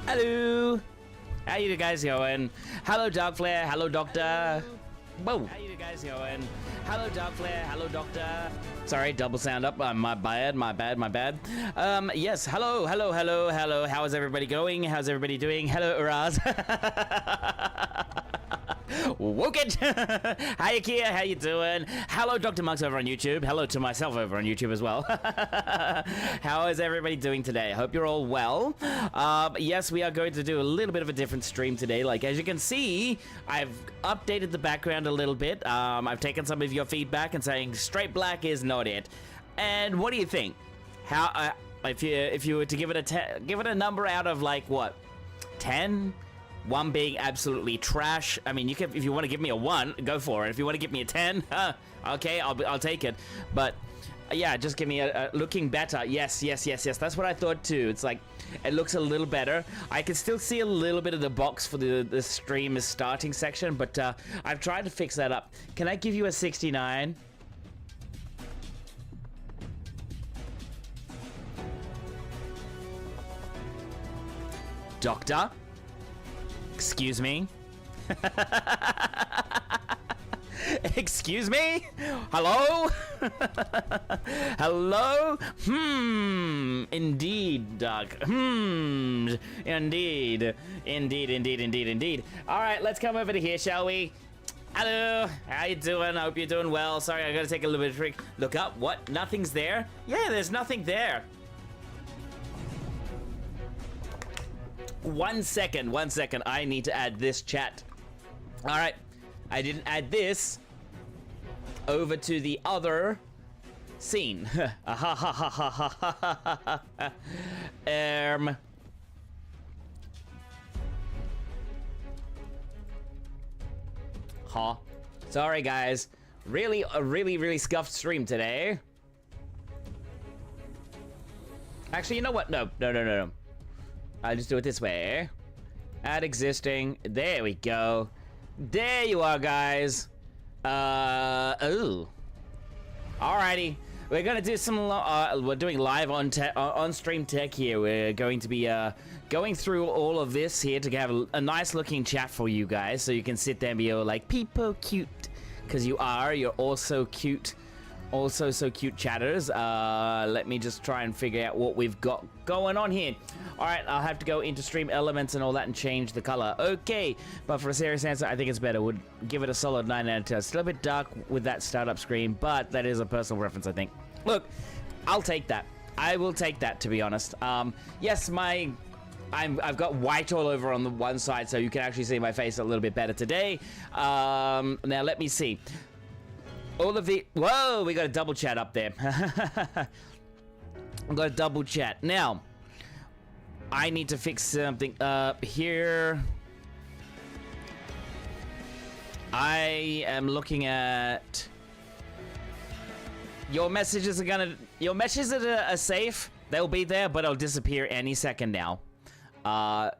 Hello. How you guys going? Hello, Darkflare. Hello, Doctor. Whoa. How you guys going? Hello, Darkflare. Hello, Doctor. Sorry, double sound up. My bad. Yes. Hello. How is everybody going? How's everybody doing? Hello, Uraz. Woke it! Hiya, Kia, how you doing? Hello, Dr. Mux over on YouTube. Hello to myself over on YouTube as well. How is everybody doing today? I hope you're all well. Yes, we are going to do a little bit of a different stream today. Like, as you can see, I've updated the background a little bit. I've taken some of your feedback and saying straight black is not it. And what do you think? How, if you were to give it a number out of like what, 10? 1 being absolutely trash. I mean, you can, if you want to give me a 1, go for it. If you want to give me a 10, okay, I'll take it. But yeah, just give me a looking better. Yes. That's what I thought too. It's like it looks a little better. I can still see a little bit of the box for the stream is starting section, but I've tried to fix that up. Can I give you a 69? Doctor? Excuse me? Excuse me? Hello? Hello? Indeed, Doc. Indeed. Alright, let's come over to here, shall we? Hello, how you doing? I hope you're doing well. Sorry, I gotta take a little bit of a trick. Look up, what? Nothing's there? Yeah, there's nothing there. 1 second. I need to add this chat. All right, I didn't add this over to the other scene. Sorry guys, really a really scuffed stream today. Actually, you know what? No. I'll just do it this way. Add existing. There we go. There you are, guys. Ooh. Alrighty. We're gonna do some. We're doing live on stream tech here. We're going to be going through all of this here to have a nice looking chat for you guys, so you can sit there and be all like, "People cute," because you are. You're also cute. Also so cute, chatters. Let me just try and figure out what we've got going on here. All right, I'll have to go into stream elements and all that and change the color. Okay, but for a serious answer, I think it's better. Would give it a solid 9 out of 10. Still a bit dark with that startup screen, but that is a personal reference, I think. Look, I'll take that. I will take that, to be honest. Yes, I've got white all over on the one side, so you can actually see my face a little bit better today. Now let me see. All of the... Whoa, we got a double chat up there. We got a double chat. Now, I need to fix something up here. I am looking at... Your messages are safe. They'll be there, but they'll disappear any second now.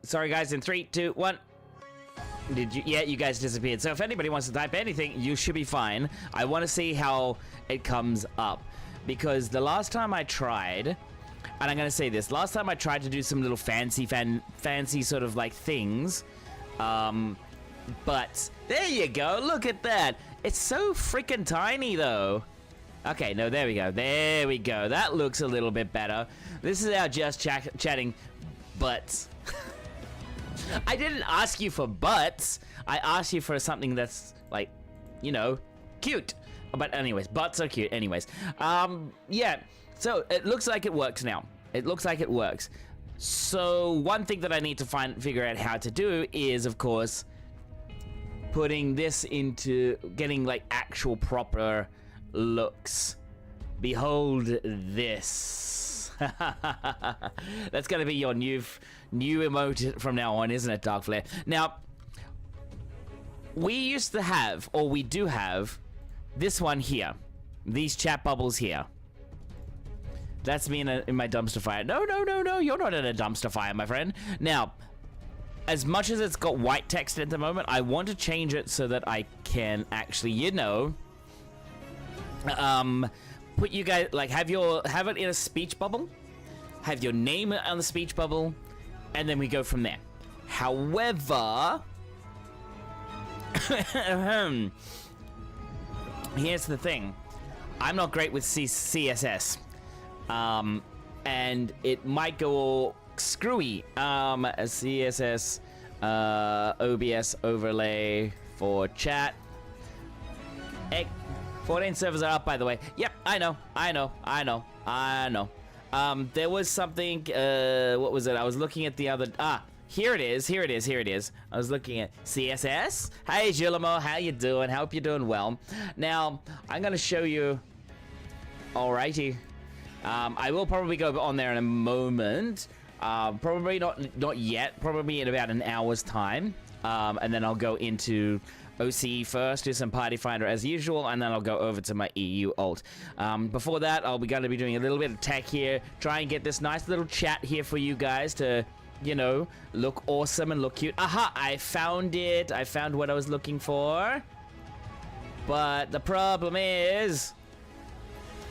Sorry, guys. In 3, 2, 1... Did you? Yeah, you guys disappeared. So if anybody wants to type anything, you should be fine. I want to see how it comes up, because the last time I tried, and I'm gonna say this, last time I tried to do some little fancy sort of like things, but there you go. Look at that. It's so freaking tiny though. Okay, no, there we go. There we go. That looks a little bit better. This is our just chatting butts. I didn't ask you for butts. I asked you for something that's like, you know, cute. But anyways, butts are cute anyways. Yeah, so it looks like it works now. It looks like it works. So one thing that I need to figure out how to do is, of course, putting this into getting like actual proper looks. Behold this. That's gonna be your new emote from now on, isn't it, Darkflare? Now, we used to have, or we do have, this one here. These chat bubbles here. That's me in my dumpster fire. No, you're not in a dumpster fire, my friend. Now, as much as it's got white text at the moment, I want to change it so that I can actually, you know, put you guys, like, have it in a speech bubble, have your name on the speech bubble, and then we go from there. However, here's the thing. I'm not great with CSS. And it might go all screwy. CSS, OBS overlay for chat. 14 servers are up, by the way. Yep, I know. There was something, what was it? I was looking at the other, here it is. I was looking at CSS. Hey, Gilamo, how you doing? Hope you're doing well. Now, I'm gonna show you, alrighty. I will probably go on there in a moment. Probably not yet. Probably in about an hour's time. And then I'll go into OCE first, do some Party Finder as usual, and then I'll go over to my EU alt. Before that, I'll be going to be doing a little bit of tech here, try and get this nice little chat here for you guys to, you know, look awesome and look cute. Aha! I found it. I found what I was looking for. But the problem is...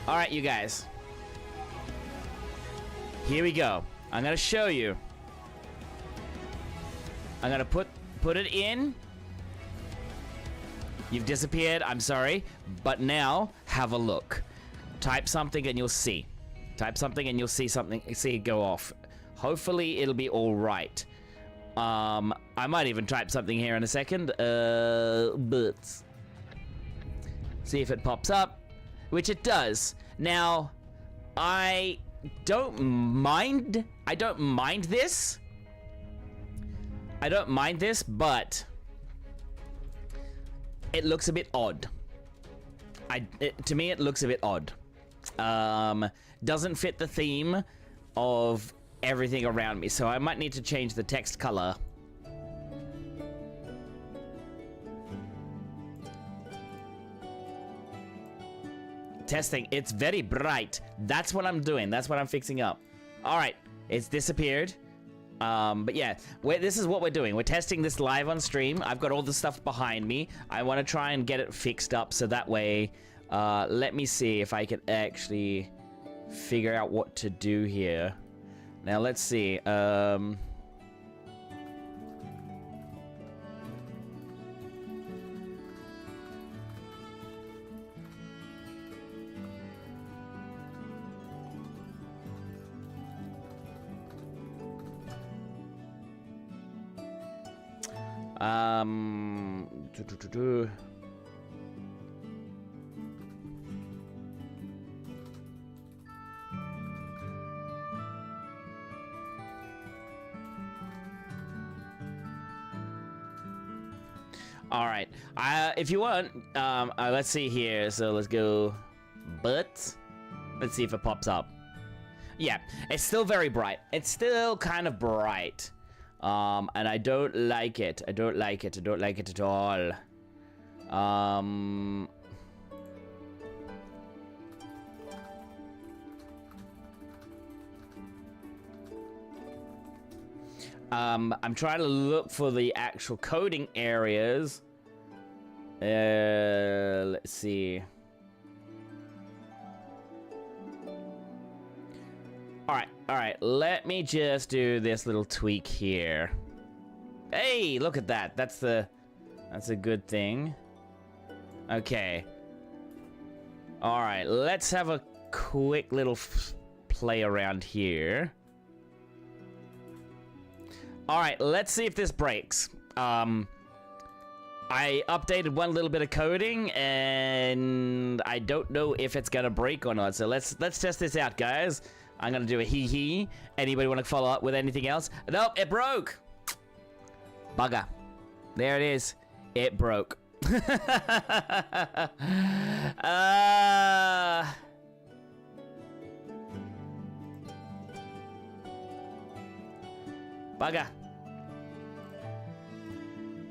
Alright, you guys. Here we go. I'm gonna show you. I'm gonna put it in. You've disappeared, I'm sorry. But now, have a look. Type something and you'll see. Type something and you'll see something, see it go off. Hopefully it'll be alright. I might even type something here in a second. But see if it pops up. Which it does. Now, I don't mind this. I don't mind this, but it looks a bit odd. To me, it looks a bit odd. Doesn't fit the theme of everything around me, so I might need to change the text color. Testing. It's very bright. That's what I'm doing. That's what I'm fixing up. All right. It's disappeared. But yeah, this is what we're doing. We're testing this live on stream. I've got all the stuff behind me. I want to try and get it fixed up so that way, let me see if I can actually figure out what to do here. Now, let's see. All right. If you want, let's see here. So let's go, but let's see if it pops up. Yeah, it's still very bright. It's still kind of bright. And I don't like it. I don't like it. I don't like it at all. I'm trying to look for the actual coding areas. Let's see. Alright, let me just do this little tweak here. Hey, look at that. That's a good thing. Okay. Alright, let's have a quick little play around here. Alright, let's see if this breaks. I updated one little bit of coding, and I don't know if it's gonna break or not. So let's test this out, guys. I'm gonna do a hee-hee. Anybody want to follow up with anything else? Nope, it broke! Bugger. There it is. It broke. Bugger.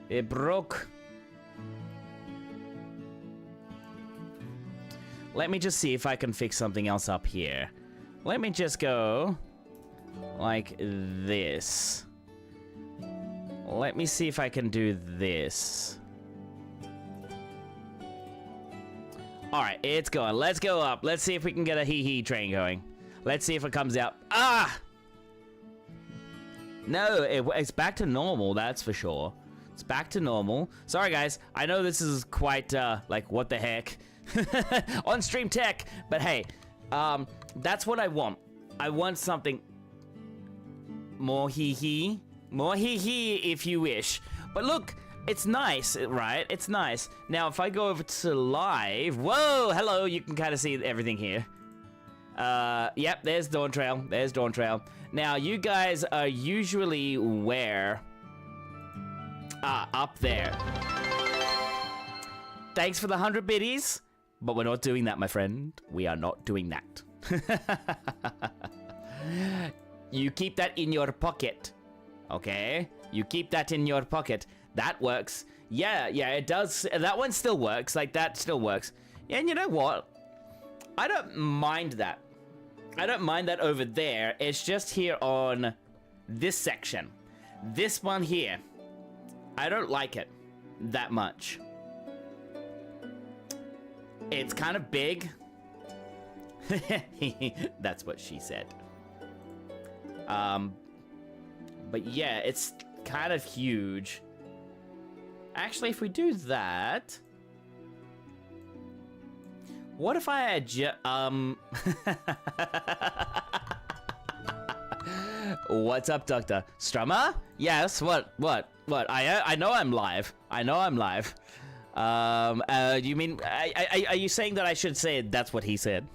It broke. Let me just see if I can fix something else up here. Let me just go like this. Let me see if I can do this. Alright, it's going. Let's go up. Let's see if we can get a hee-hee train going. Let's see if it comes out. Ah! No, it's back to normal, that's for sure. It's back to normal. Sorry, guys. I know this is quite, like, what the heck? On-stream tech. But hey, that's what I want. I want something more hee-hee. More hee-hee if you wish. But look, it's nice, right? It's nice. Now, if I go over to live... Whoa, hello, you can kind of see everything here. Yep, there's Dawn Trail. There's Dawn Trail. Now, you guys are usually where? Up there. Thanks for the 100 biddies, but we're not doing that, my friend. We are not doing that. You keep that in your pocket, okay? You keep that in your pocket. That works. Yeah, it does. That one still works. Like, that still works. Yeah, and you know what? I don't mind that. I don't mind that over there. It's just here on this section. This one here. I don't like it that much. It's kind of big. That's what she said. But yeah, it's kind of huge. Actually, if we do that... What if I had What's up, Doctor? Strummer? Yes, what? I know I'm live. I know I'm live. You mean, are you saying that I should say that's what he said?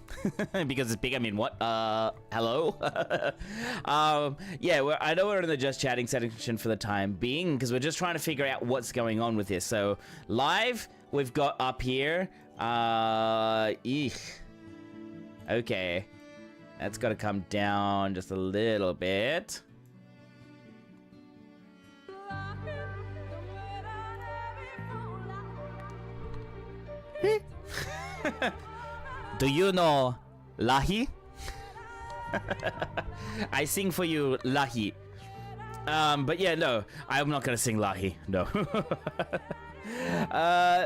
Because it's big, I mean, what? Hello? Yeah, I know we're in the just chatting section for the time being, because we're just trying to figure out what's going on with this. So, live, we've got up here, okay. That's got to come down just a little bit. Do you know Lahi? I sing for you, Lahi. But yeah, no, I'm not gonna sing Lahi. No.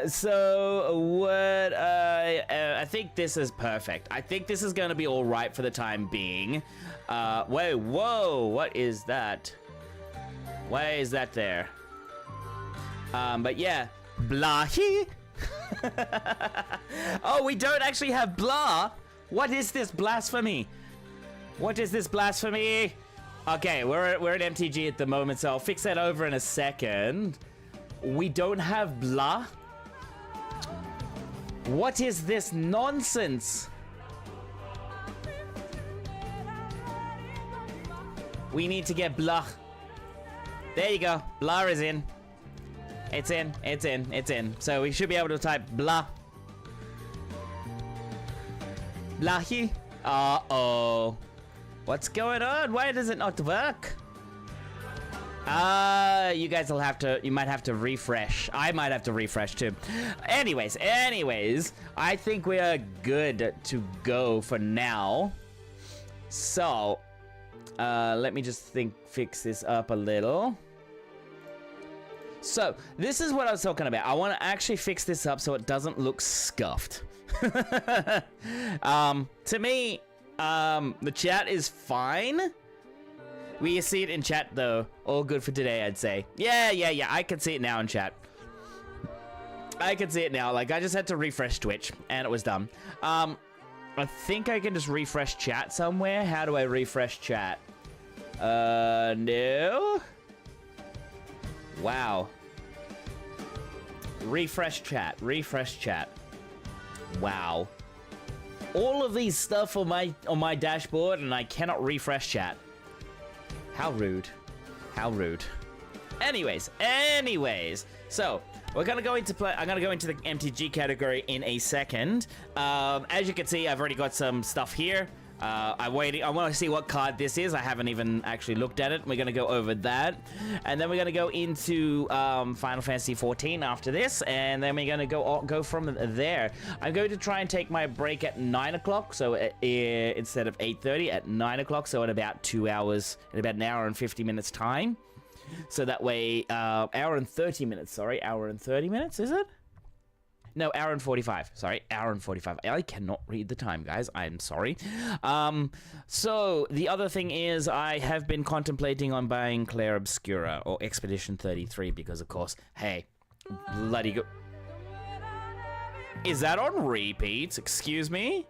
So what? I think this is perfect. I think this is gonna be all right for the time being. Whoa! What is that? Why is that there? But yeah, Blahi. Oh, we don't actually have blah. What is this blasphemy? What is this blasphemy? Okay, we're at MTG at the moment, so I'll fix that over in a second. We don't have blah. What is this nonsense? We need to get blah. There you go. Blah is in. It's in, it's in, it's in. So we should be able to type blah. Blahi? Uh-oh. What's going on? Why does it not work? You guys will have to, you might have to refresh. I might have to refresh too. Anyways, I think we are good to go for now. So, let me just fix this up a little. So, this is what I was talking about. I want to actually fix this up so it doesn't look scuffed. To me, the chat is fine. We see it in chat, though. All good for today, I'd say. Yeah, I can see it now in chat. I can see it now. Like, I just had to refresh Twitch, and it was done. I think I can just refresh chat somewhere. How do I refresh chat? No. Wow. Refresh chat. Wow. All of these stuff on my dashboard, and I cannot refresh chat. How rude. How rude. Anyways. So, we're gonna go into I'm gonna go into the MTG category in a second. As you can see, I've already got some stuff here. I want to see what card this is. I haven't even actually looked at it. We're going to go over that. And then we're going to go into Final Fantasy 14 after this. And then we're going to go from there. I'm going to try and take my break at 9 o'clock. So instead of 8:30, at 9 o'clock. So in about 2 hours, in about an hour and 50 minutes time. So that way, hour and 30 minutes, is it? No, hour and 45. Sorry, hour and 45. I cannot read the time, guys. I'm sorry. So, the other thing is I have been contemplating on buying Claire Obscura or Expedition 33 because, of course, hey, bloody go... Is that on repeat? Excuse me?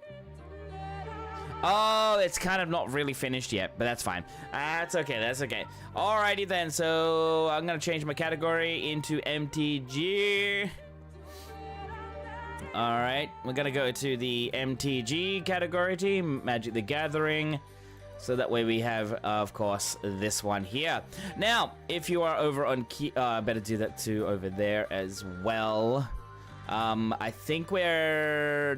Oh, it's kind of not really finished yet, but that's fine. That's okay, that's okay. Alrighty then, so I'm gonna change my category into MTG. Alright, we're gonna go to the MTG category team, Magic the Gathering. So that way we have, of course, this one here. Now, if you are over on better do that too over there as well. I think we're...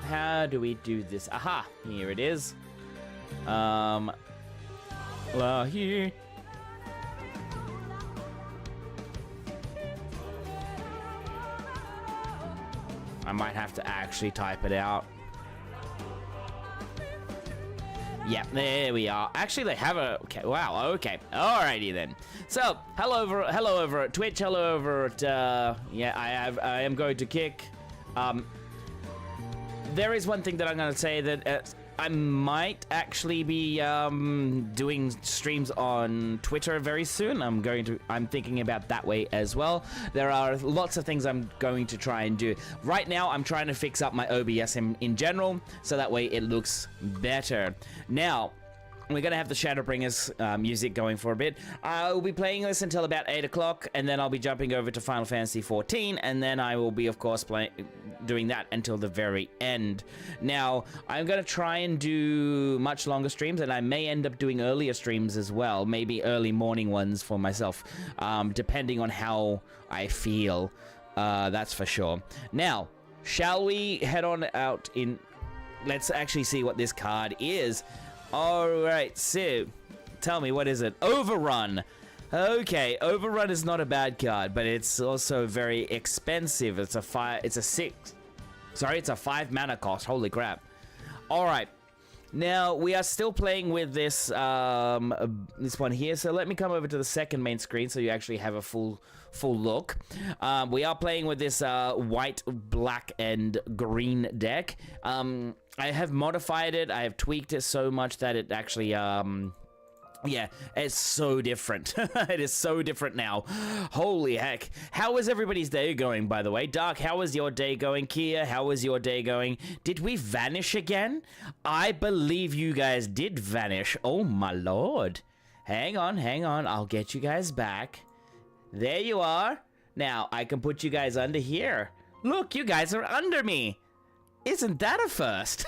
How do we do this? Aha, here it is. Here. I might have to actually type it out. Yeah, there we are. Actually, they have a... Okay, wow, okay. Alrighty then. So, hello over at Twitch, hello over at... yeah, I am going to kick. There is one thing that I'm going to say that I might actually be doing streams on Twitter very soon. I'm thinking about that way as well. There are lots of things I'm going to try and do. Right now, I'm trying to fix up my OBS in general, so that way it looks better. Now, we're going to have the Shadowbringers music going for a bit. I'll be playing this until about 8 o'clock, and then I'll be jumping over to Final Fantasy XIV, and then I will be, of course, doing that until the very end. Now, I'm going to try and do much longer streams, and I may end up doing earlier streams as well, maybe early morning ones for myself, depending on how I feel, that's for sure. Now, shall we head on out in... Let's actually see what this card is. Alright, so, tell me, what is it? Overrun! Okay, Overrun is not a bad card, but it's also very expensive. It's a 5 mana cost, holy crap. Alright, now, we are still playing with this, this one here, so let me come over to the second main screen so you actually have a full look. We are playing with this white, black, and green deck. I have modified it, I have tweaked it so much that it actually, yeah, it's so different. It is so different now. Holy heck. How is everybody's day going, by the way? Dark, how is your day going? Kia, how is your day going? Did we vanish again? I believe you guys did vanish. Oh, my lord. Hang on. I'll get you guys back. There you are. Now, I can put you guys under here. Look, you guys are under me. Isn't that a first?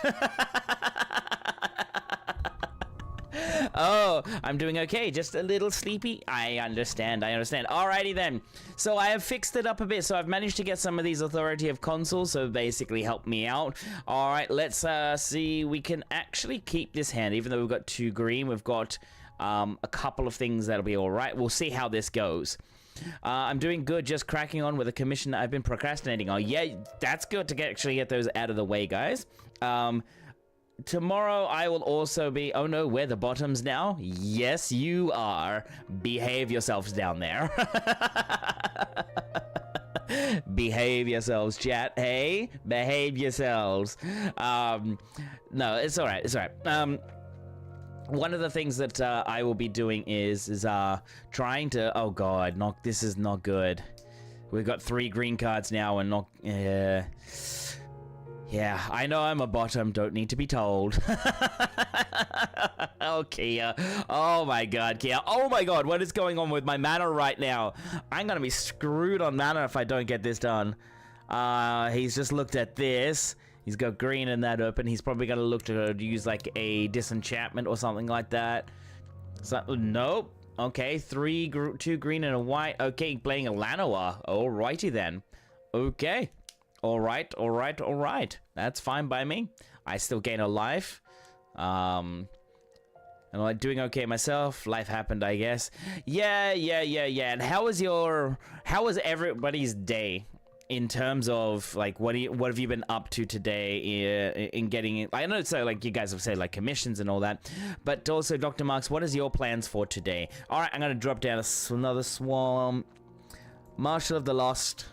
Oh, I'm doing okay. Just a little sleepy. I understand. Alrighty then. So I have fixed it up a bit. So I've managed to get some of these Authority of Consuls. So basically help me out. Alright, let's see. We can actually keep this hand. Even though we've got 2 green, we've got a couple of things that'll be alright. We'll see how this goes. I'm doing good, just cracking on with a commission that I've been procrastinating on. Yeah, that's good to actually get those out of the way, guys. Tomorrow I will also be... Oh no, we're the bottoms now? Yes, you are. Behave yourselves down there. Behave yourselves, chat. Hey, behave yourselves. No, it's alright, one of the things that I will be doing is trying to... Oh god, this is not good. We've got 3 green cards now and not... Yeah, I know I'm a bottom, don't need to be told. Oh, Kia. Oh my god, Kia. Oh my god, what is going on with my mana right now? I'm gonna be screwed on mana if I don't get this done. He's just looked at this. He's got green in that open. He's probably gonna look to use like a disenchantment or something like that. So, nope. Okay, 2 green and a white. Okay, playing a Lanoa. Alrighty then. Okay. Alright. That's fine by me. I still gain a life. And I'm doing okay myself. Life happened, I guess. Yeah. And how was everybody's day? In terms of like what have you been up to today in getting... I know, so like you guys have said like commissions and all that, but also Dr. Marks, what is your plans for today? All right, I'm gonna drop down another swamp. Marshal of the Lost.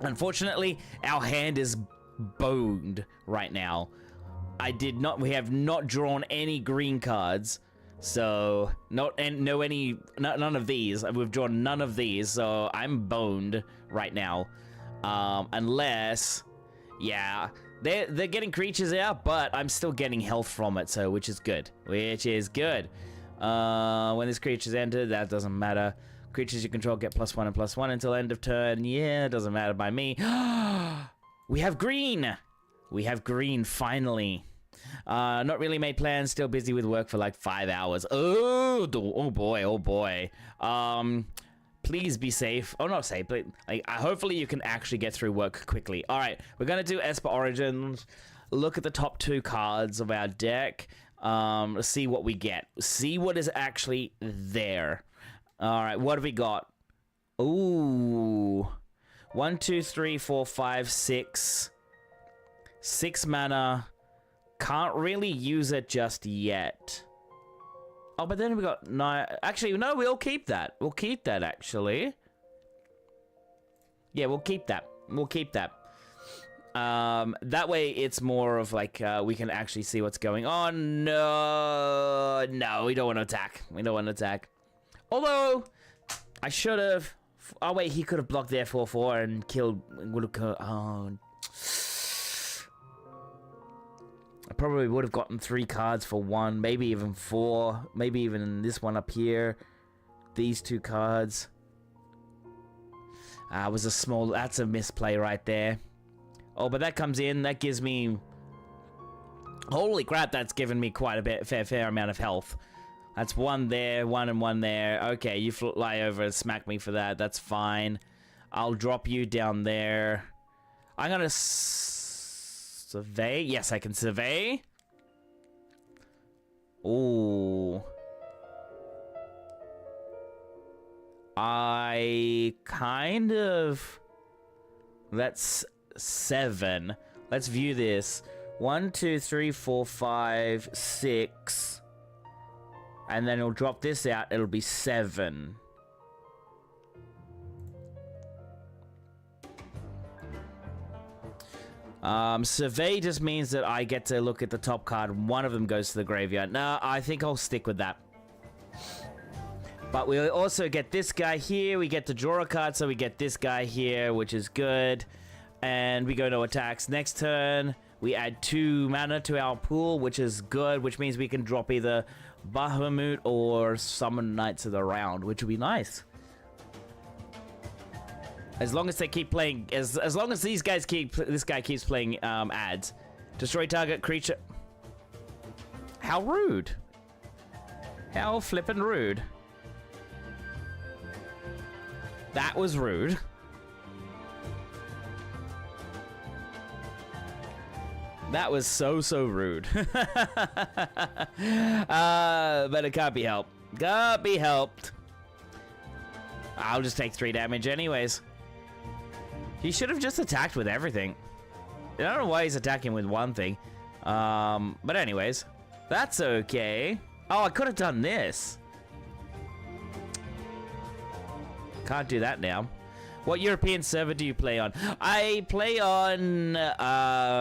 Unfortunately, our hand is boned right now. We have not drawn any green cards. So, none of these. We've drawn none of these, so I'm boned right now. Unless, yeah, they're getting creatures out, but I'm still getting health from it, so which is good. When this creature's entered, that doesn't matter. Creatures you control get +1 and +1 until end of turn. Yeah, it doesn't matter by me. We have green! We have green, finally. Not really made plans, still busy with work for like 5 hours. Oh boy, oh boy. Please be safe. Oh, not safe, but like, hopefully you can actually get through work quickly. All right, we're gonna do Esper Origins. Look at the top 2 cards of our deck. Let's see what we get. See what is actually there. All right, what have we got? Ooh, 1, 2, 3, 4, 5, 6. 6 mana. Can't really use it just yet. Oh, but then we got 9. Actually, no, we'll keep that. We'll keep that, actually. Yeah, we'll keep that. We'll keep that. That way it's more of like, we can actually see what's going on. No, we don't want to attack. We don't want to attack. Although, I should have. Oh, wait, he could have blocked their 4/4 and killed. Oh. I probably would have gotten 3 cards for 1, maybe even 4, maybe even this one up here. These 2 cards. That's a misplay right there. Oh, but that comes in, that gives me... Holy crap, that's given me quite a fair amount of health. That's 1 there, 1 and 1 there. Okay, you fly over and smack me for that, that's fine. I'll drop you down there. I'm gonna... survey? Yes, I can survey. Ooh. I kind of... That's 7. Let's view this. 1, 2, 3, 4, 5, 6. And then it'll drop this out. It'll be 7. Survey just means that I get to look at the top card and one of them goes to the graveyard. No, I think I'll stick with that. But we also get this guy here. We get to draw a card, so we get this guy here, which is good. And we go to attacks. Next turn, we add 2 mana to our pool, which is good, which means we can drop either Bahamut or Summon Knights of the Round, which would be nice. As long as they keep playing, as long as this guy keeps playing ads. Destroy target creature. How rude. How flippin' rude. That was rude. That was so rude. But it can't be helped. Can't be helped. I'll just take 3 damage anyways. He should have just attacked with everything. I don't know why he's attacking with one thing. But anyways, that's okay. Oh, I could have done this. Can't do that now. What European server do you play on? I play on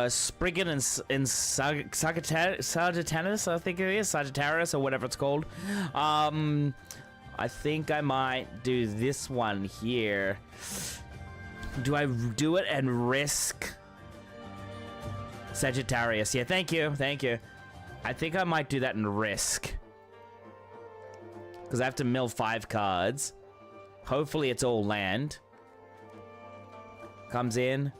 Spriggan and Sagittarius, I think it is. Sagittarius or whatever it's called. I think I might do this one here. Do I do it and risk Sagittarius? Yeah, thank you. Thank you. I think I might do that and risk. Because I have to mill 5 cards. Hopefully it's all land. Comes in.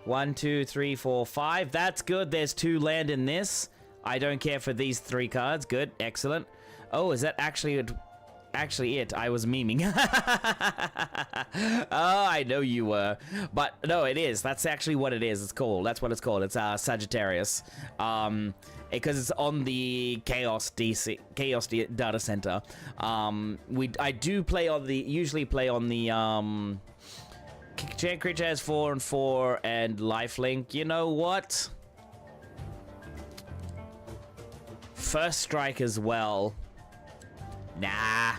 1, 2, 3, 4, 5. That's good. There's 2 land in this. I don't care for these 3 cards. Good. Excellent. Oh, is that actually it? I was memeing. Oh, I know you were. But no, it is. That's actually what it is. It's called. That's what it's called. It's Sagittarius. Because it's on the Chaos data center. I do play on the usually play on the creature has 4 and 4 and lifelink. You know what? First strike as well. Nah.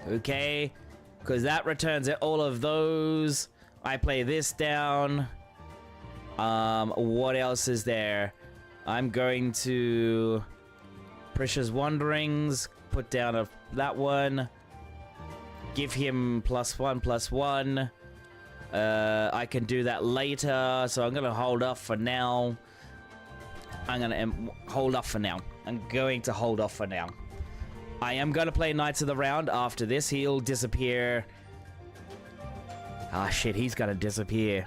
Okay, because that returns all of those. I play this down. What else is there? I'm going to Precious Wanderings, put down that one. Give him +1/+1. I can do that later, so I'm gonna hold off for now. I'm gonna hold off for now. I'm going to hold off for now. I am gonna play Knights of the Round after this. He'll disappear. Ah, shit, he's gonna disappear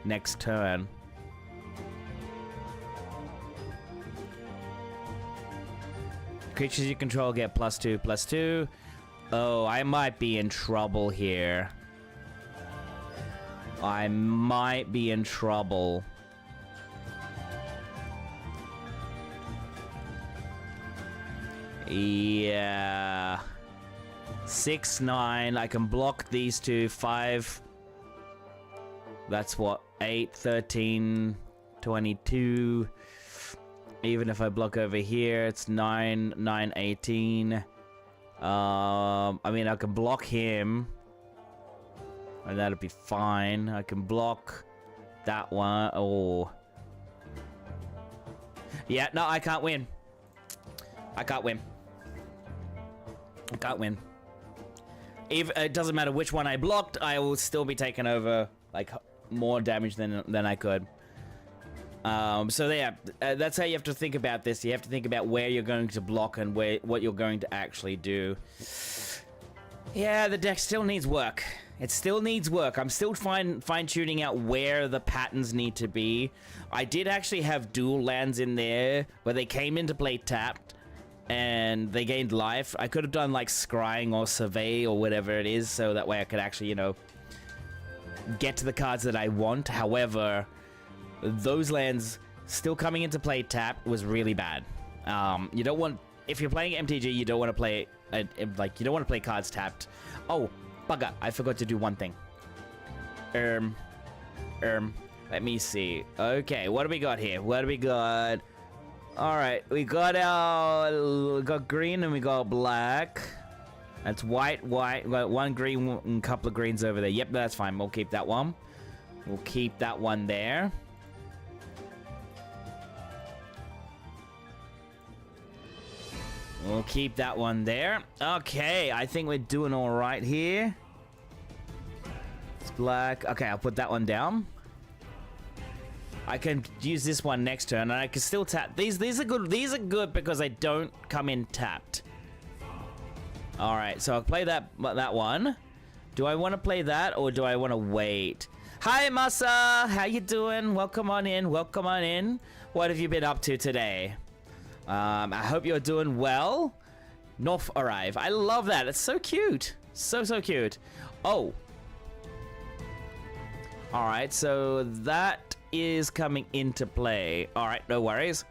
next turn. Creatures you control get +2/+2. Oh, I might be in trouble here. I might be in trouble. Yeah. 6/9. I can block these two. 5. That's what? 8, 13, 22. Even if I block over here, it's 9, 9, 18. I mean, I can block him. And that'll be fine. I can block that one. Oh. Yeah, no, I can't win. I can't win. I can't win. It doesn't matter which one I blocked, I will still be taking over, like, more damage than I could. So yeah, that's how you have to think about this. You have to think about where you're going to block and what you're going to actually do. Yeah, the deck still needs work. It still needs work. I'm still fine-tuning out where the patterns need to be. I did actually have dual lands in there where they came into play tapped and they gained life. I could have done like Scrying or Survey or whatever it is, so that way I could actually, you know, get to the cards that I want. However, those lands still coming into play tapped was really bad. You don't want, if you're playing MTG, you don't want to play like, you don't want to play cards tapped. Oh, bugger, I forgot to do one thing. Let me see. Okay, what do we got here? What do we got? All right, we got green and we got black. That's white. We got one green and a couple of greens over there. Yep, that's fine. We'll keep that one. We'll keep that one there. We'll keep that one there. Okay, I think we're doing all right here. It's black. Okay, I'll put that one down. I can use this one next turn, and I can still tap. These are good. These are good because they don't come in tapped. All right, so I'll play that one. Do I want to play that, or do I want to wait? Hi, Masa. How you doing? Welcome on in. Welcome on in. What have you been up to today? I hope you're doing well. North arrive. I love that. It's so cute. So cute. Oh. All right, so that is coming into play. All right, no worries.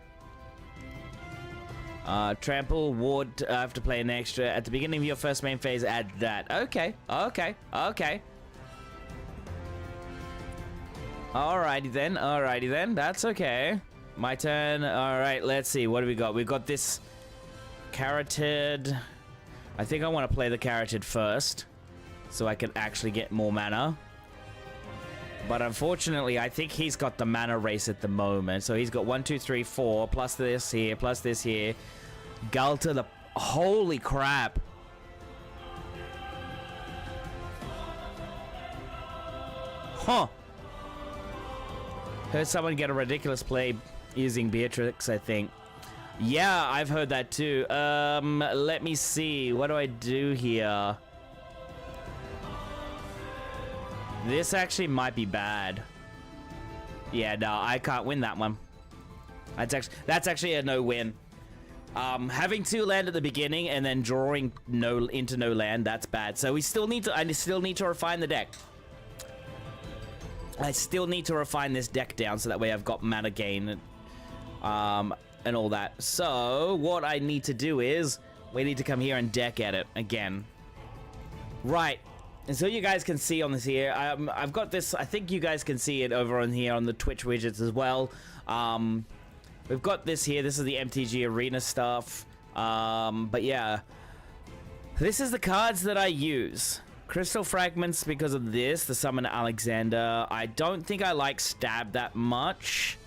Trample, ward, I have to play an extra. At the beginning of your first main phase, add that. Okay. Alrighty then. That's okay. My turn. Alright, let's see. What do we got? We've got this Carroted. I think I want to play the Carroted first, so I can actually get more mana. But unfortunately, I think he's got the mana race at the moment. So he's got 1, 2, 3, 4, plus this here, plus this here. Galta the... Holy crap. Huh. Heard someone get a ridiculous play using Beatrix, I think. Yeah, I've heard that too. Let me see. What do I do here? This actually might be bad. Yeah, no, I can't win that one. That's actually a no-win. Having 2 land at the beginning and then drawing into no land, that's bad. So I still need to refine the deck. I still need to refine this deck down so that way I've got mana gain and all that. So what I need to do is we need to come here and deck edit again. Right. And so you guys can see on this here, I've got this, I think you guys can see it over on here on the Twitch widgets as well. We've got this here, this is the MTG Arena stuff. But yeah, This is the cards that I use. Crystal Fragments because of this, the Summon Alexander. I don't think I like Stab that much,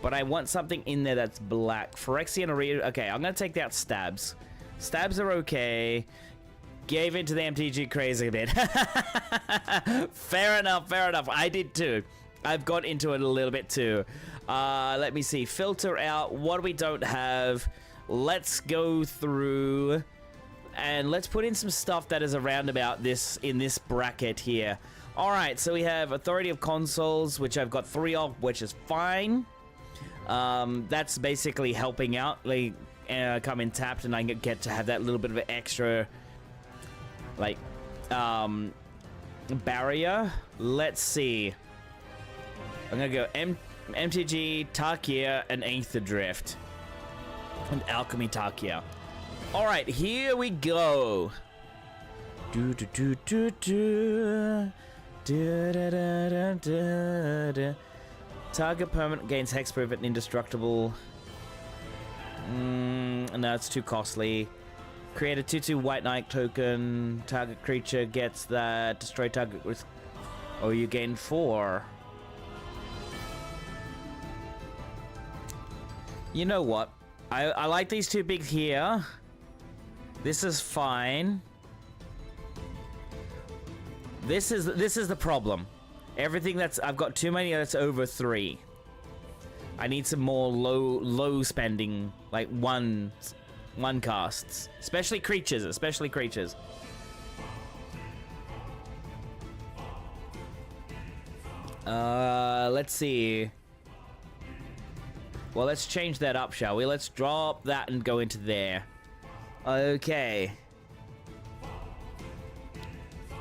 but I want something in there that's black. Phyrexian Arena. Okay, I'm going to take out Stabs. Stabs are okay. Gave into the MTG craze a bit. Fair enough, fair enough. I did too. I've got into it a little bit too. Let me see. Filter out what we don't have. Let's go through and let's put in some stuff that is around about this in this bracket here. All right, so we have Authority of Consoles, which I've got 3 of, which is fine. That's basically helping out. Like, come in tapped, and I get to have that little bit of an extra, like, barrier. Let's see. I'm gonna go MTG, Tarkia, and Aether Drift. And Alchemy Tarkia. Alright, here we go. Do do do do do. Da, da, da, da, da, da. Target permanent gains hexproof and indestructible. No, it's too costly. Create a 2/2 White Knight token. Target creature gets that. Destroy target with. Oh, you gain 4. You know what? I like these 2 bigs here. This is fine. This is the problem. Everything that's I've got too many that's over 3. I need some more low spending, like one casts, especially creatures, Let's see. Well, let's change that up, shall we? Let's drop that and go into there. Okay.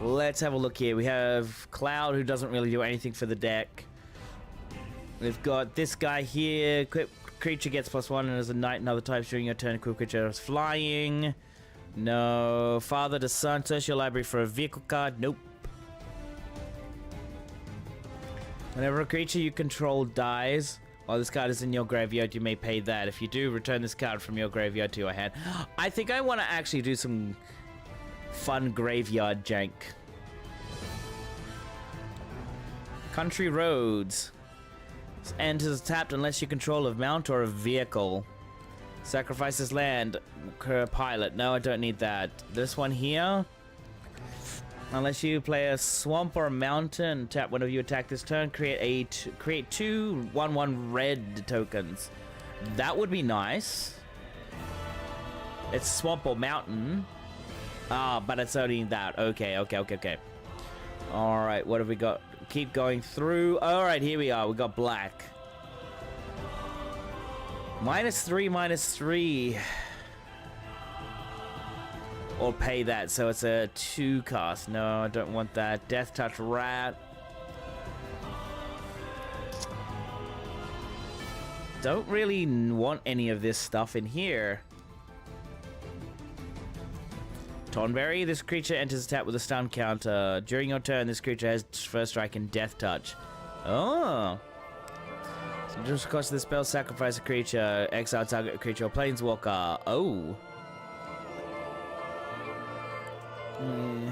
Let's have a look here. We have Cloud, who doesn't really do anything for the deck. We've got this guy here. Equip creature gets +1 and as a knight, another type during your turn. Equip creature is flying. No. Father to Son. Search your library for a vehicle card. Nope. Whenever a creature you control dies, while this card is in your graveyard, you may pay that. If you do, return this card from your graveyard to your hand. I think I want to actually do some fun graveyard jank. Country Roads. Enters tapped unless you control a mount or a vehicle. Sacrifices land. Pilot. No, I don't need that. This one here. Unless you play a swamp or a mountain, tap whenever you attack this turn. Create 2 1/1 red tokens. That would be nice. It's swamp or mountain. But it's only that. Okay. All right, what have we got? Keep going through. All right, here we are. We got black. -3. Or pay that, so it's a 2 cost. No, I don't want that. Death Touch Rat. Don't really want any of this stuff in here. Tonberry, this creature enters attack with a stun counter. During your turn, this creature has first strike and Death Touch. Oh. So just cost the spell, sacrifice a creature, exile target creature or planeswalker. Oh. Yeah.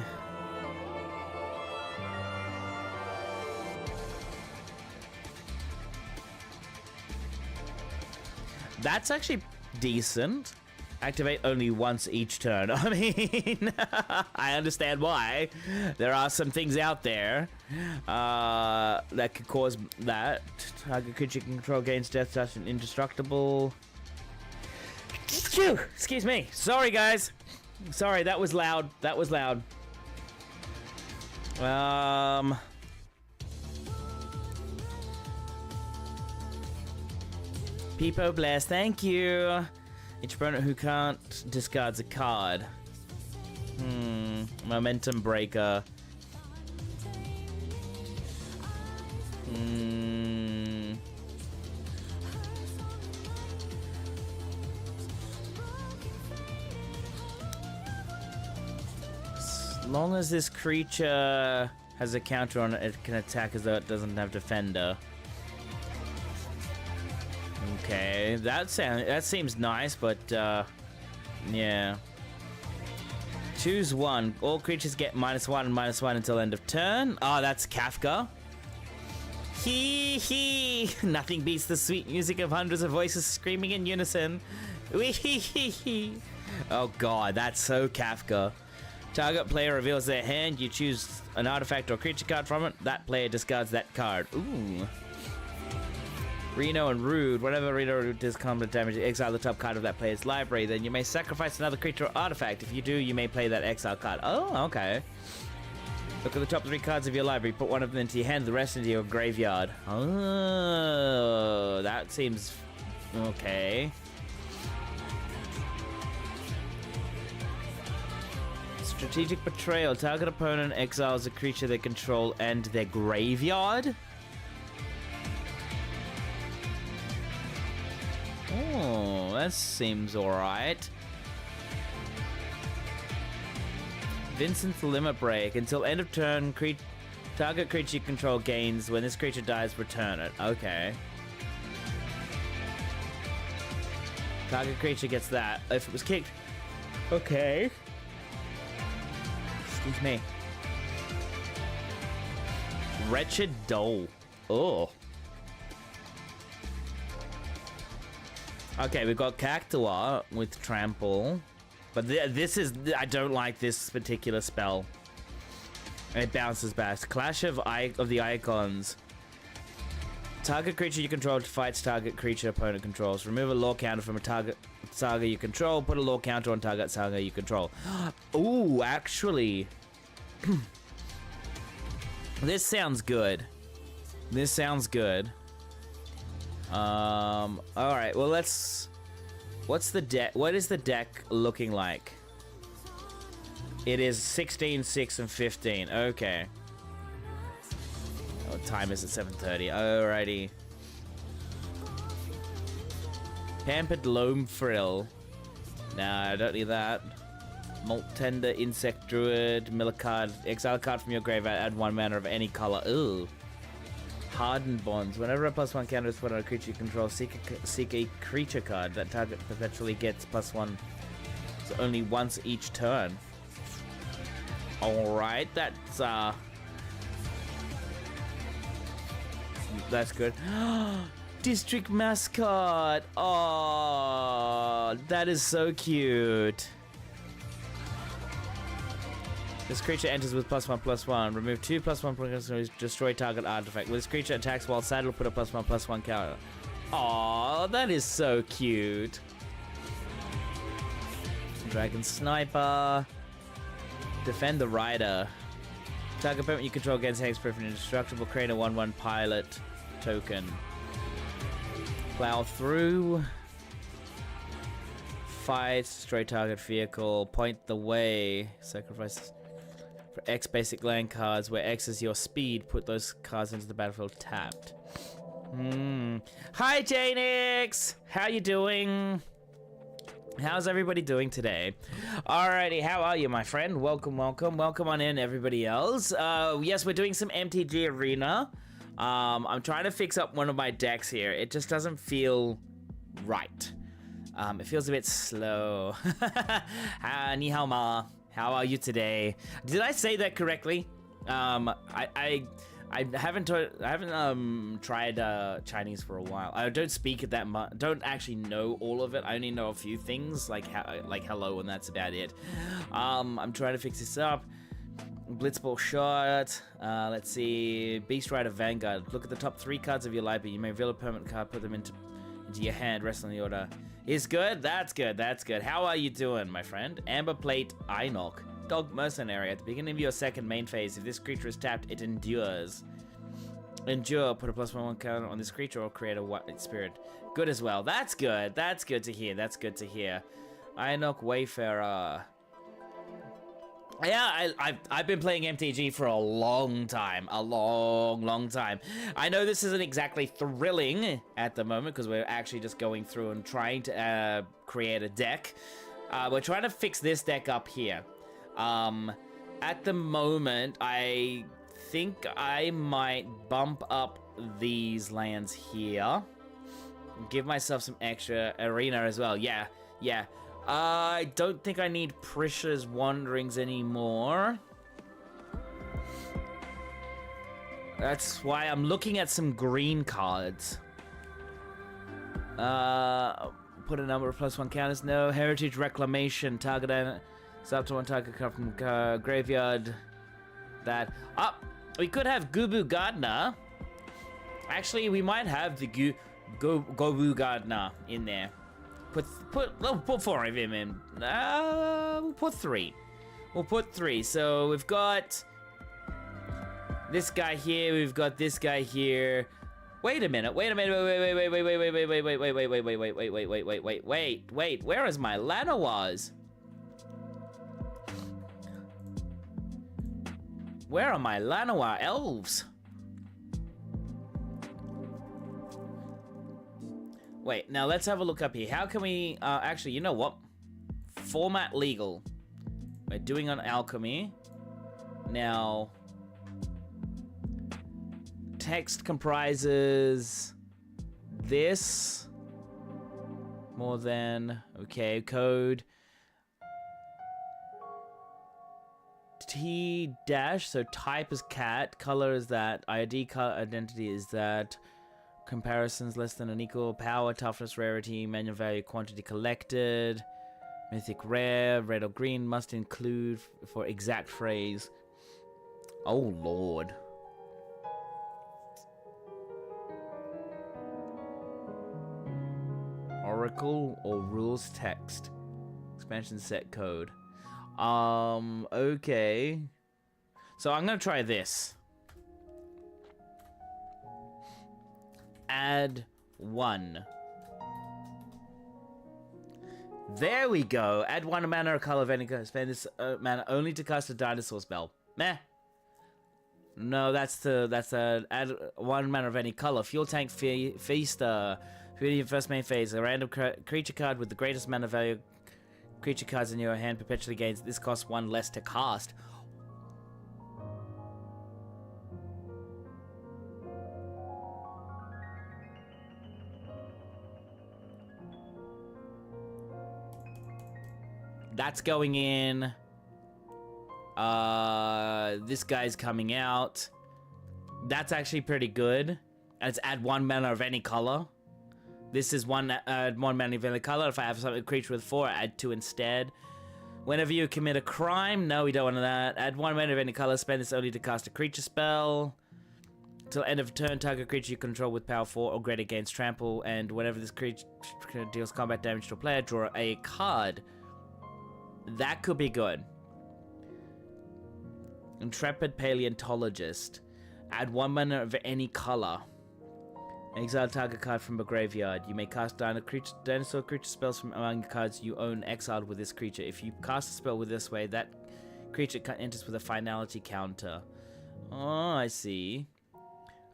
That's actually decent. Activate only once each turn. I mean, I understand why. There are some things out there that could cause that. Target creature control gains Death Touch and indestructible. Phew, excuse me. Sorry, guys. Sorry, that was loud. Peepo Blast, thank you. Each opponent who can't discards a card. Momentum Breaker. As long as this creature has a counter on it, it can attack as though it doesn't have Defender. Okay, that seems nice, but yeah. Choose one. All creatures get -1 and -1 until end of turn. Oh, that's Kafka. Hee hee. Nothing beats the sweet music of hundreds of voices screaming in unison. Wee hee hee hee. Oh god, that's so Kafka. Target player reveals their hand. You choose an artifact or creature card from it. That player discards that card. Ooh. Reno and Rude. Whenever Reno or Rude does combat damage, exile the top card of that player's library. Then you may sacrifice another creature or artifact. If you do, you may play that exile card. Oh, okay. Look at the top 3 cards of your library. Put one of them into your hand, the rest into your graveyard. Oh, that seems okay. Strategic Betrayal. Target opponent exiles a creature they control and their graveyard. Oh, that seems alright. Vincent's Limit Break. Until end of turn, target creature you control gains. When this creature dies, return it. Okay. Target creature gets that. If it was kicked. Okay. Excuse me. Wretched Dole. Oh. Okay, we've got Cactua with Trample. But this is... I don't like this particular spell. It bounces back. Clash of the Icons. Target creature you control fights target creature opponent controls. Remove a lore counter from a target saga you control. Put a lore counter on target saga you control. Ooh, actually... this sounds good. This sounds good. Alright, well let's... What's the deck? What is the deck looking like? It is 16, 6, and 15. Okay. What time is it? 7:30. Alrighty. Pampered Loam Frill. Nah, I don't need that. Molt Tender, Insect Druid, mill a card, exile a card from your graveyard, add 1 mana of any color. Ooh. Hardened Bonds. Whenever a +1 counter is put on a creature you control, seek a creature card. That target perpetually gets +1. So only once each turn. Alright, that's good. District Mascot! Oh, that is so cute. This creature enters with +1/+1. Remove 2 +1/+1. Destroy target artifact. When this creature attacks while saddled, put a +1/+1 counter. Aw, that is so cute. Dragon Sniper. Defend the Rider. Target opponent you control against hexproof and indestructible. Create a 1/1 pilot token. Plow through. Fight. Destroy target vehicle. Point the way. Sacrifice. For X basic land cards, where X is your speed, put those cards into the battlefield tapped. Hi, Janix! How you doing? How's everybody doing today? Alrighty, how are you, my friend? Welcome, welcome. Welcome on in, everybody else. Yes, we're doing some MTG Arena. I'm trying to fix up one of my decks here. It just doesn't feel right. It feels a bit slow. Ni hao ma. How are you today? Did I say that correctly? I haven't tried Chinese for a while. I don't speak it that much. Don't actually know all of it. I only know a few things like hello, and that's about it. I'm trying to fix this up. Blitzball shot. Let's see. Beast Rider Vanguard. Look at the top 3 cards of your library. You may reveal a permanent card, put them into your hand, rest on the order. Is good? That's good, that's good. How are you doing, my friend? Amber Plate Inoc. Dog Mercenary. At the beginning of your second main phase, if this creature is tapped, it endures. Endure, put a +1/+1 counter on this creature or create a white spirit. Good as well. That's good. That's good to hear. That's good to hear. Inoc Wayfarer. Yeah, I've been playing MTG for a long time. A long time. I know this isn't exactly thrilling at the moment because we're actually just going through and trying to create a deck. We're trying to fix this deck up here. At the moment, I think I might bump up these lands here. Give myself some extra arena as well. Yeah. I don't think I need Prisha's Wanderings anymore. That's why I'm looking at some green cards. Put a number of +1 counters. No. Heritage Reclamation. Target is up to 1 target card from graveyard. That. We could have Gubu Gardener. Actually, we might have the Gobu Gardener in there. Put 4 of him in. We'll put 3. We'll put 3. So we've got this guy here. We've got this guy here. Wait a minute. Wait. Where is my Lanois? Where are my Lanois elves? Wait, now let's have a look up here. How can we, actually, you know what? Format legal. We're doing on alchemy. Now, text comprises this. More than, okay, code. T dash, so type is cat, color is that, identity is that. Comparisons less than or equal. Power, toughness, rarity, manual value, quantity collected. Mythic rare, red or green must include for exact phrase. Oh lord. Oracle or rules text. Expansion set code. Okay. So I'm gonna try this. Add 1. There we go. Add 1 mana or color of any color. Spend this mana only to cast a dinosaur spell. Meh. No, that's add 1 mana of any color. Fuel tank feaster. Create your first main phase. A random creature card with the greatest mana value creature cards in your hand perpetually gains. This costs 1 less to cast. That's going in. This guy's coming out. That's actually pretty good. And it's add 1 mana of any color. This is 1 mana of any color. If I have a creature with 4, add 2 instead. Whenever you commit a crime, no, we don't want that. Add 1 mana of any color. Spend this only to cast a creature spell. Till end of turn, target creature you control with power 4 or greater gains trample. And whenever this creature deals combat damage to a player, draw a card. That could be good. Intrepid Paleontologist. Add 1 mana of any color. Exile target card from a graveyard. You may cast dinosaur creature spells from among the cards you own exiled with this creature. If you cast a spell with this way, that creature enters with a finality counter. Oh, I see.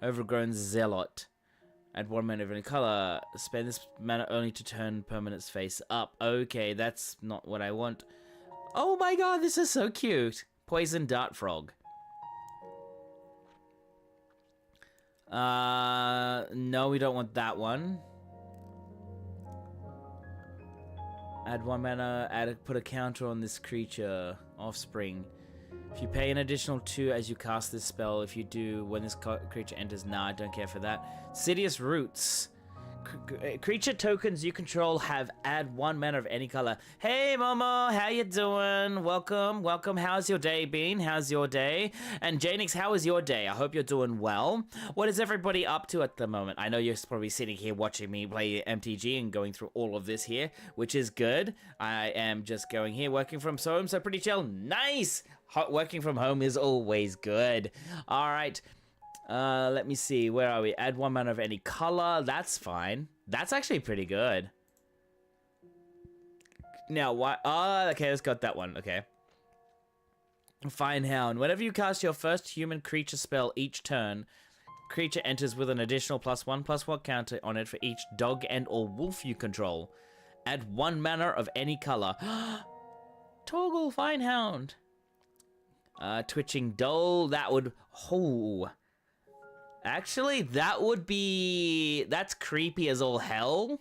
Overgrown Zealot. Add 1 mana of any color. Spend this mana only to turn permanents face up. Okay, that's not what I want. Oh my god, this is so cute. Poison Dart Frog. No, we don't want that one. Add 1 mana, put a counter on this creature. Offspring. If you pay an additional 2 as you cast this spell, if you do, when this creature enters, nah, I don't care for that. Sidious Roots. Creature tokens you control have add 1 mana of any color. Hey Momo, how you doing? Welcome. How's your day been? How's your day? And Janix, how is your day? I hope you're doing well. What is everybody up to at the moment? I know you're probably sitting here watching me play MTG and going through all of this here, which is good. I am just going here, working from home, so pretty chill. Nice! Working from home is always good. All right. Let me see. Where are we? Add 1 mana of any color. That's fine. That's actually pretty good. Now, why? Oh, okay, let's got that one. Okay. Fine Hound. Whenever you cast your first human creature spell each turn, creature enters with an additional +1/+1 counter on it for each dog and or wolf you control. Add 1 mana of any color. Toggle Fine Hound. Twitching Dull. That would... Oh... Actually, that would be... That's creepy as all hell.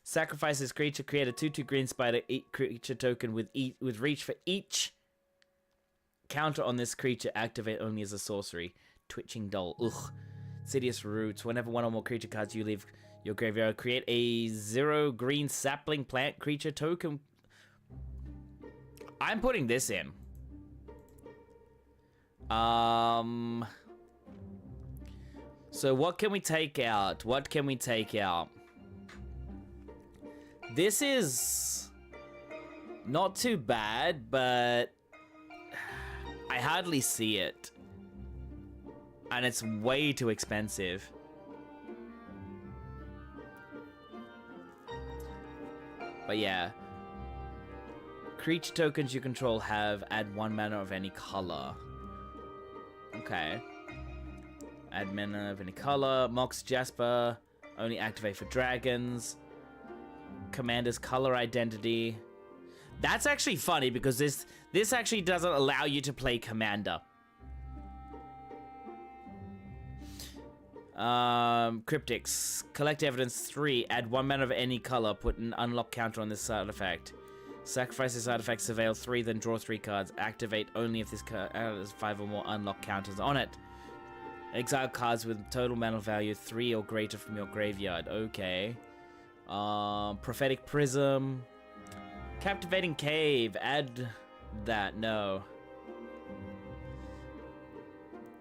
Sacrifice this creature, create a 2/2 green spider creature token with reach for each counter on this creature, activate only as a sorcery. Twitching Doll. Ugh. Sidious Roots. Whenever one or more creature cards you leave your graveyard, create a 0 green sapling plant creature token. I'm putting this in. So what can we take out? What can we take out? This is not too bad, but I hardly see it. And it's way too expensive. But yeah. Creature tokens you control have add 1 mana of any color. Okay. Add mana of any color. Mox Jasper. Only activate for dragons. Commander's color identity. That's actually funny because this actually doesn't allow you to play Commander. Cryptics. Collect evidence 3. Add 1 mana of any color. Put an unlock counter on this artifact. Sacrifice this artifact, surveil 3, then draw 3 cards. Activate only if this card has 5 or more unlock counters on it. Exile cards with total mana value 3 or greater from your graveyard. Okay. Prophetic Prism. Captivating Cave. Add that. No.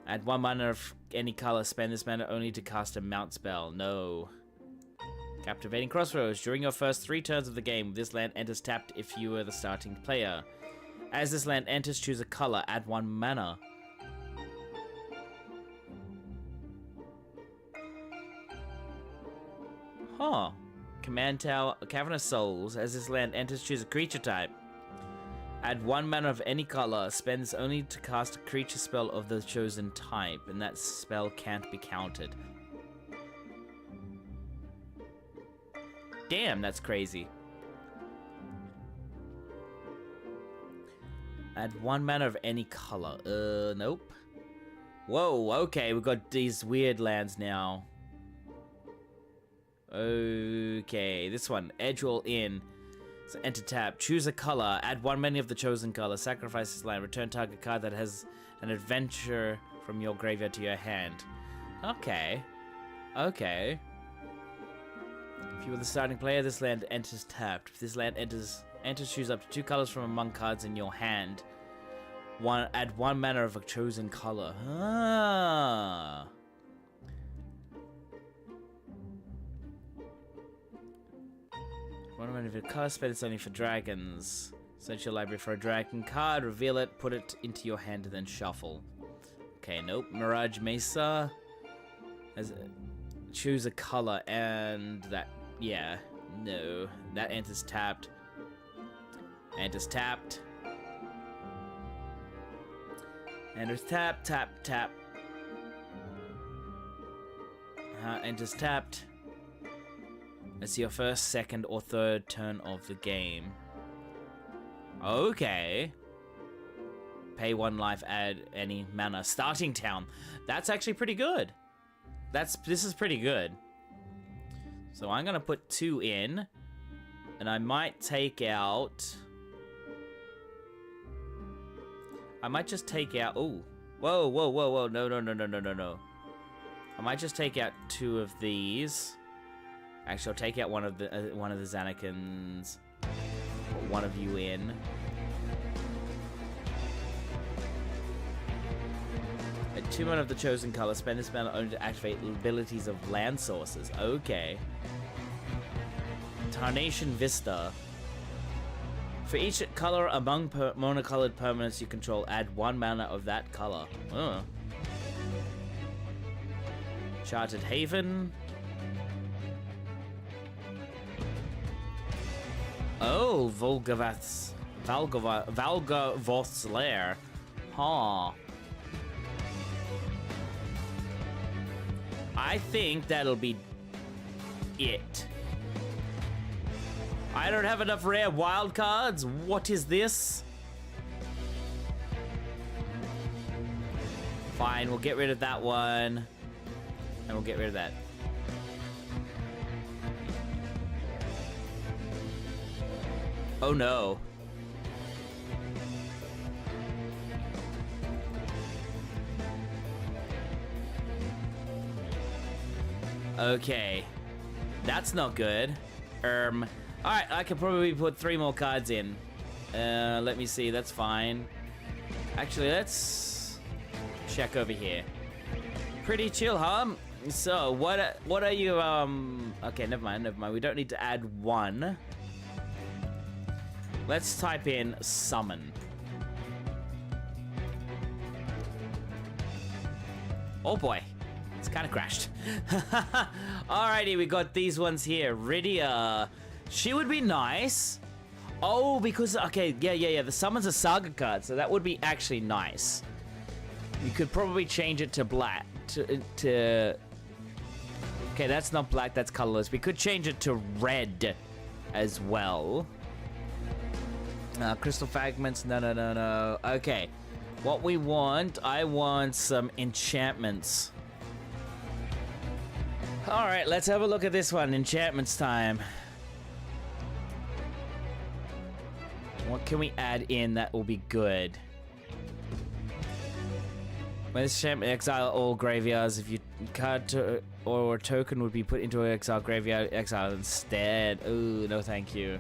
Add 1 mana of any color. Spend this mana only to cast a mount spell. No. Captivating Crossroads. During your first 3 turns of the game, this land enters tapped if you are the starting player. As this land enters, choose a color. Add 1 mana. Huh. Command Tower. Cavernous Souls. As this land enters, choose a creature type. Add 1 mana of any color. Spends only to cast a creature spell of the chosen type, and that spell can't be countered. Damn, that's crazy. Add 1 mana of any color. Nope. Whoa, okay, we've got these weird lands now. Okay, this one. Edgewall Inn. So enter tap. Choose a color. Add 1 mana of the chosen color. Sacrifice this land. Return target card that has an adventure from your graveyard to your hand. Okay. Okay. If you were the starting player, this land enters tapped. If this land enters, choose up to 2 colors from among cards in your hand. Add 1 mana of a chosen color. Ah. One mana of your color, spend it's only for dragons. Search your library for a dragon card, reveal it, put it into your hand, and then shuffle. Okay, nope. Mirage Mesa. Choose a color, and that. Yeah, no. That enters tapped. Enters tapped. Enters tap, tap, tap. Enters tapped. It's your first, second, or third turn of the game. Okay. Pay 1 life, add any mana. Starting town. That's actually pretty good. This is pretty good. So I'm gonna put 2 in, and I might take out. I might just take out. Oh, whoa, whoa, whoa, whoa! No, no, no, no, no, no, no. I might just take out 2 of these. Actually, I'll take out one of the Zanakins. Put 1 of you in. At 2 mana of the chosen color, spend this mana only to activate abilities of land sources. Okay. Tarnation Vista. For each color among monocolored permanents you control, add 1 mana of that color. Charted Haven. Oh, Valgavoth's Lair. Huh. I think that'll be it. I don't have enough rare wild cards. What is this? Fine, we'll get rid of that one. And we'll get rid of that. Oh no. Okay. That's not good. Alright, I could probably put 3 more cards in. Let me see, that's fine. Actually, let's check over here. Pretty chill, huh? So, what are you, okay, never mind. We don't need to add 1. Let's type in summon. Oh boy. It's kind of crashed. Alrighty, we got these ones here. Rydia. She would be nice. Oh, because, okay, yeah. The summon's a saga card, so that would be actually nice. You could probably change it to black. Okay, that's not black, that's colorless. We could change it to red as well. Crystal fragments, no. Okay, what we want, I want some enchantments. Alright, let's have a look at this one. Enchantments time. What can we add in that will be good? When this enchantment, exile all graveyards. If you card or a token would be put into an exile graveyard, exile instead. Ooh, no thank you.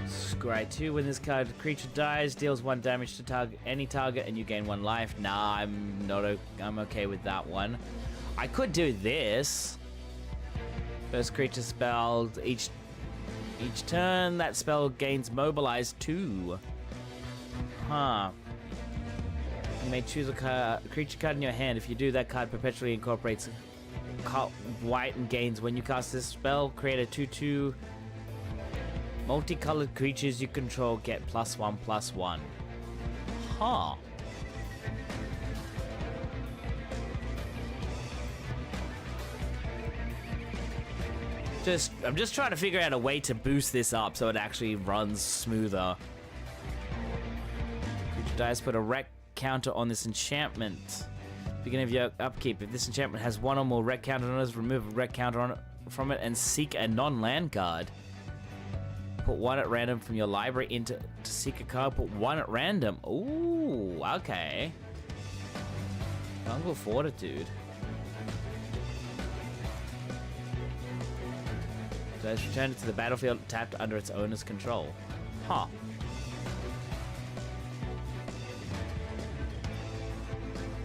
Scry 2, when this creature dies, deals 1 damage to any target and you gain 1 life. Nah, I'm okay with that one. I could do this. First creature spelled each turn, that spell gains mobilize 2. Huh. You may choose a creature card in your hand. If you do, that card perpetually incorporates white and gains. When you cast this spell, create a 2/2. Multicolored creatures you control get +1/+1. Huh. I'm just trying to figure out a way to boost this up so it actually runs smoother. Creature dies, put a wreck counter on this enchantment. Beginning of your upkeep. If this enchantment has 1 or more wreck counter on it, remove a wreck counter on it from it and seek a non-land card. Put 1 at random from your library to seek a card. Put 1 at random. Ooh, okay. Jungle Fortitude. So it's returned to the battlefield tapped under its owner's control. Huh.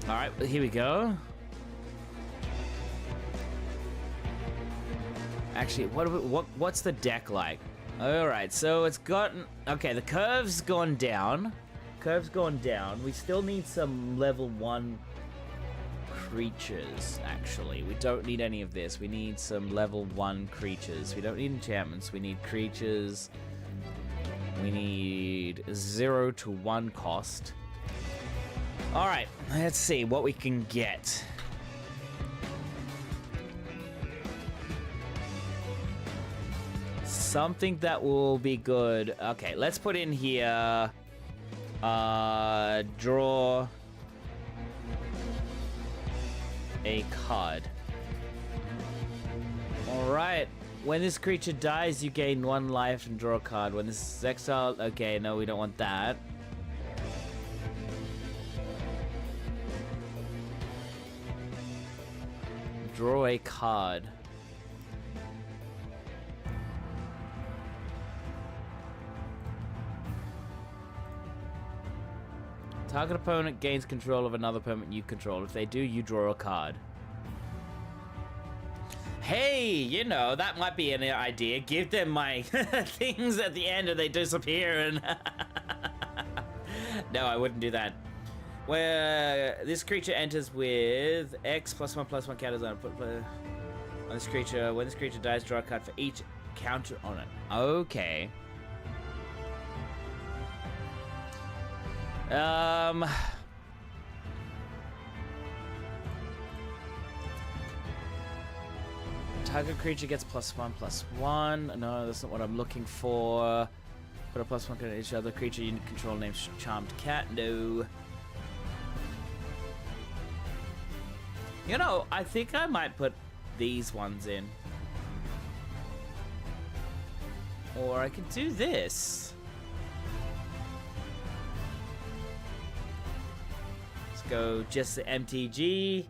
Alright, here we go. Actually, what's the deck like? Alright, so it's gotten... Okay, the curve's gone down. We still need some level 1 creatures, actually. We don't need any of this. We need some level 1 creatures. We don't need enchantments. We need creatures. We need 0 to 1 cost. Alright, let's see what we can get. Something that will be good. Okay, let's put in here... draw... a card. Alright. When this creature dies, you gain 1 life and draw a card. When this is exiled... Okay, no, we don't want that. Draw a card. Target opponent gains control of another permanent you control. If they do, you draw a card. Hey, you know, that might be an idea. Give them my things at the end and they disappear and... No, I wouldn't do that. Where this creature enters with X +1/+1 counters on this creature. When this creature dies, draw a card for each counter on it. Okay. Target creature gets +1/+1. No, that's not what I'm looking for. Put a +1 on each other creature you control named Charmed Cat. No. You know, I think I might put these ones in. Or I could do this. Let's go just the MTG.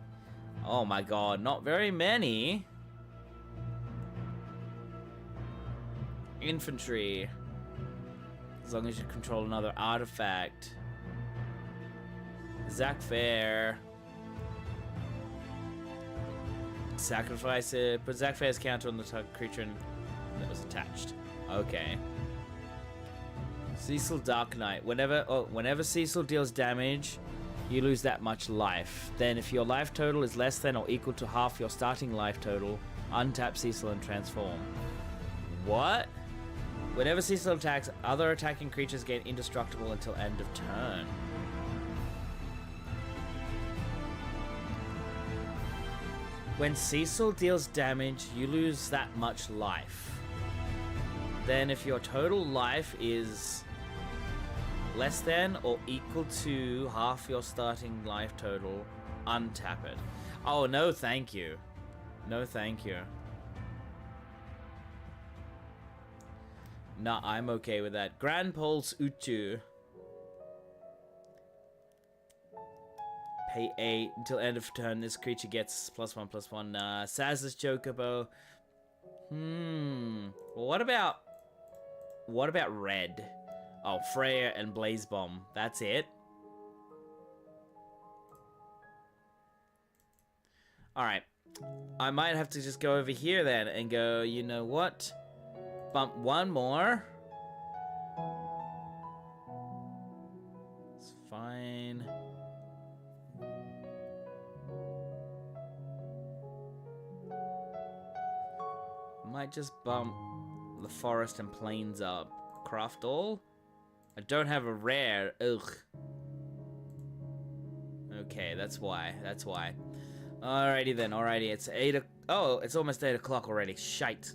Oh my god, not very many. Infantry. As long as you control another artifact. Zac Fair. Sacrifice it. Put Zac Fair's counter on the creature that was attached. Okay. Cecil Dark Knight. Whenever Cecil deals damage, you lose that much life. Then if your life total is less than or equal to half your starting life total, untap Cecil and transform. What? Whenever Cecil attacks, other attacking creatures gain indestructible until end of turn. When Cecil deals damage, you lose that much life. Then if your total life is less than or equal to half your starting life total, untap it. Oh, no thank you. No thank you. Nah, I'm okay with that. Grand Pulse Utu. Pay 8 until end of turn. This creature gets +1/+1. Saz's Chocobo. What about red? Oh, Freya and Blaze Bomb. That's it. Alright. I might have to just go over here then and go, you know what? Bump one more. It's fine. Might just bump the forest and plains up. Craft all? I don't have a rare. Ugh. Okay, that's why. That's why. Alrighty then. Alrighty. It's 8 o'clock. Oh, it's almost 8 o'clock already. Shite.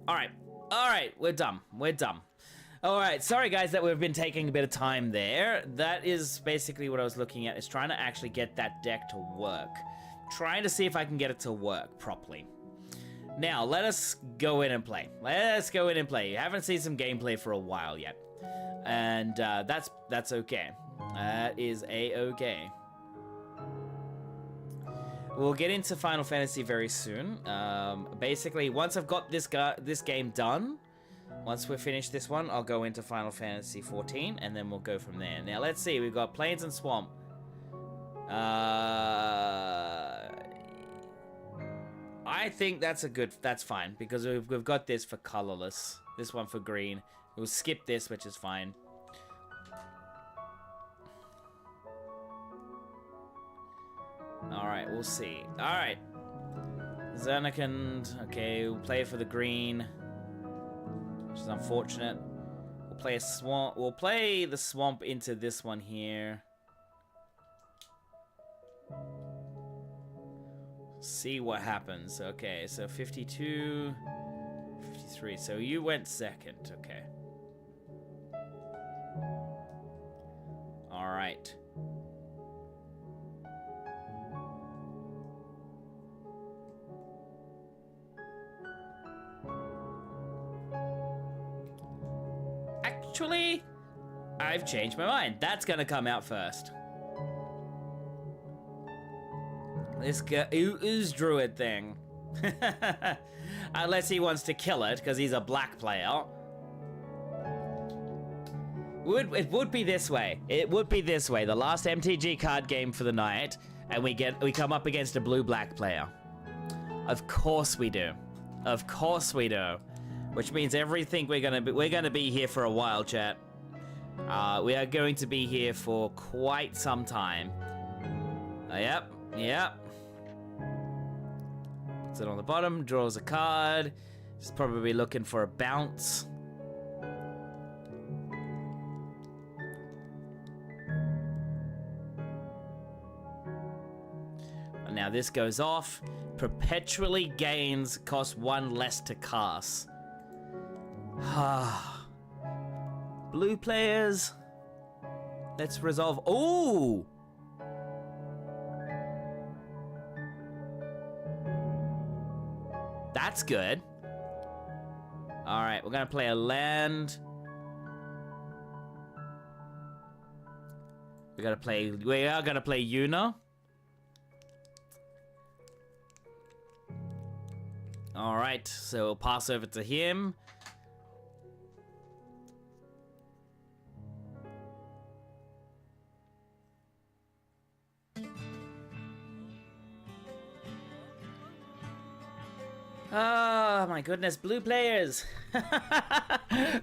Alright. Alright. We're done. We're done. Alright, sorry guys that we've been taking a bit of time there. That is basically what I was looking at, is trying to actually get that deck to work. Trying to see if I can get it to work properly. Now, let us go in and play. Let's go in and play. You haven't seen some gameplay for a while yet. And that's okay. That is a-okay. We'll get into Final Fantasy very soon. Basically, once I've got this game done, once we finish this one, I'll go into Final Fantasy 14, and then we'll go from there. Now, let's see. We've got Plains and Swamp. I think that's fine, because we've got this for colorless. This one for green. We'll skip this, which is fine. Alright, we'll see. Alright. Zernikand. Okay, we'll play for the green. Which is unfortunate. We'll play a swamp. We'll play the swamp into this one here. See what happens. Okay, so 52, 53. So you went second. Okay. All right. Actually, I've changed my mind. That's gonna come out first. This Ooze Druid thing. Unless he wants to kill it, because he's a black player. It would be this way. It would be this way. The last MTG card game for the night, and we come up against a blue-black player. Of course we do. Of course we do. Which means everything we're gonna be here for a while, chat. We are going to be here for quite some time. Yep. Puts it on the bottom, draws a card. He's probably looking for a bounce. And now this goes off. Perpetually gains, costs 1 less to cast. Blue players. Let's resolve. Ooh! That's good. Alright, we're gonna play a land. We are gonna play Yuna. Alright, so we'll pass over to him. Oh my goodness, blue players.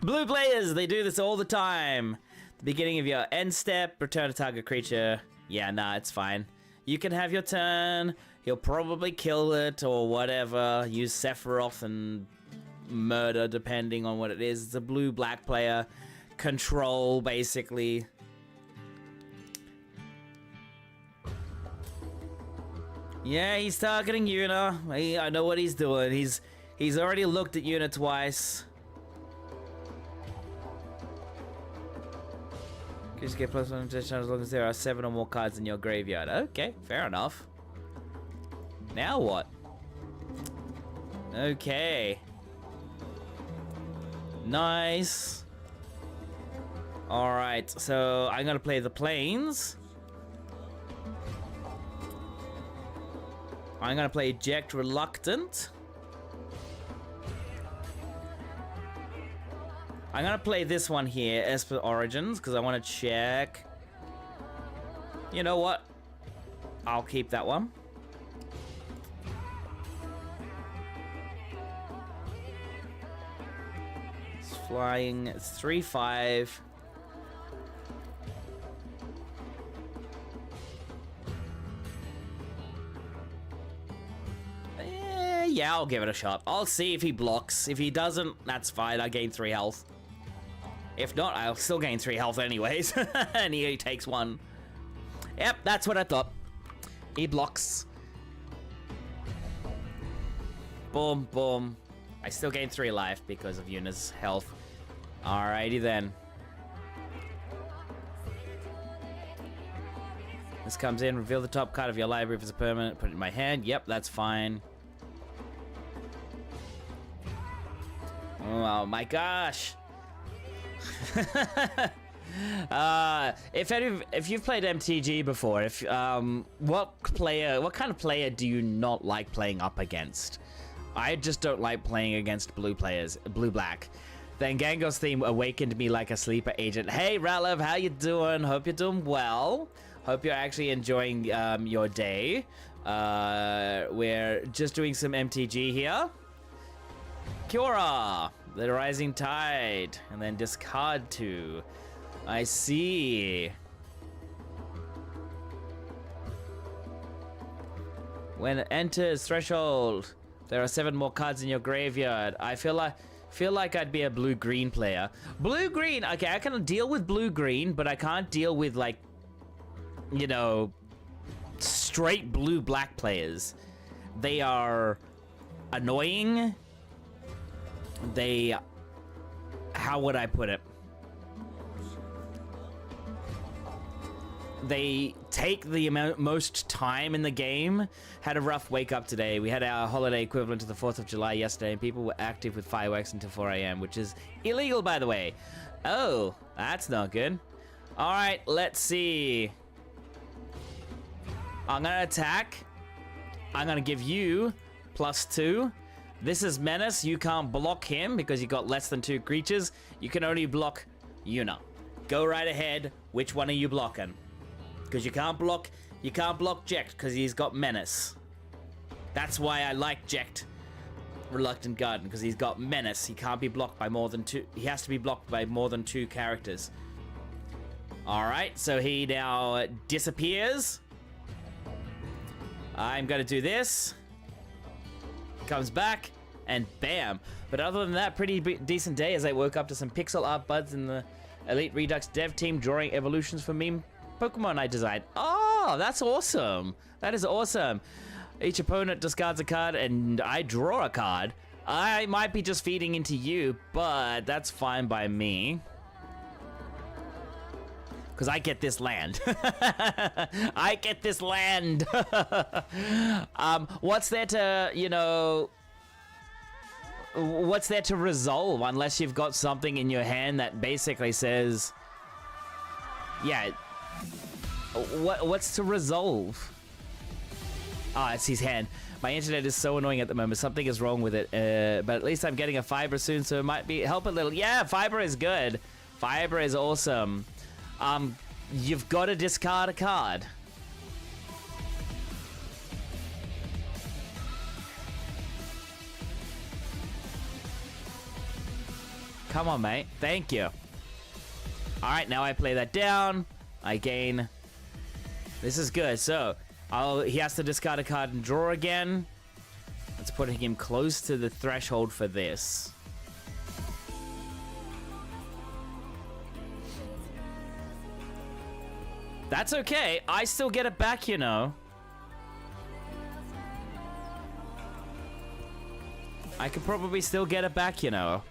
Blue players, they do this all the time. The beginning of your end step, return a target creature. Yeah, nah, it's fine. You can have your turn. He'll probably kill it or whatever. Use Sephiroth and murder depending on what it is. It's a blue-black player. Control, basically. Yeah, he's targeting Yuna. I know what he's doing. He's already looked at Yuna twice. Just get +1 to as long as there are 7 or more cards in your graveyard. Okay, fair enough. Now what? Okay. Nice. Alright, so I'm gonna play the Plains. I'm gonna play Eject Reluctant. I'm gonna play this one here, Esper Origins, because I want to check. You know what? I'll keep that one. It's flying. It's 3/5. Yeah, I'll give it a shot. I'll see if he blocks. If he doesn't, that's fine. I gain 3 health. If not, I'll still gain 3 health anyways. And he takes 1. Yep, that's what I thought. He blocks. Boom, boom. I still gain 3 life because of Yuna's health. Alrighty then. This comes in. Reveal the top card of your library if it's a permanent. Put it in my hand. Yep, that's fine. Oh my gosh. If you've played MTG before, what kind of player do you not like playing up against? I just don't like playing against blue players, blue-black. Then Gango's theme awakened me like a sleeper agent. Hey Ralev, how you doing? Hope you're doing well. Hope you're actually enjoying your day. We're just doing some MTG here. Kiora, the Rising Tide, and then discard 2. I see. When it enters threshold, there are 7 more cards in your graveyard. I feel like I'd be a blue-green player. Blue-green, okay, I can deal with blue-green, but I can't deal with, like, you know, straight blue-black players. They are annoying. How would I put it? They take the most time in the game. Had a rough wake up today. We had our holiday equivalent to the 4th of July yesterday, and people were active with fireworks until 4 a.m., which is illegal, by the way. Oh, that's not good. All right, let's see. I'm gonna attack. I'm gonna give you +2. This is Menace. You can't block him because you got less than 2 creatures. You can only block Yuna. Go right ahead. Which one are you blocking? Because you can't block Jekt because he's got Menace. That's why I like Jekt Reluctant Garden, because he's got Menace. He can't be blocked by more than 2. He has to be blocked by more than 2 characters. Alright, so he now disappears. I'm gonna do this. Comes back, and bam. But other than that, pretty decent day as I woke up to some pixel art buds in the Elite Redux dev team drawing evolutions for meme Pokemon I designed. Oh, that's awesome. That is awesome. Each opponent discards a card, and I draw a card. I might be just feeding into you, but that's fine by me. Because I get this land. I get this land. What's there to, you know... What's there to resolve unless you've got something in your hand that basically says... Yeah. What's to resolve? Ah, it's his hand. My internet is so annoying at the moment. Something is wrong with it. But at least I'm getting a fiber soon, so it might be help a little. Yeah, fiber is good. Fiber is awesome. You've got to discard a card. Come on, mate. Thank you. Alright, now I play that down. I gain. This is good. So, he has to discard a card and draw again. That's putting him close to the threshold for this. That's okay. I still get it back, you know. I could probably still get it back, you know.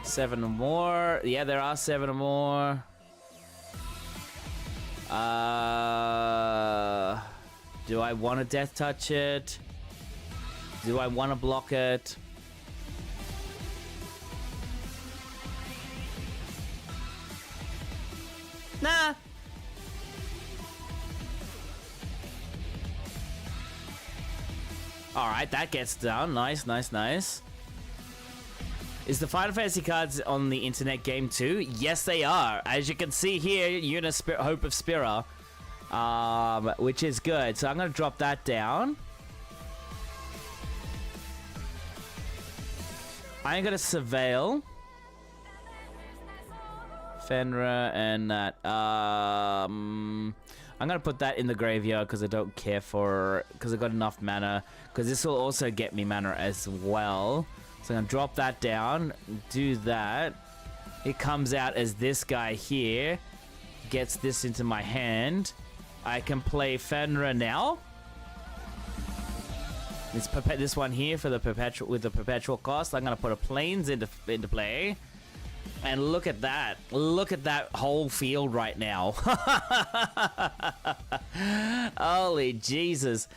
Seven or more. Yeah, there are 7 or more. Do I want to death touch it? Do I want to block it? Nah. Alright, that gets done. Nice, nice, nice. Is the Final Fantasy cards on the internet game too? Yes, they are. As you can see here, Hope of Spira, which is good. So I'm going to drop that down. I'm going to Surveil. Fenrir and that. I'm going to put that in the graveyard because I don't care for... Because I've got enough mana. Because this will also get me mana as well. So I'm going to drop that down, do that. It comes out as this guy here. Gets this into my hand. I can play Fenrir now. This one here for the perpetual with the perpetual cost. I'm going to put a plains into play. And look at that. Look at that whole field right now. Holy Jesus.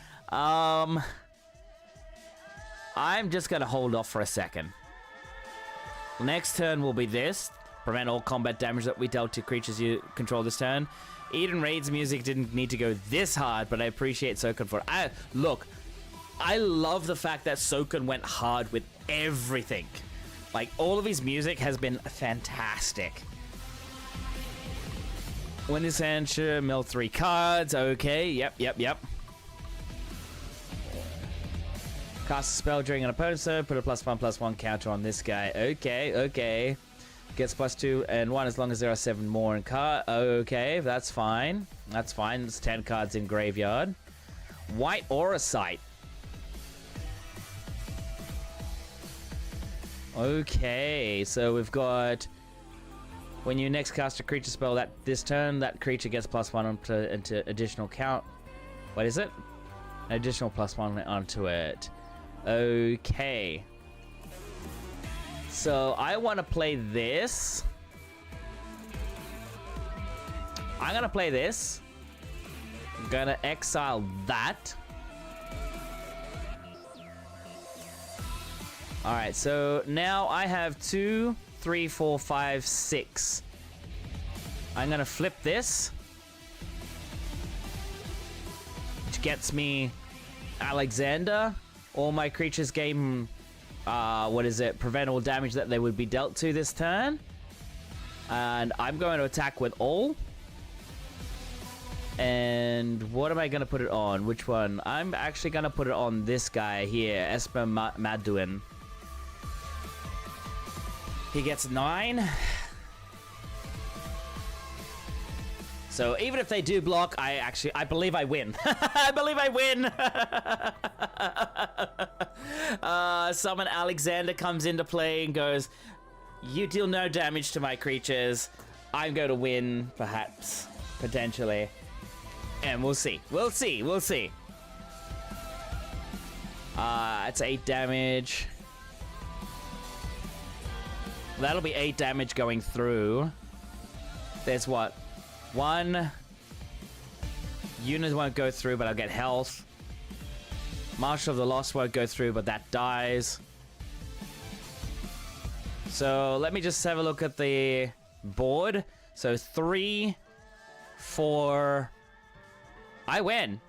I'm just going to hold off for a second. Next turn will be this. Prevent all combat damage that we dealt to creatures you control this turn. Eden Raid's music didn't need to go this hard, but I appreciate Soken for it. Look, I love the fact that Soken went hard with everything. Like, all of his music has been fantastic. When this answer, mill 3 cards. Okay, yep. Cast a spell during an opponent's turn. Put a +1/+1 counter on this guy. Okay. Gets +2 and 1 as long as there are 7 more in card. Okay, that's fine. That's fine. It's 10 cards in graveyard. White Aura Sight. Okay, so we've got... When you next cast a creature spell this turn, that creature gets +1 into additional count. What is it? An additional +1 onto it. Okay. So I want to play this. I'm going to play this. I'm going to exile that. Alright, so now I have 2, 3, 4, 5, 6. I'm going to flip this. Which gets me Alexander. All my creatures gain, prevent all damage that they would be dealt to this turn. And I'm going to attack with all. And what am I going to put it on? Which one? I'm actually going to put it on this guy here, Esper Maduin. He gets 9. So even if they do block, I believe I win. I believe I win. Summon Alexander comes into play and goes, you deal no damage to my creatures. I'm going to win, perhaps, potentially. And we'll see. We'll see. It's 8 damage. That'll be 8 damage going through. There's what? 1 unit won't go through, but I'll get health. Marshal of the Lost won't go through, but that dies. So let me just have a look at the board. So 3, 4. I win.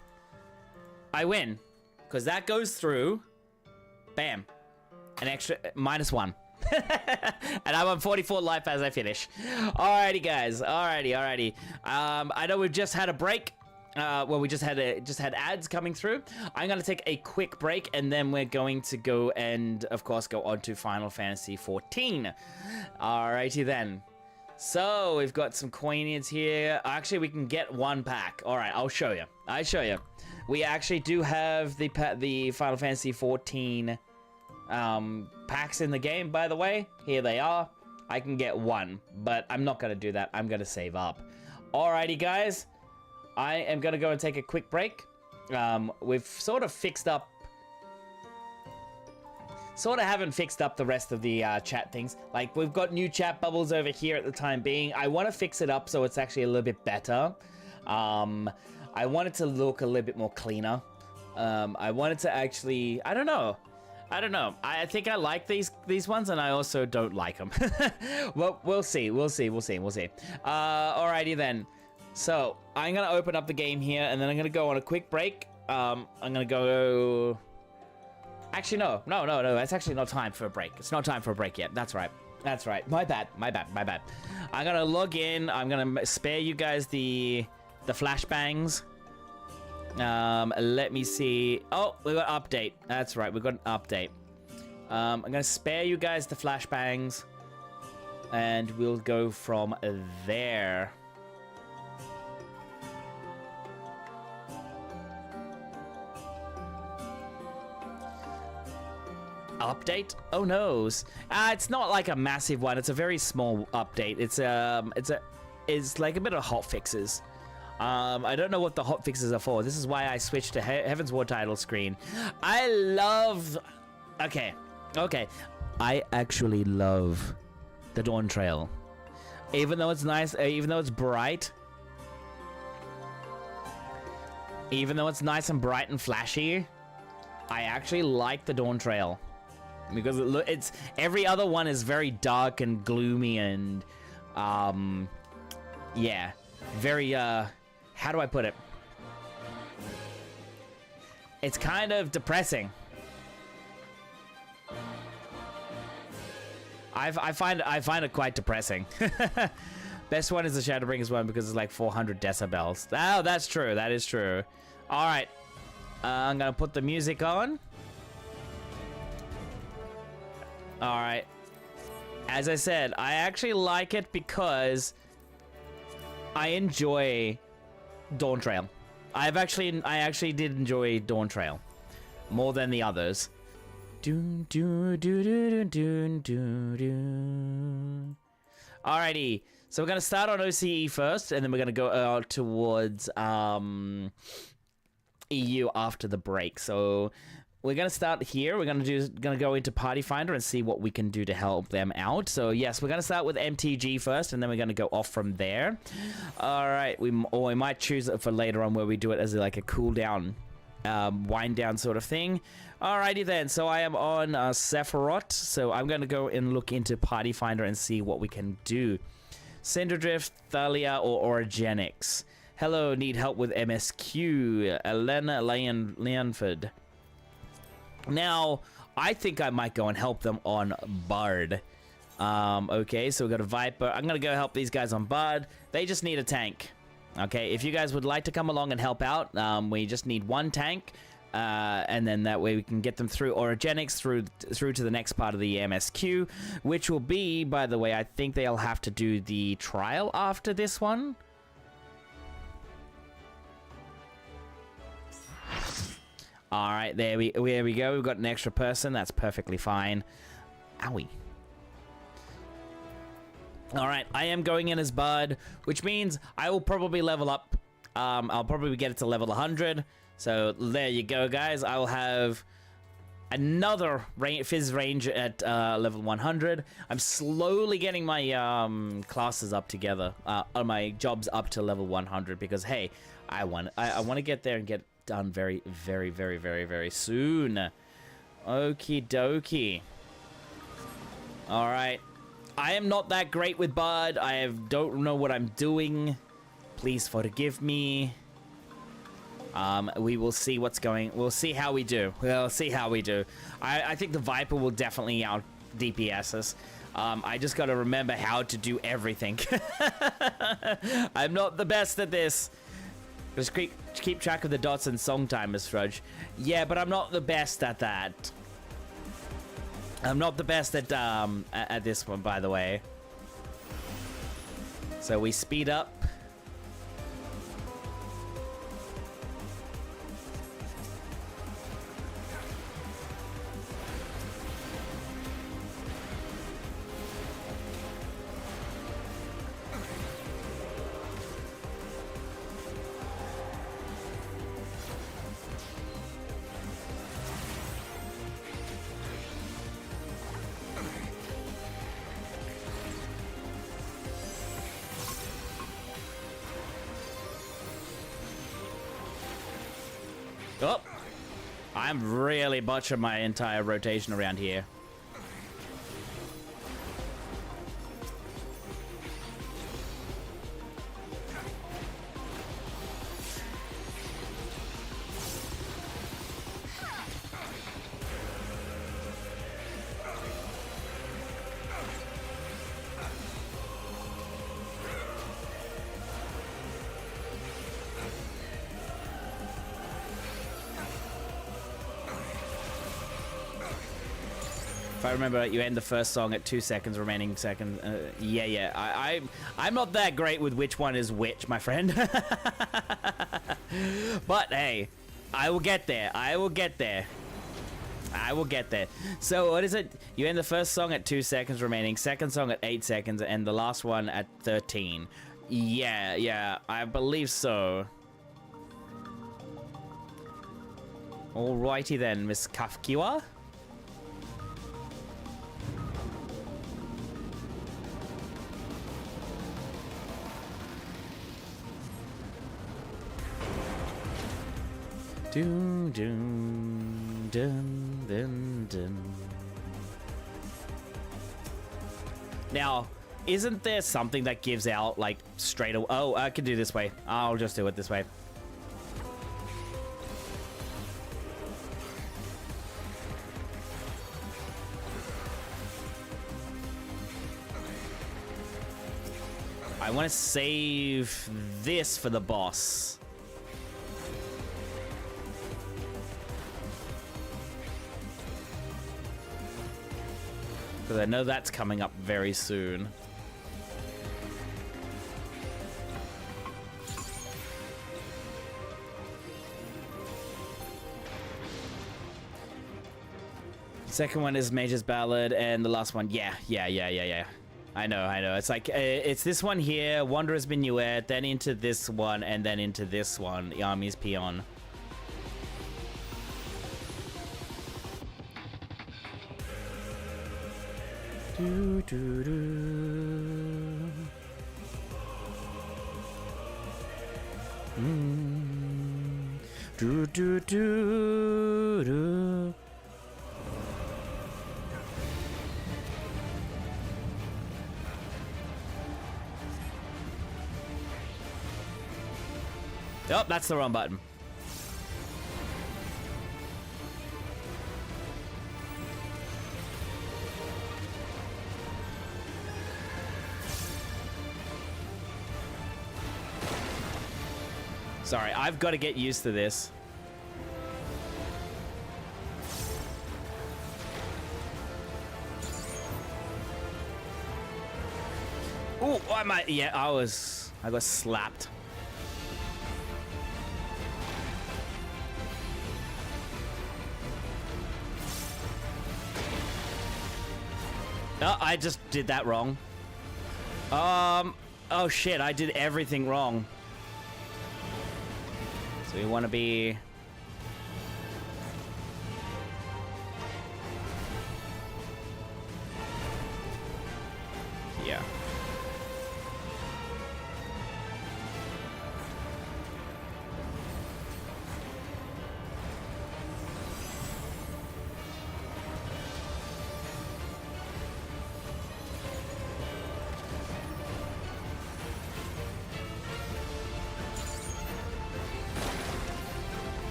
I win. Because that goes through. Bam. An extra -1. And I'm on 44 life as I finish. Alrighty, guys. Alrighty. I know we've just had a break. Well, we just had ads coming through. I'm gonna take a quick break, and then we're going to go and, of course, go on to Final Fantasy 14. Alrighty then. So we've got some coinage here. Actually, we can get 1 pack. All right, I'll show you. We actually do have the Final Fantasy 14 packs in the game, by the way. Here they are. I can get 1, but I'm not gonna do that. I'm gonna save up. Alrighty, guys. I am gonna go and take a quick break. We've sort of haven't fixed up the rest of the chat things. Like, we've got new chat bubbles over here at the time being. I want to fix it up so it's actually a little bit better. I want it to look a little bit more cleaner. I want it to actually, I don't know. I think I like these ones, and I also don't like them. Well, we'll see. Alrighty then. So I'm gonna open up the game here, and then I'm gonna go on a quick break. I'm gonna go. Actually, no. It's actually not time for a break. It's not time for a break yet. That's right. My bad. I'm gonna log in. I'm gonna spare you guys the flashbangs. Let me see. Oh, we got update. That's right. We got an update. I'm gonna spare you guys the flashbangs, and we'll go from there. Update? Oh no. It's not like a massive one. It's a very small update. It's like a bit of hot fixes. I don't know what the hot fixes are for. This is why I switched to Heaven's War title screen. Okay. I actually love the Dawn Trail. Even though it's nice, even though it's bright, even though it's nice and bright and flashy, I actually like the Dawn Trail. Because it's every other one is very dark and gloomy and yeah, very how do I put it? It's kind of depressing. I find it quite depressing. Best one is the Shadowbringers one because it's like 400 decibels. Oh, that's true. That is true. All right, I'm gonna put the music on. All right. As I said, I actually like it because I enjoy Dawn Trail. I actually did enjoy Dawn Trail more than the others. Alrighty, so we're gonna start on OCE first, and then we're gonna go towards EU after the break. So we're gonna start here. We're gonna go into Party Finder and see what we can do to help them out. So yes, we're gonna start with MTG first, and then we're gonna go off from there. All right, we might choose it for later on where we do it as like a cool down, wind down sort of thing. Alrighty then. So I am on Sephiroth. So I'm gonna go and look into Party Finder and see what we can do. Cinderdrift, Thalia, or Origenics. Hello, need help with MSQ. Elena Leonford. Now, I think I might go and help them on Bard. Okay, so we've got a Viper. I'm going to go help these guys on Bard. They just need a tank. Okay, if you guys would like to come along and help out, we just need 1 tank. And then that way we can get them through Origenics, through to the next part of the MSQ, which will be, by the way, I think they'll have to do the trial after this one. All right, there we go. We've got an extra person. That's perfectly fine. Owie. All right, I am going in as Bard, which means I will probably level up. I'll probably get it to level 100. So there you go, guys. I will have another Fizz range at level 100. I'm slowly getting my classes up together, my jobs up to level 100 because hey, I want to get there and get done very, very, very, very, very soon. Okie dokie. All right. I am not that great with Bud. Don't know what I'm doing. Please forgive me. We will see what's going. We'll see how we do. We'll see how we do. I think the Viper will definitely out DPS us. I just got to remember how to do everything. I'm not the best at this. Just keep track of the dots and song timers, Fudge. Yeah, but I'm not the best at that. I'm not the best at this one, by the way. So we speed up. Oh, I'm really butchering my entire rotation around here. If I remember, you end the first song at 2 seconds, remaining second. Yeah. I'm not that great with which one is which, my friend. But hey, I will get there. I will get there. I will get there. So what is it? You end the first song at 2 seconds remaining, second song at 8 seconds, and the last one at 13. Yeah, I believe so. Alrighty then, Miss Kafkiwa. Dun, dun, dun, dun, dun. Now, isn't there something that gives out, like, straight away? Oh, I can do this way. I'll just do it this way. I want to save this for the boss. Because I know that's coming up very soon. Second one is Major's Ballad, and the last one, yeah. I know. It's like, it's this one here, Wanderer's Minuet, then into this one, and then into this one, Yami's Peon. Do, do, do. Do, do, do, do. Oh, that's the wrong button. Sorry, I've got to get used to this. Ooh, yeah, I got slapped. Oh, I just did that wrong. Oh shit, I did everything wrong. So we want to be... go.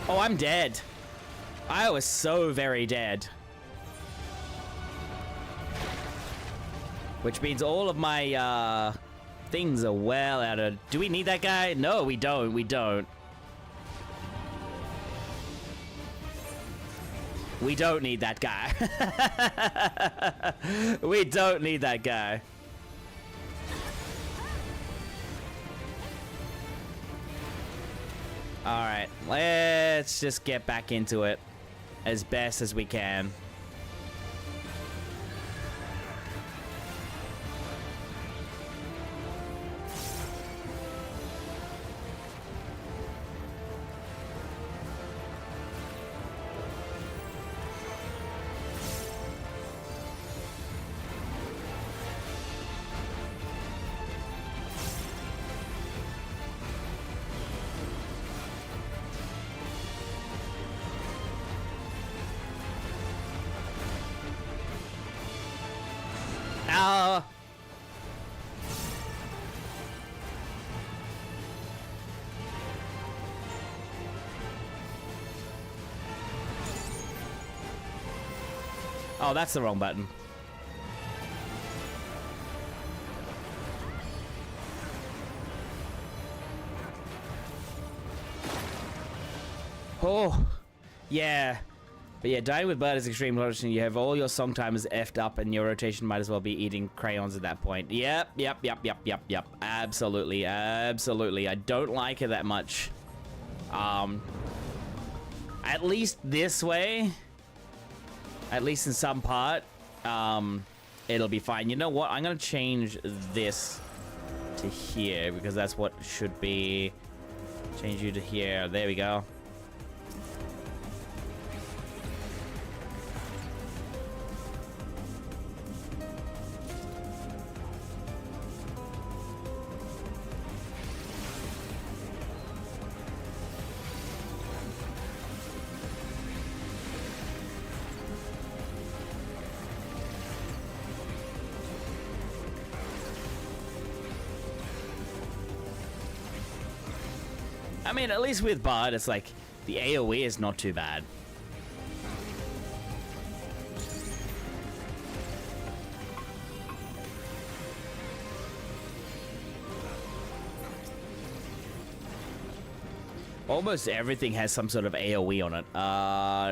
Oh, I'm dead. I was so very dead. Which means all of my, things are well out of... Do we need that guy? No, we don't. We don't. We don't need that guy. We don't need that guy. Alright, let's just get back into it as best as we can. Oh, that's the wrong button. Oh, yeah. But yeah, dying with blood is extreme rotation. You have all your song timers effed up, and your rotation might as well be eating crayons at that point. Yep. Absolutely. I don't like it that much. At least this way. At least in some part, it'll be fine. You know what? I'm gonna change this to here because that's what should be. Change you to here. There we go. I mean, at least with Bard, it's like the AoE is not too bad. Almost everything has some sort of AoE on it.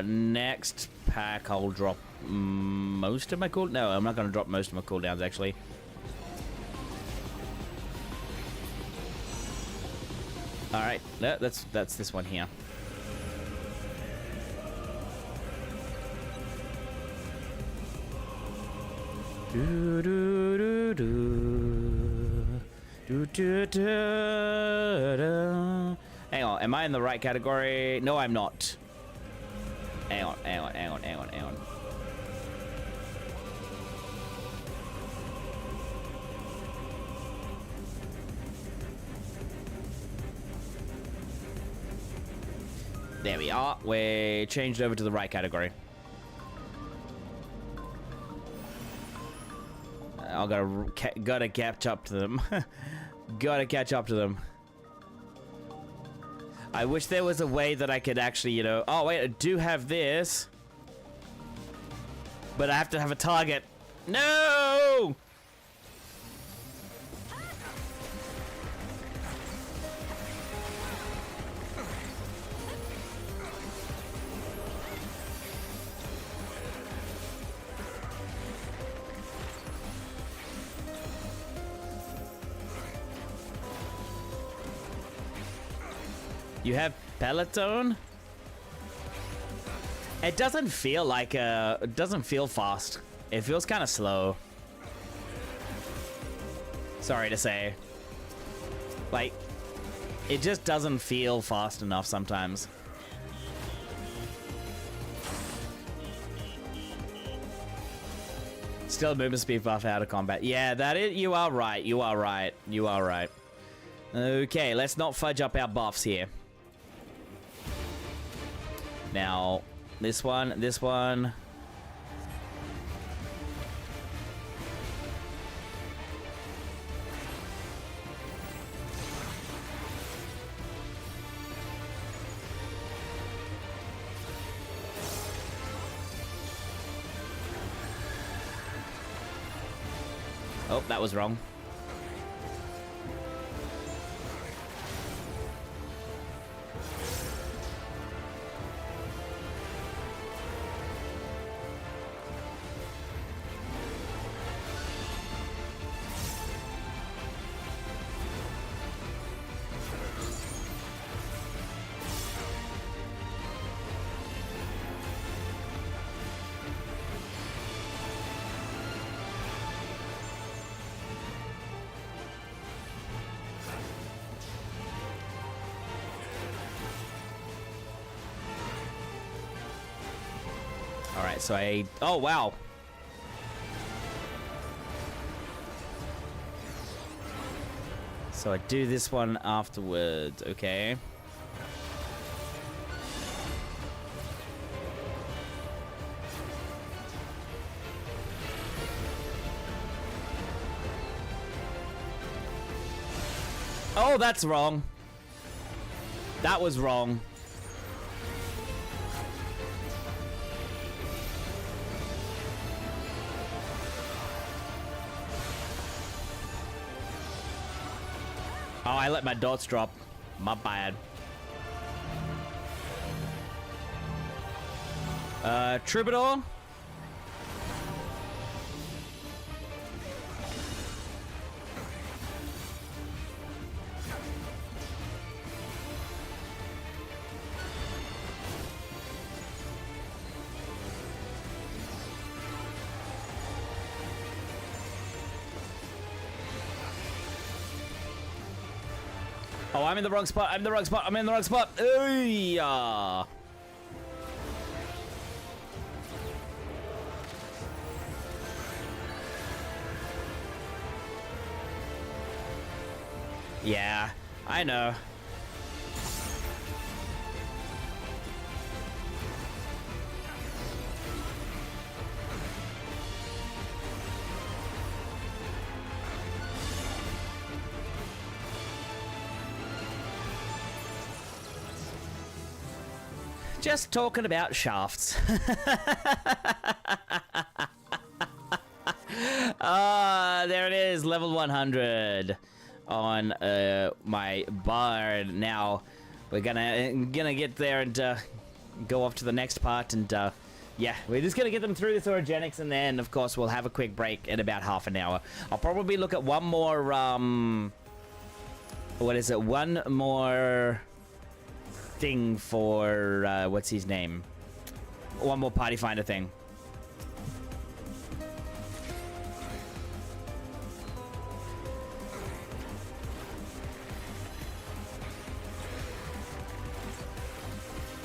Next pack, I'll drop most of my cool. No, I'm not going to drop most of my cooldowns actually. All right, that's this one here. Do do do do do do do. Hang on, am I in the right category? No, I'm not. Hang on. There we are. We changed over to the right category. I gotta catch up to them. Gotta catch up to them. I wish there was a way that I could actually, you know... Oh, wait, I do have this. But I have to have a target. No! You have Peloton? It doesn't feel like it doesn't feel fast. It feels kind of slow. Sorry to say. Like, It just doesn't feel fast enough sometimes. Still a movement speed buff out of combat. Yeah, that is. You are right. You are right. You are right. Okay, let's not fudge up our buffs here. Now, this one, this one. Oh, that was wrong. Alright, so oh, wow. So I do this one afterwards, okay. Oh, that's wrong. That was wrong. Oh, I let my dots drop. My bad. Troubadour? Oh, I'm in the wrong spot. I'm in the wrong spot. I'm in the wrong spot. Ooh, yeah. Yeah, I know. Just talking about shafts. There it is, level 100 on my bard. Now we're gonna get there and go off to the next part, and yeah, we're just gonna get them through the orogenics, and then of course we'll have a quick break in about half an hour. I'll probably look at one more what is it? One more thing for what's his name? One more party finder thing.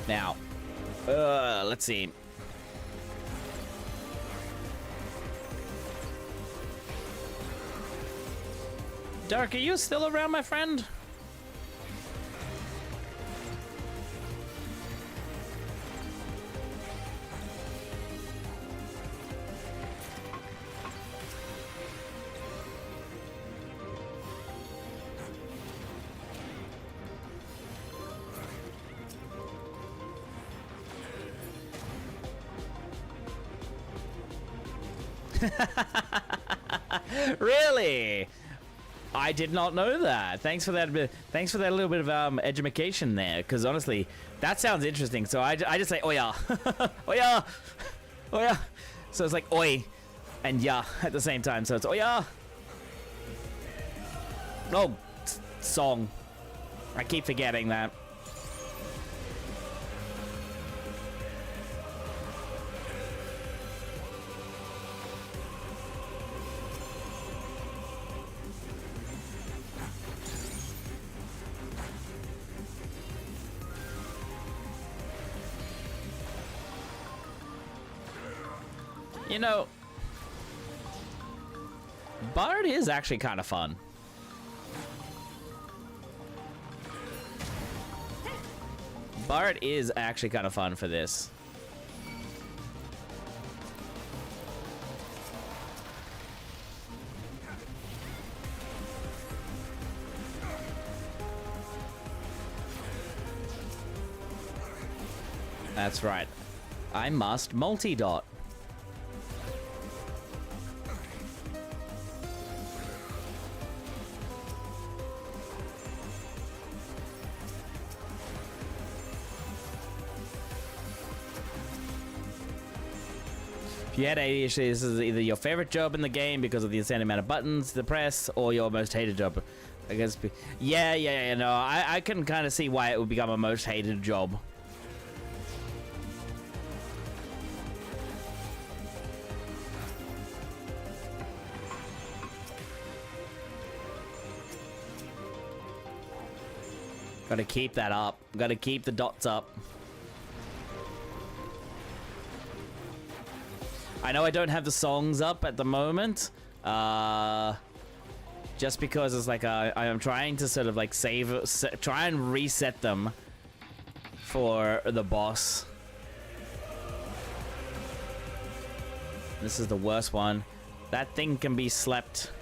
Now, let's see. Dark, are you still around, my friend? Really? I did not know that. Thanks for that. Thanks for that little bit of education there. Because honestly, that sounds interesting. So I just say, oh yeah, oh yeah, oh yeah. So it's like oi and yeah at the same time. So it's oh yeah. Oh, song. I keep forgetting that. You know, Bard is actually kind of fun. Bard is actually kind of fun for this. That's right. I must multi-dot. If you had ADHD, this is either your favorite job in the game because of the insane amount of buttons to press, or your most hated job. I guess. Yeah. No, I can kind of see why it would become a most hated job. Gotta keep that up. Gotta keep the dots up. I know I don't have the songs up at the moment. Just because it's like I am trying to sort of like try and reset them for the boss. This is the worst one. That thing can be slept.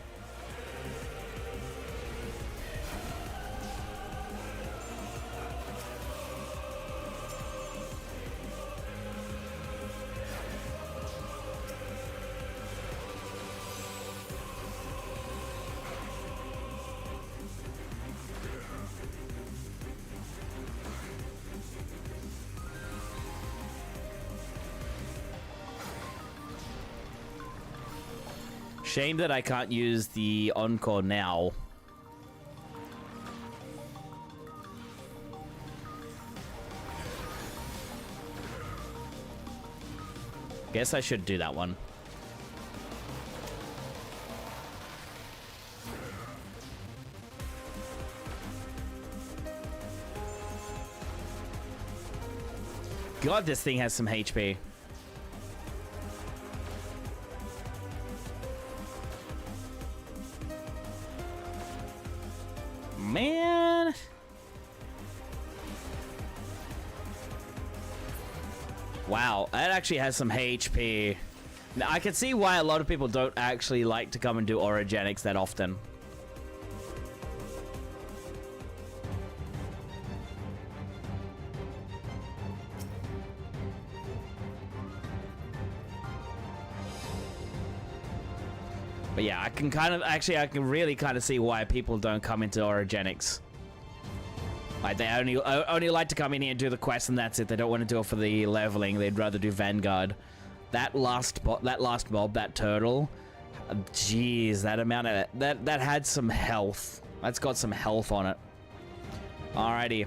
Shame that I can't use the encore now. Guess I should do that one. God, this thing has some HP. Man. Wow, that actually has some HP. Now, I can see why a lot of people don't actually like to come and do orogenics that often. But yeah, I can really kind of see why people don't come into orogenics. Like, they only like to come in here and do the quest and that's it. They don't want to do it for the leveling. They'd rather do Vanguard. That last mob, that turtle, jeez, that amount of that had some health. That's got some health on it. Alrighty.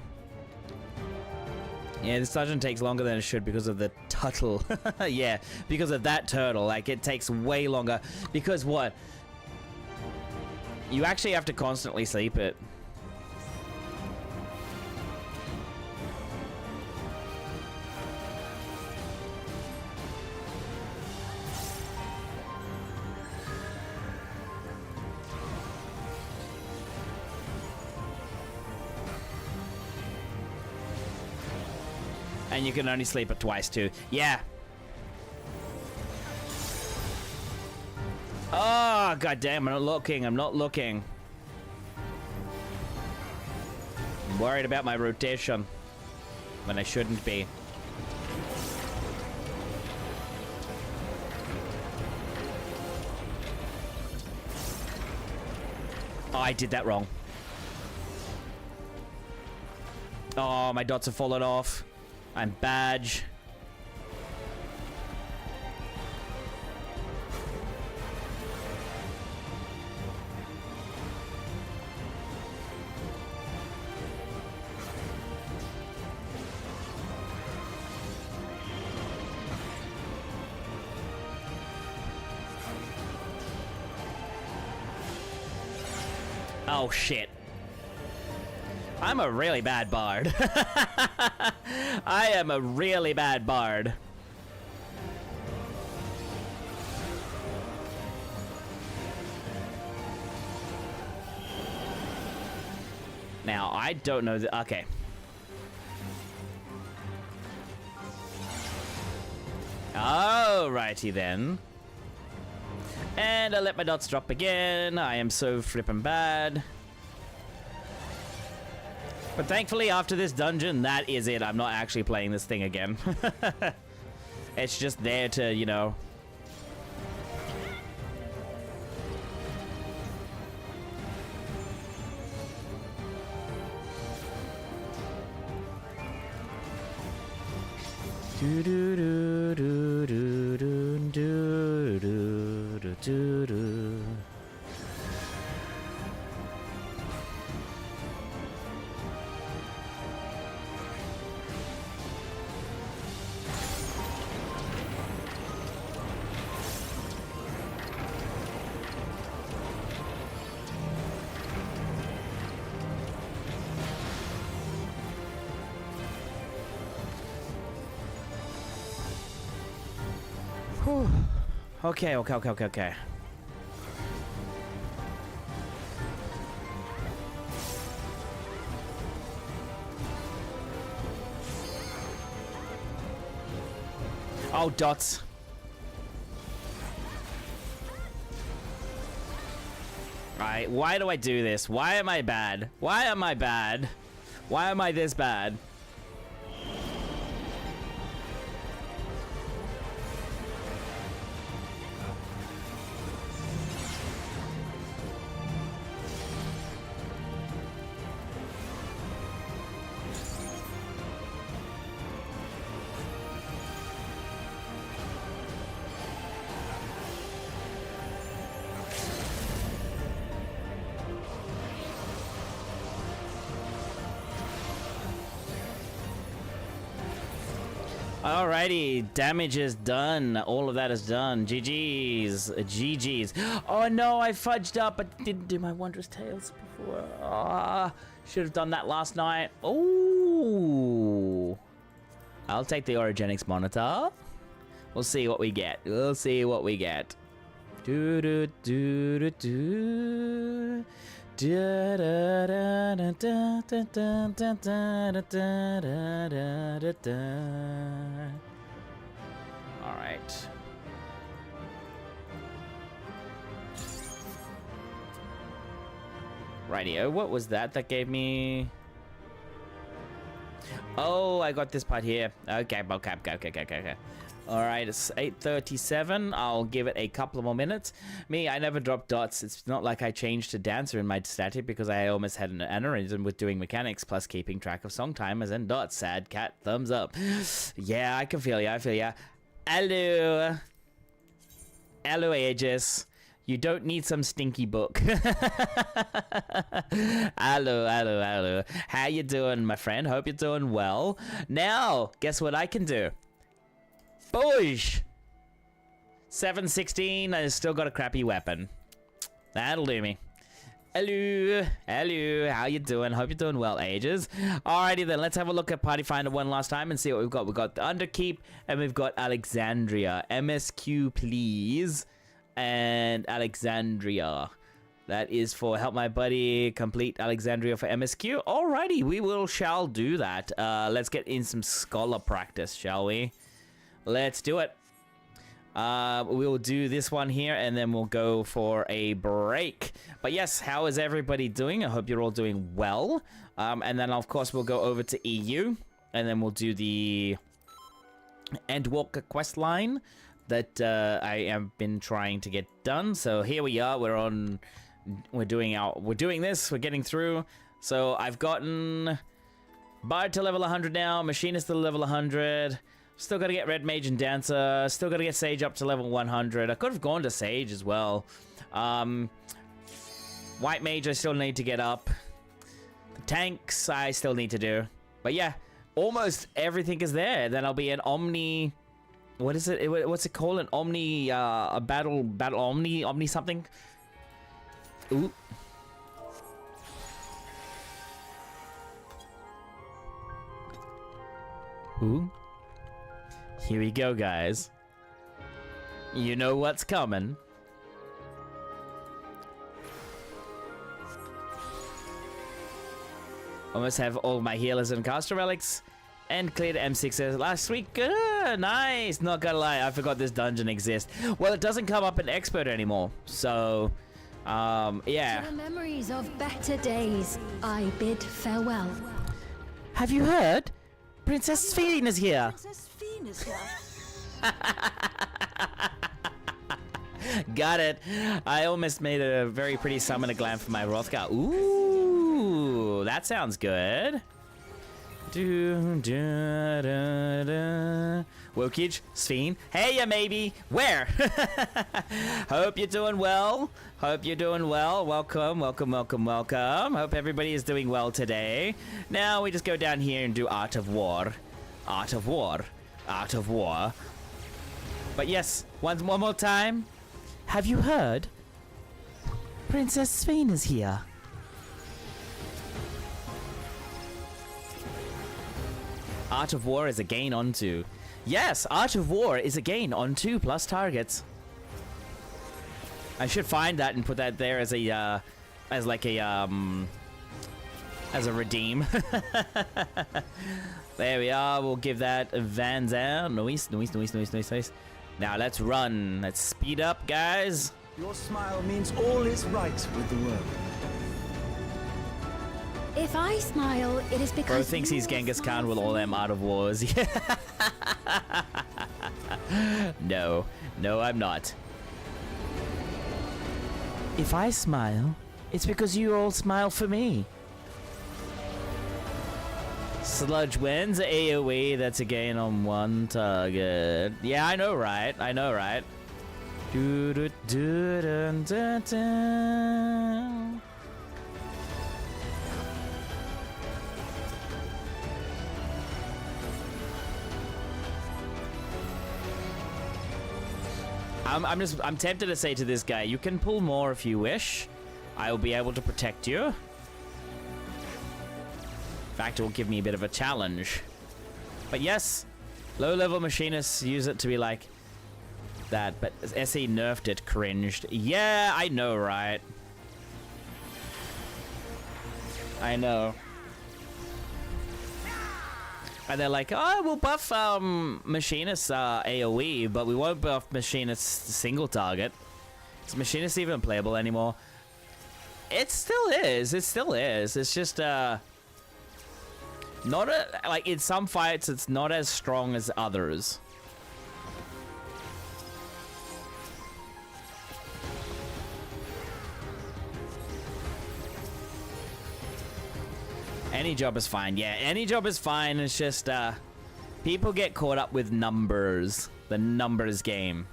Yeah, this dungeon takes longer than it should because of the turtle. Yeah, because of that turtle. Like, it takes way longer. Because what? You actually have to constantly sleep it. And you can only sleep it twice too. Yeah. Oh, goddamn, I'm not looking. I'm not looking. I'm worried about my rotation when I shouldn't be. Oh, I did that wrong. Oh, my dots have fallen off. I'm badge. Oh shit. I'm a really bad bard. I am a really bad bard. Now, I don't know the... Okay. Alrighty then. And I let my dots drop again. I am so flippin' bad. But thankfully, after this dungeon, that is it. I'm not actually playing this thing again. It's just there to, you know... Do do do do do do do do do do. Whew. Okay. Oh, dots. Alright, why do I do this? Why am I bad? Why am I bad? Why am I this bad? Alrighty, damage is done. All of that is done. GG's. GG's. Oh no, I fudged up. I didn't do my Wondrous Tales before. Should have done that last night. Ooh. I'll take the Origenics monitor. We'll see what we get. We'll see what we get. Do do do do do. Da da da da da da da da da da da da. All right. Rightio, what was that gave me? Oh, I got this part here. Okay. All right, it's 8:37. I'll give it a couple of more minutes. I never drop dots. It's not like I changed to dancer in my static because I almost had an aneurysm with doing mechanics plus keeping track of song timers and dots. Sad cat, thumbs up. Yeah, I can feel ya. I feel ya. Hello. Hello, Aegis. You don't need some stinky book. Hello. How you doing, my friend? Hope you're doing well. Now, guess what I can do? Boosh! 716, I still got a crappy weapon. That'll do me. Hello, how you doing? Hope you're doing well, Ages. Alrighty then, let's have a look at Party Finder one last time and see what we've got. We've got the Underkeep, and we've got Alexandria. MSQ, please. And Alexandria. That is for help my buddy complete Alexandria for MSQ. Alrighty, shall do that. Let's get in some scholar practice, shall we? Let's do it. We'll do this one here, and then we'll go for a break. But yes, how is everybody doing? I hope you're all doing well. And then, of course, we'll go over to EU, and then we'll do the Endwalker quest line that I have been trying to get done. So here we are. We're doing this. We're getting through. So I've gotten Bard to level 100 now. Machinist to level 100. Still got to get Red Mage and Dancer. Still got to get Sage up to level 100. I could have gone to Sage as well. White Mage I still need to get up. The tanks I still need to do. But yeah, almost everything is there. Then I'll be an Omni... What is it? What's it called? An Omni... a battle Omni something? Ooh. Ooh. Here we go, guys. You know what's coming. Almost have all my healers and caster relics. And cleared M6s last week. Nice. Not gonna lie, I forgot this dungeon exists. Well, it doesn't come up in expert anymore. So, yeah. To the memories of better days, I bid farewell. Have you heard? Princess Fiend is here. Princess Fiend is here. Got it. I almost made a very pretty summoner glam for my Rothgar. Ooh, that sounds good. Wokage, Sphene. Hey, ya maybe. Where? Hope you're doing well. Hope you're doing well. Welcome, welcome, welcome, welcome. Hope everybody is doing well today. Now we just go down here and do Art of War. Art of War. Art of War. But yes, one more time. Have you heard? Princess Sphene is here. Art of War is a gain on 2. Yes, Art of War is a gain on 2 plus targets. I should find that and put that there as a, as a redeem. There we are. We'll give that Van Zan. Noise. Now let's run. Let's speed up, guys. Your smile means all is right with the world. If I smile, it is because Bro thinks he's Genghis Khan with all them Art of Wars. No, I'm not. If I smile, it's because you all smile for me. Sludge wins AoE, that's a gain on 1 target. Yeah, I know, right? I'm tempted to say to this guy, you can pull more if you wish. I will be able to protect you. In fact, it will give me a bit of a challenge. But yes, low-level machinists use it to be like that, but SE nerfed it, cringed. Yeah, I know, right? I know. And they're like, oh, we'll buff Machinist's AoE, but we won't buff Machinist's single target. Is Machinist even playable anymore? It still is. It still is. It's just, not like, in some fights, it's not as strong as others. Any job is fine. Yeah, any job is fine. It's just, people get caught up with numbers. The numbers game.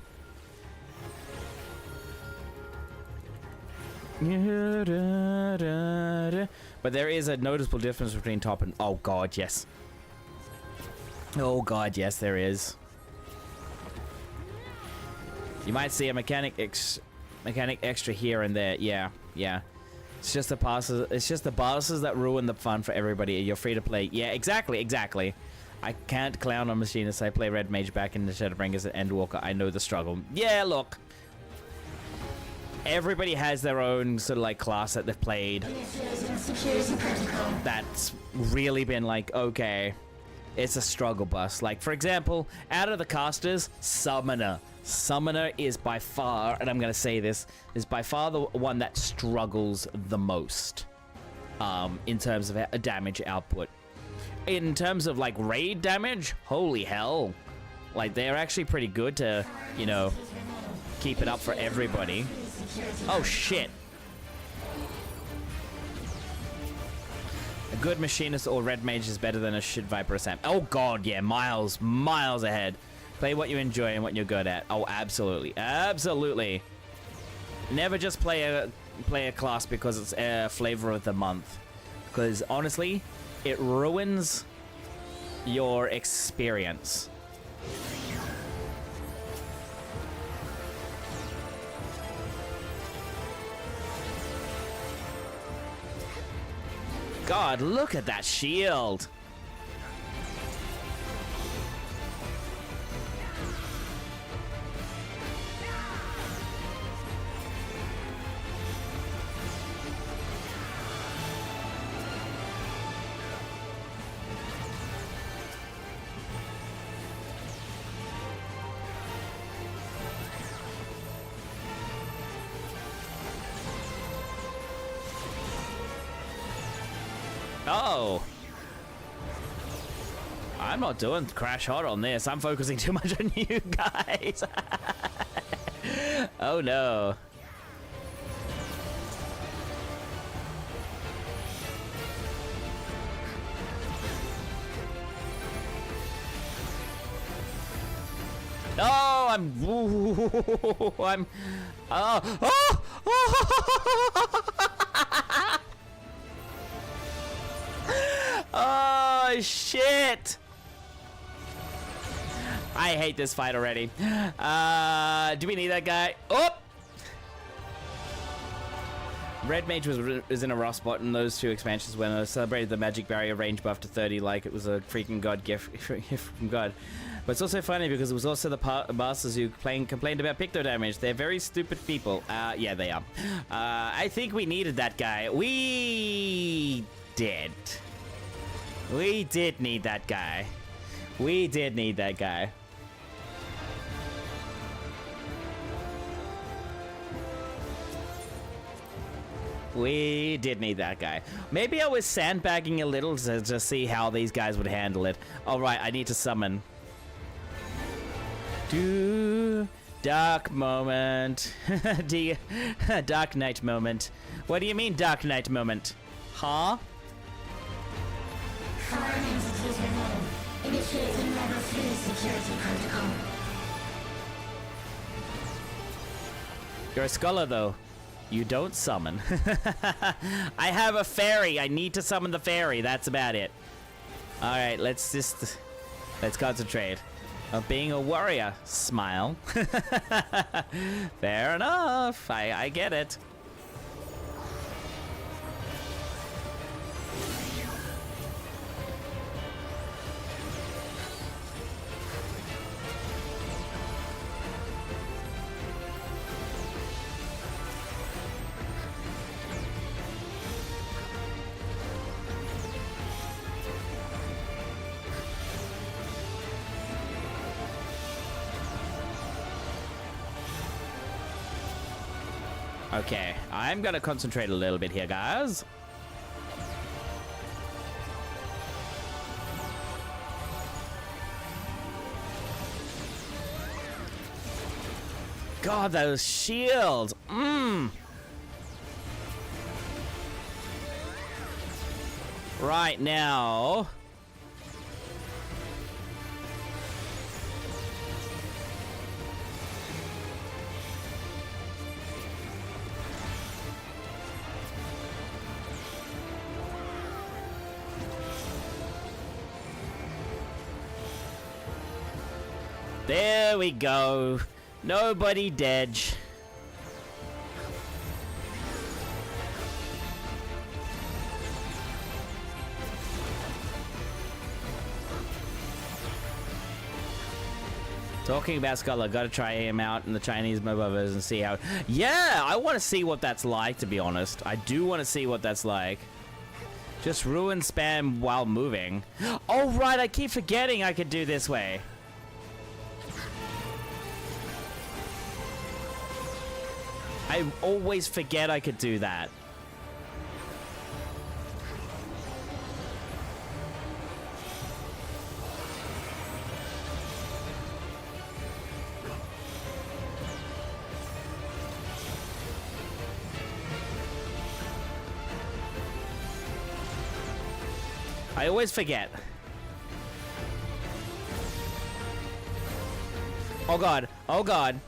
But there is a noticeable difference between top and... Oh, God, yes. Oh, God, yes, there is. You might see a mechanic extra here and there. Yeah, yeah. It's just the passes. It's just the bosses that ruin the fun for everybody. You're free to play. Yeah, exactly. I can't clown on machinists. I play Red Mage back in the Shadowbringers at Endwalker. I know the struggle. Yeah, look. Everybody has their own sort of like class that they've played. That's really been like, okay, it's a struggle bus. Like, for example, out of the casters, Summoner. Summoner is by far, and I'm going to say this, is by far the one that struggles the most in terms of damage output. In terms of, like, raid damage, holy hell. Like, they're actually pretty good to, you know, keep it up for everybody. Oh, shit. A good machinist or red mage is better than a shit Viper or Sam. Oh, God, yeah, miles ahead. Play what you enjoy and what you're good at. Oh, absolutely. Absolutely. Never just play a class because it's a flavor of the month. Because, honestly, it ruins your experience. God, look at that shield. Oh. I'm not doing crash hot on this. I'm focusing too much on you guys. Oh no. Oh, I'm oh shit. I hate this fight already. Do we need that guy? Oh! Red Mage was in a rough spot in those 2 expansions when I celebrated the magic barrier range buff to 30 like it was a freaking god gift from God. But it's also funny because it was also the masters who complained about picto damage. They're very stupid people. Yeah, they are. I think we needed that guy. We did. We did need that guy. We did need that guy. We did need that guy. Maybe I was sandbagging a little to see how these guys would handle it. All right, I need to summon. Dark moment. Dark night moment. What do you mean dark night moment? Huh? Foreign entities remaining. Initiating level 3 security protocol. You're a scholar, though. You don't summon. I have a fairy. I need to summon the fairy. That's about it. All right, let's concentrate. Of being a warrior. Smile. Fair enough. I get it. Okay, I'm gonna concentrate a little bit here, guys. God, those shields. Right now. There we go. Nobody dead. Talking about Scholar, gotta try him out in the Chinese mobile version and see how... Yeah, I want to see what that's like, to be honest. I do want to see what that's like. Just ruin spam while moving. Oh, right, I keep forgetting I could do this way. I always forget I could do that. I always forget. Oh god. Oh god.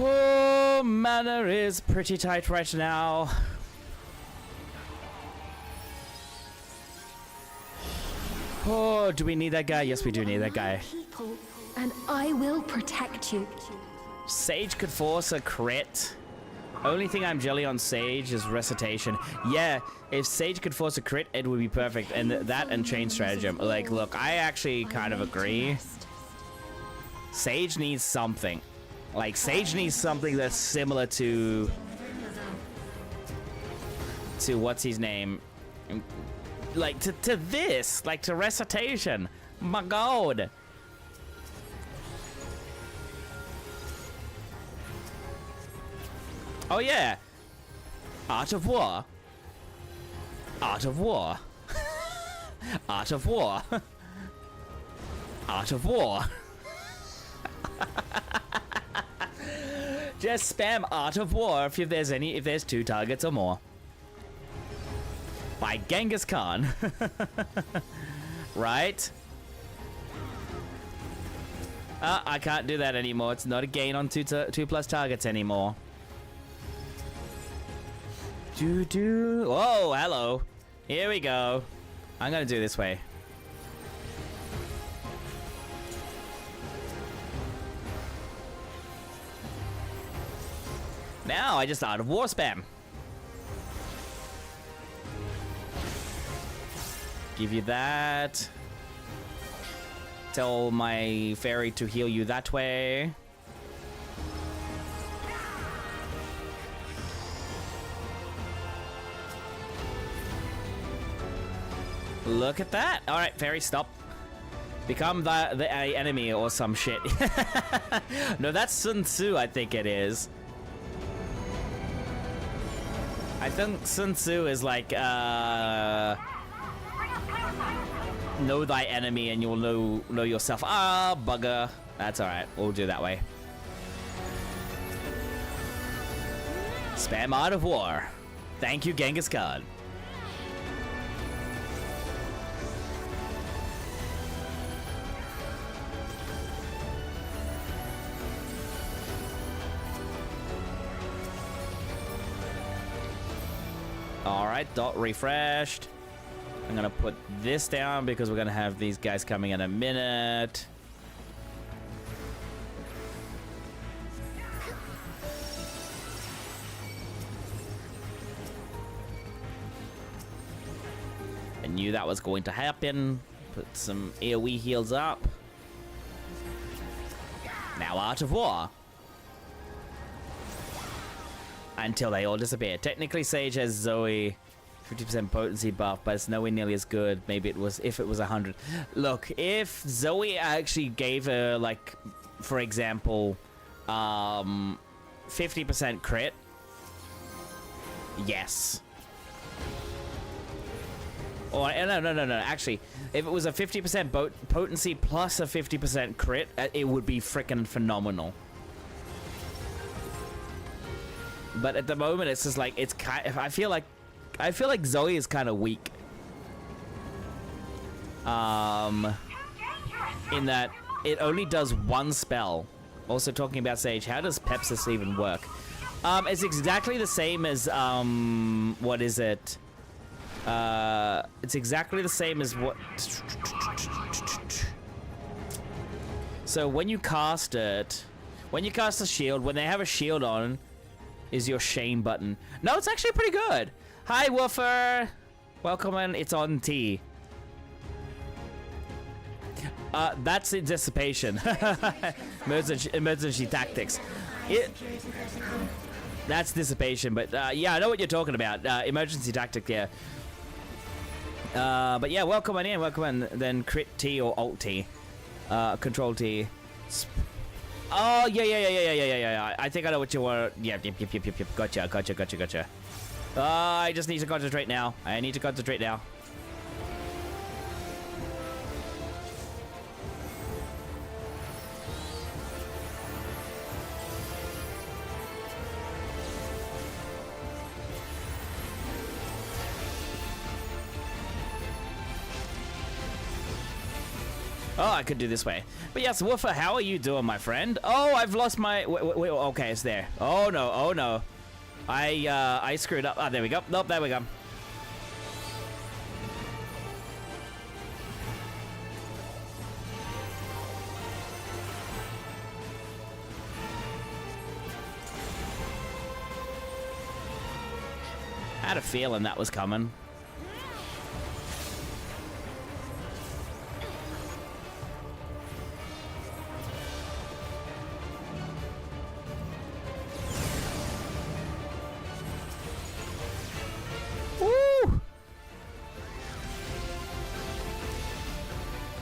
Oh, mana is pretty tight right now. Oh, do we need that guy? Yes, we do need that guy. People, and I will protect you. Sage could force a crit. Only thing I'm jelly on Sage is recitation. Yeah, if Sage could force a crit, it would be perfect. And that and chain stratagem. Like, look, I actually kind of agree. Sage needs something. Like, Sage needs something that's similar to what's his name? Like, to this. Like, to Recitation. My god. Oh, yeah. Art of War. Art of War. Art of War. Art of War. Just spam Art of War if there's 2 targets or more. By Genghis Khan. Right? I can't do that anymore. It's not a gain on 2 plus targets anymore. Whoa, hello. Here we go. I'm gonna do this way. Now I just Art of War spam. Give you that. Tell my fairy to heal you that way. Look at that. All right, fairy, stop. Become the enemy or some shit. No, that's Sun Tzu, I think it is. I think Sun Tzu is like, know thy enemy and you'll know yourself. Ah, bugger. That's alright. We'll do that way. Spam Art of War. Thank you, Genghis Khan. Alright, dot refreshed. I'm gonna put this down because we're gonna have these guys coming in a minute. I knew that was going to happen. Put some AoE heals up. Now Art of War. Until they all disappear. Technically, Sage has Zoe 50% potency buff, but it's nowhere nearly as good. Maybe it was if it was 100. Look, if Zoe actually gave her, like, for example, 50% crit, yes. Or no. Actually, if it was a 50% potency plus a 50% crit, it would be freaking phenomenal. But at the moment, it's just like it's kind of, I feel like Zoe is kind of weak. In that it only does 1 spell. Also talking about Sage, how does Pepsis even work? It's exactly the same as what is it? It's exactly the same as what. So when you cast it, when you cast a shield, when they have a shield on, is your Shane button. No, it's actually pretty good. Hi, Woofer. Welcome in. It's on T. That's dissipation. emergency tactics. That's dissipation, but yeah, I know what you're talking about. Emergency tactic, yeah. But yeah, welcome on in, welcome in. Then crit T or alt T. Control T. Oh, yeah. I think I know what you want. Yep. Gotcha. I just need to concentrate now. Oh, I could do this way. But yes, Woofer, how are you doing, my friend? Oh, I've lost my... Wait, okay, it's there. Oh, no. I screwed up. Oh, there we go. Nope, there we go. I had a feeling that was coming.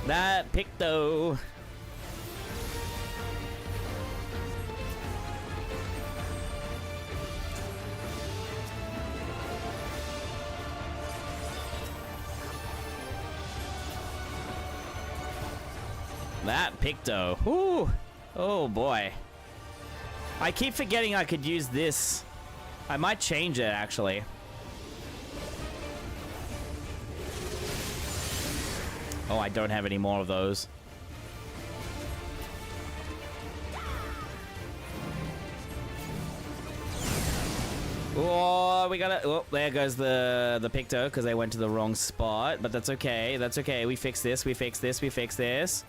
that Picto. That Picto. Whew. Oh boy. I keep forgetting I could use this. I might change it actually. Oh, I don't have any more of those. Oh, we gotta. Oh, there goes the Picto because they went to the wrong spot. But that's okay. That's okay. We fix this. We fix this. We fix this.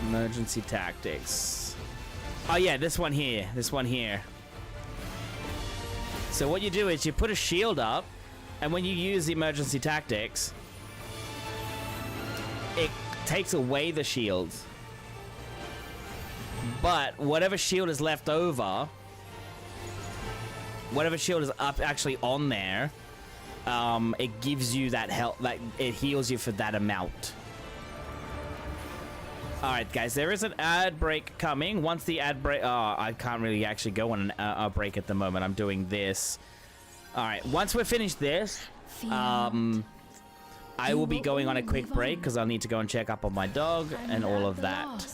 Emergency tactics. Oh yeah, this one here. This one here. So what you do is you put a shield up, and when you use the emergency tactics, it takes away the shield. But whatever shield is left over, whatever shield is up actually on there, it gives you that help. Like it heals you for that amount. Alright guys, there is an ad break coming. Once the ad break... Oh, I can't really actually go on a break at the moment. I'm doing this. Alright, once we're finished this, I will be going on a quick break because I'll need to go and check up on my dog and all of that.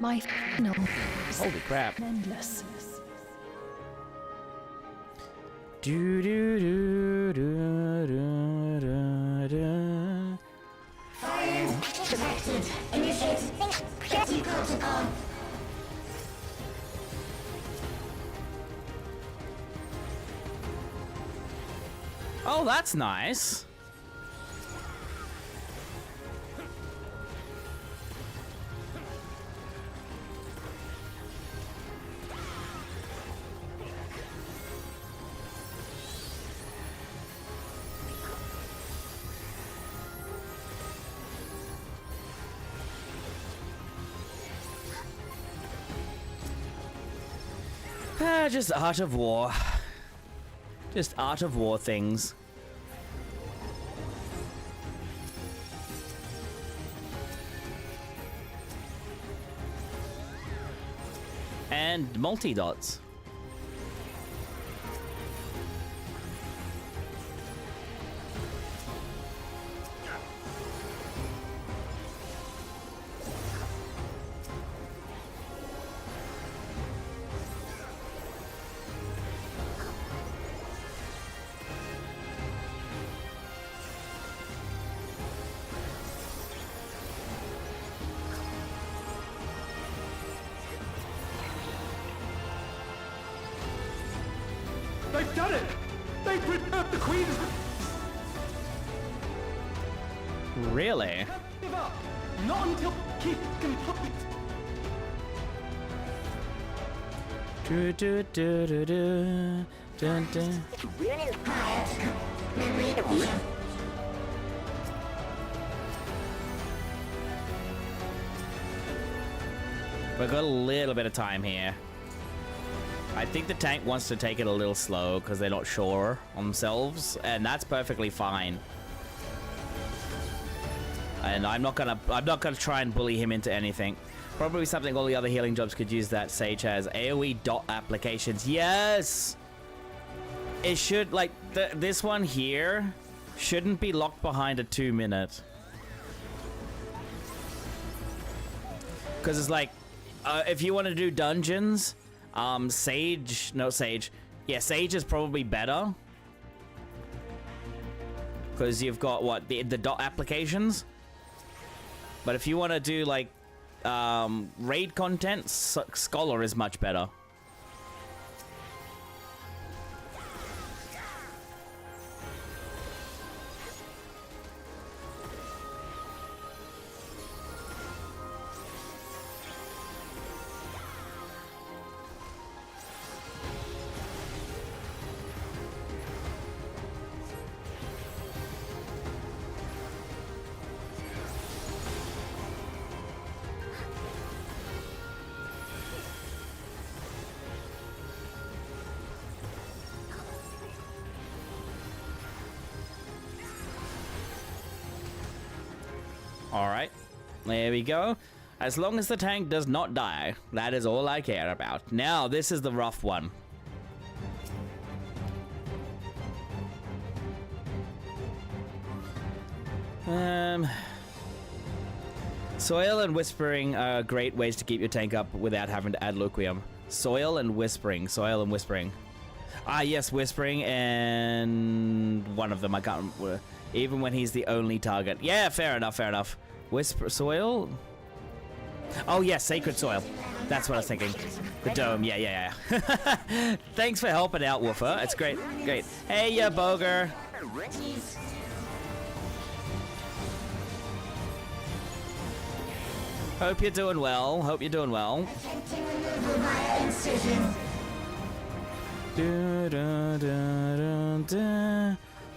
My final Holy crap. endless. Do do do do do do do. Fire detected. Initiate security protocol. Oh, that's nice. Just Art of War. Just Art of War things. And multi-dots. They've done it! They've prepared the Queen's... Really? Give up! Not until keep complete! Do do do do do dun, dun. We've got a little bit of time here. I think the tank wants to take it a little slow because they're not sure on themselves, and that's perfectly fine. And I'm not gonna try and bully him into anything. Probably something all the other healing jobs could use that Sage has. AoE dot applications. Yes! It should, like, this one here shouldn't be locked behind a 2-minute. Because it's like, if you want to do dungeons, Sage is probably better. Because you've got, what, the dot applications? But if you want to do, like, raid content, Scholar is much better. Alright. There we go. As long as the tank does not die, that is all I care about. Now, this is the rough one. Soil and Whispering are great ways to keep your tank up without having to add Luquium. Soil and Whispering. Soil and Whispering. Ah, yes, Whispering and one of them. I can't remember. Even when he's the only target. Yeah, fair enough, fair enough. Soil? Oh, yeah, Sacred Soil. That's what I was thinking. The dome. Yeah, yeah, yeah. Thanks for helping out, Woofer. It's great. Great. Hey, ya, Boger. Hope you're doing well. Hope you're doing well.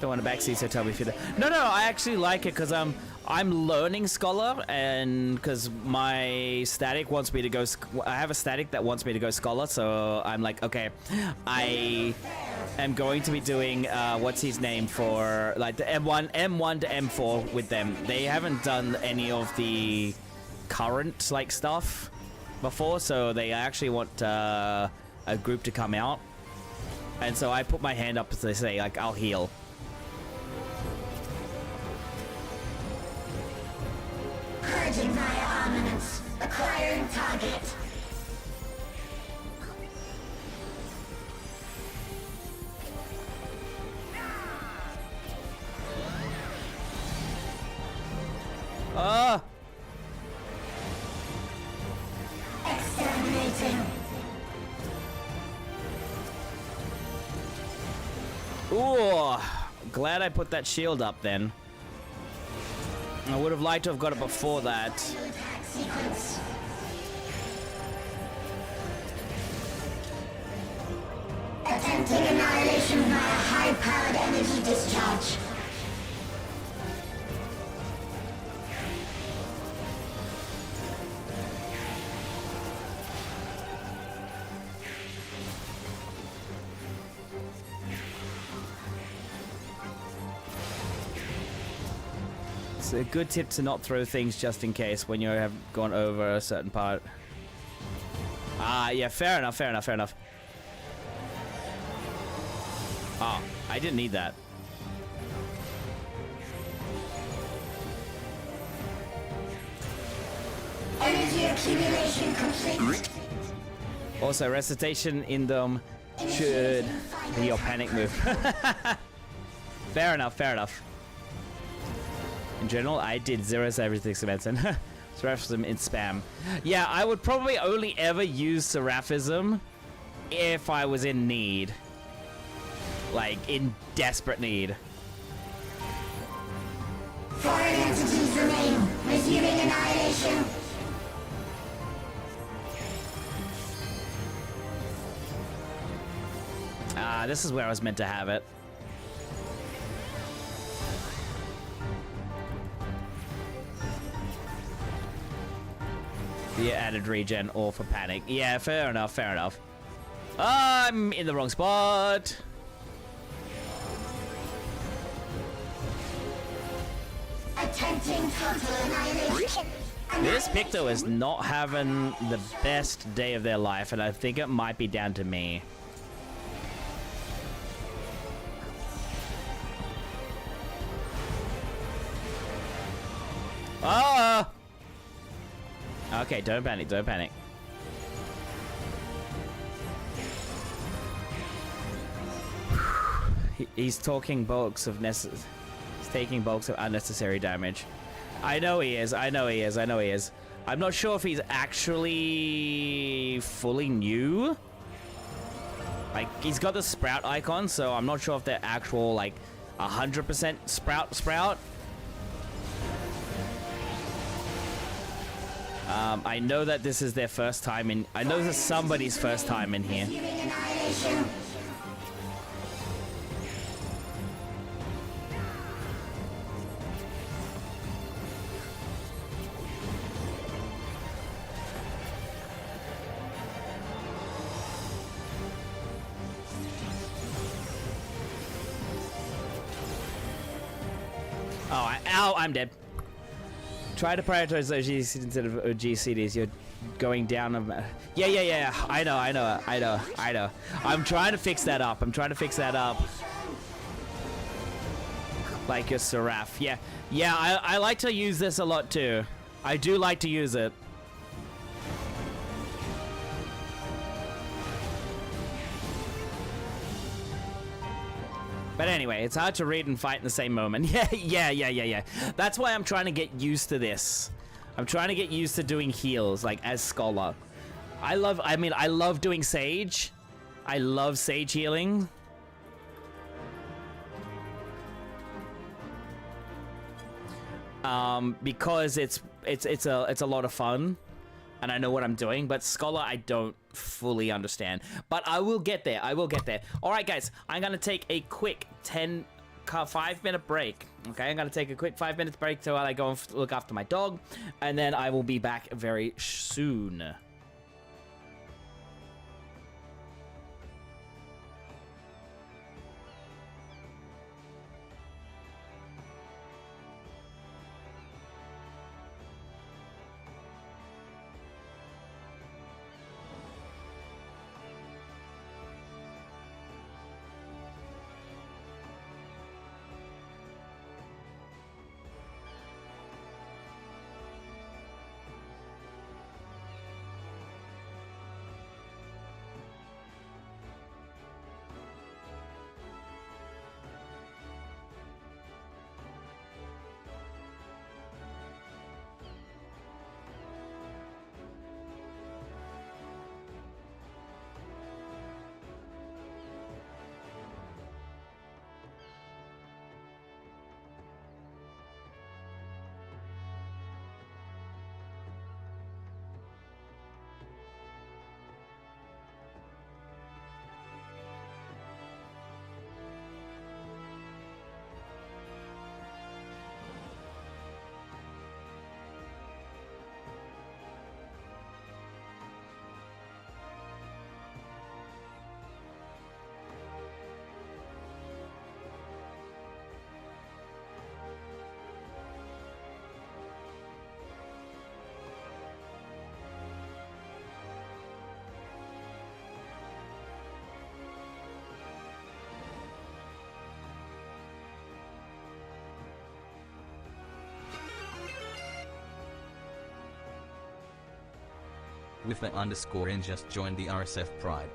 Don't want to backseat, so tell me if you're there. No, I actually like it because I'm learning Scholar, and because my static wants me to go. I have a static that wants me to go Scholar, so I'm like, okay, I am going to be doing what's his name for like the M1 to M4 with them. They haven't done any of the current like stuff before, so they actually want a group to come out, and so I put my hand up to say like I'll heal. Purging via armaments. Acquiring target. Exterminating. Ooh, glad I put that shield up then. I would have liked to have got it before that. Sequence. Attempting annihilation via high-powered energy discharge. It's a good tip to not throw things just in case when you have gone over a certain part. Ah, yeah, fair enough, fair enough, fair enough. Oh, I didn't need that. Energy accumulation complete. Also, recitation in them should be your panic move. Fair enough, fair enough. In general, I did 0 everything medicine. Seraphism in spam. Yeah, I would probably only ever use Seraphism if I was in need. Like, in desperate need. Foreign entities remain. Resuming annihilation. Ah, this is where I was meant to have it. The added regen or for panic. Yeah, fair enough, fair enough. I'm in the wrong spot. Attempting total annihilation. This Picto is not having the best day of their life, and I think it might be down to me. Ah! Okay, don't panic, don't panic. He's talking bulks of he's taking bulks of unnecessary damage. I know he is, I know he is, I know he is. I'm not sure if he's actually fully new. Like, he's got the sprout icon, so I'm not sure if they're actual, like, 100% sprout. I know that this is their first time in... I know this is somebody's first time in here. Oh, ow, I'm dead. Try to prioritize OGCDs instead of OGCDs. You're going down. Yeah. I know. I'm trying to fix that up. Like your Seraph. Yeah. I like to use this a lot too. I do like to use it. But anyway, it's hard to read and fight in the same moment. Yeah. That's why I'm trying to get used to this. I'm trying to get used to doing heals, like, as Scholar. I love doing Sage. I love Sage healing. Because it's a lot of fun. And I know what I'm doing, but Scholar I don't fully understand. But I will get there. All right, guys, I'm going to take a quick 5-minute break. Okay, I'm going to take a quick 5 minutes break while I go and look after my dog. And then I will be back very soon. With the underscore in just joined the RSF Pride.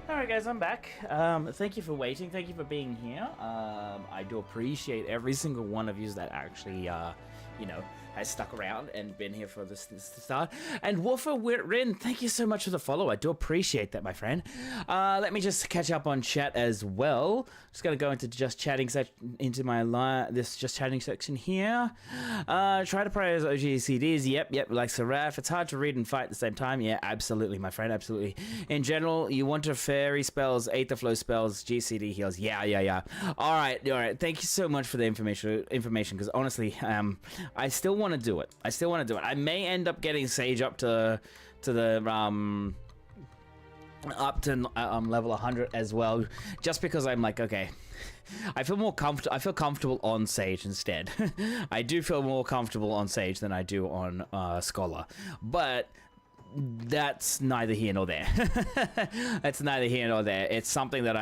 Alright guys, I'm back. Thank you for waiting, thank you for being here. I do appreciate every single one of you that actually, you know, has stuck around and been here for this start. And Woofer Rin, thank you so much for the follow. I do appreciate that, my friend. Let me just catch up on chat as well. Just gonna go into just chatting into my this just chatting section here. Try to prioritize OGCDs. Yep, like Seraph. It's hard to read and fight at the same time. Yeah, absolutely, my friend, absolutely. In general, you want to fairy spells, Aether Flow spells, GCD heals. Yeah. All right. Thank you so much for the information. Because honestly, I still want to do it. I may end up getting Sage up to the level 100 as well, just because I'm like, okay, I feel more comfortable. I feel comfortable on Sage instead. I do feel more comfortable on Sage than I do on Scholar, but that's neither here nor there. That's neither here nor there. It's something that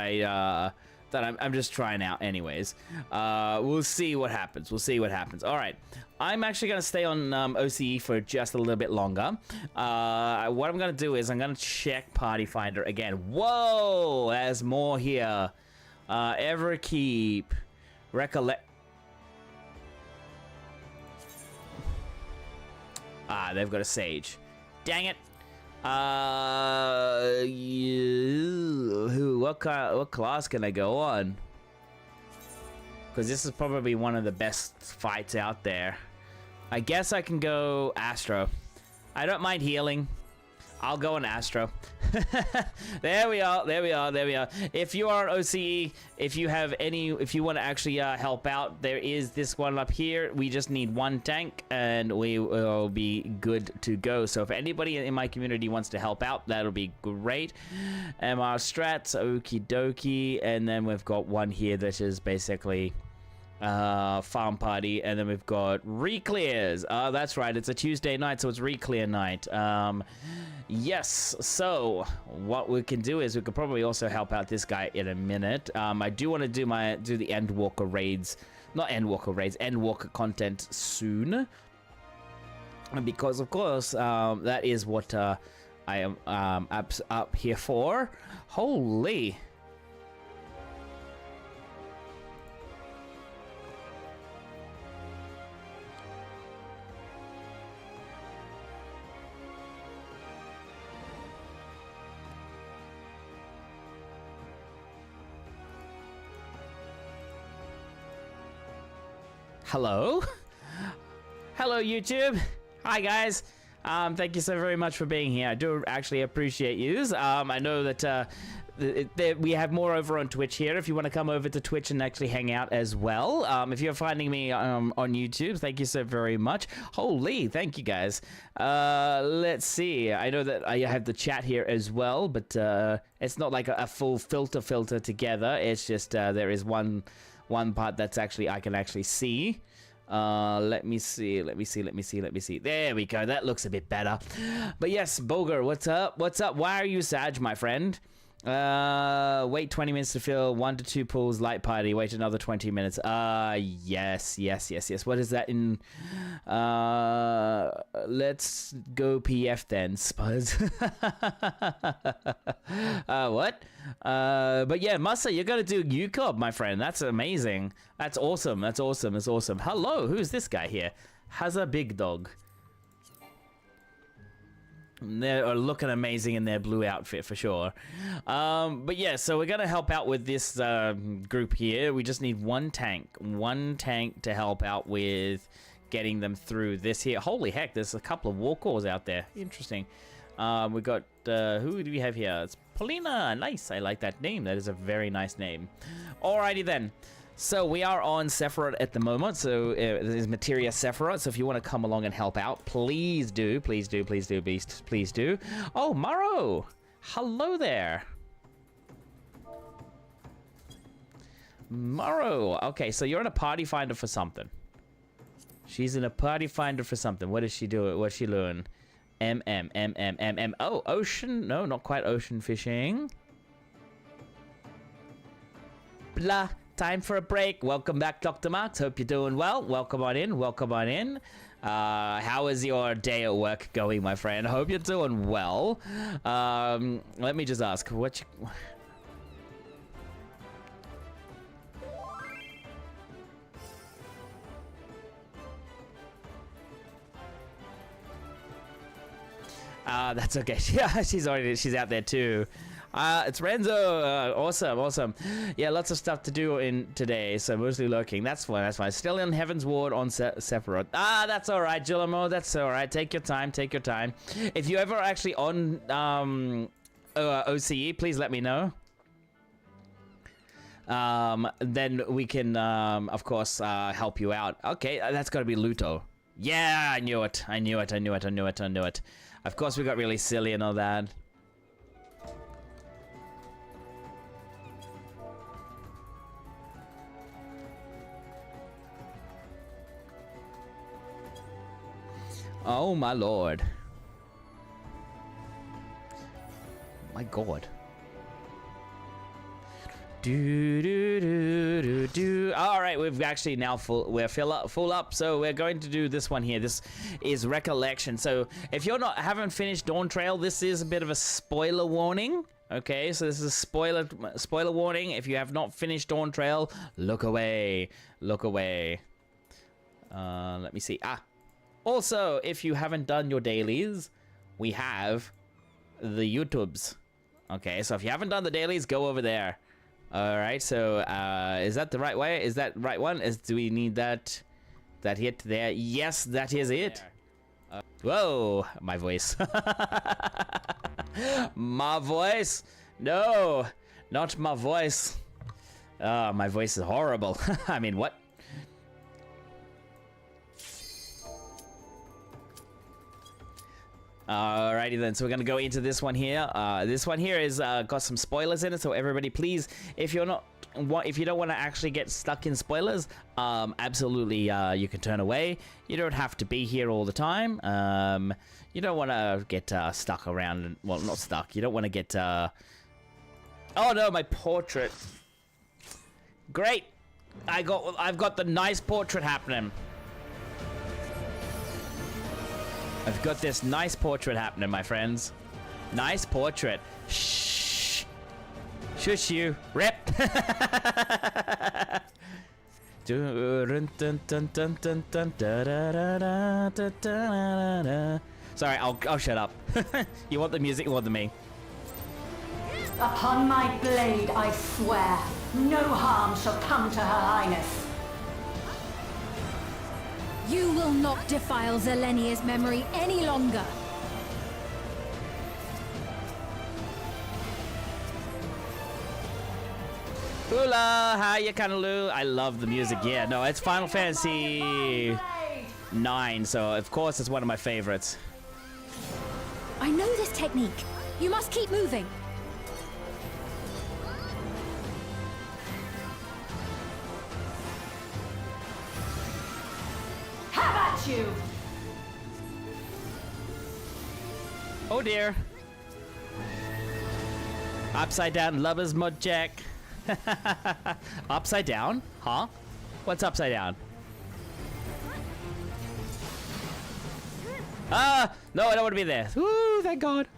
I'm just trying out anyways. We'll see what happens. All right. I'm actually going to stay on OCE for just a little bit longer. What I'm going to do is I'm going to check Party Finder again. Whoa! There's more here. Ever keep. Recollect. They've got a Sage. Dang it. What class can I go on? Because this is probably one of the best fights out there. I guess I can go Astro. I don't mind healing. I'll go on Astro. There we are. If you are OCE, if you want to actually help out, there is this one up here. We just need one tank and we will be good to go. So if anybody in my community wants to help out, that'll be great. MR strats, okie dokie. And then we've got one here that is basically farm party, and then we've got reclears. That's right, it's a Tuesday night, so it's reclear night. Yes, so what we can do is we could probably also help out this guy in a minute. I do want to do the Endwalker raids, not Endwalker raids, Endwalker content soon, because of course that is what I am up here for. Holy. Hello YouTube. Hi guys. Thank you so very much for being here. I do actually appreciate yous. I know that we have more over on Twitch here. If you want to come over to Twitch and actually hang out as well. If you're finding me on YouTube, thank you so very much. Holy, thank you guys. Let's see. I know that I have the chat here as well, but it's not like a full filter together. It's just there is one part that's actually I can actually see. Let me see. There we go. That looks a bit better. But yes, Boger, what's up? Why are you Sag, my friend? Wait 20 minutes to fill 1 to 2 pools, light party. Wait another 20 minutes. Yes. What is that in? Let's go PF then, Spuzz. What? But yeah, Massa, you're gonna do UCOB, my friend. That's amazing. That's awesome. That's awesome. Hello, who's this guy here? Has a big dog. They're looking amazing in their blue outfit for sure. But yeah, so we're gonna help out with this group here. We just need one tank to help out with getting them through this here. Holy heck, there's a couple of walkers out there. Interesting. We got who do we have here? It's Paulina. Nice. I like that name. That is a very nice name. Alrighty then. So we are on Sephiroth at the moment, so there's Materia Sephiroth, so if you want to come along and help out, please do, Beast, please do. Oh, Maro! Hello there! Maro! Okay, so you're in a party finder for something. She's in a party finder for something. What is she doing? What's she doing? Oh, ocean? No, not quite ocean fishing. Blah. Time for a break. Welcome back, Dr. Marks. Hope you're doing well. Welcome on in. How is your day at work going, my friend? Hope you're doing well. Let me just ask, That's okay. She's out there too. It's Renzo. Awesome. Yeah, lots of stuff to do in today, so mostly lurking. That's fine. Still in Heaven's Ward on Sephiroth. That's all right, Gillamo. That's all right. Take your time. If you ever actually on OCE, please let me know. Then we can, of course, help you out. Okay, that's got to be Luto. Yeah, I knew it. Of course, we got really silly and all that. Oh my lord. My god. All right, we've actually now we're full up, so we're going to do this one here. This is Recollection. So if you're haven't finished Dawn Trail, this is a bit of a spoiler warning. Okay, so this is a spoiler warning. If you have not finished Dawn Trail, look away. Let me see. Also, if you haven't done your dailies, we have the YouTubes. Okay, so if you haven't done the dailies, go over there. All right, so is that the right way? Is that right one? Do we need that hit there? Yes, that is it. Whoa, my voice. My voice. No, not my voice. My voice is horrible. I mean, what? Alrighty then, so we're gonna go into this one here. This one here is got some spoilers in it, so everybody, please, if you don't want to actually get stuck in spoilers, absolutely, you can turn away. You don't have to be here all the time. You don't want to get stuck around. Well, not stuck. You don't want to get. Oh no, my portrait. Great, I've got the nice portrait happening. I've got this nice portrait happening, my friends. Nice portrait. Shh. Shush you. Rip. Sorry, I'll shut up. You want the music, you want the me. Upon my blade, I swear, no harm shall come to Her Highness. You will not defile Zelenia's memory any longer. Hula, hiya, Kanaloo. I love the music. Yeah, no, it's Final Fantasy 9, so of course it's one of my favorites. I know this technique. You must keep moving. Have at you! Oh dear. Upside down lovers mod jack. Upside down? Huh? What's upside down? No, I don't want to be there. Woo, thank God.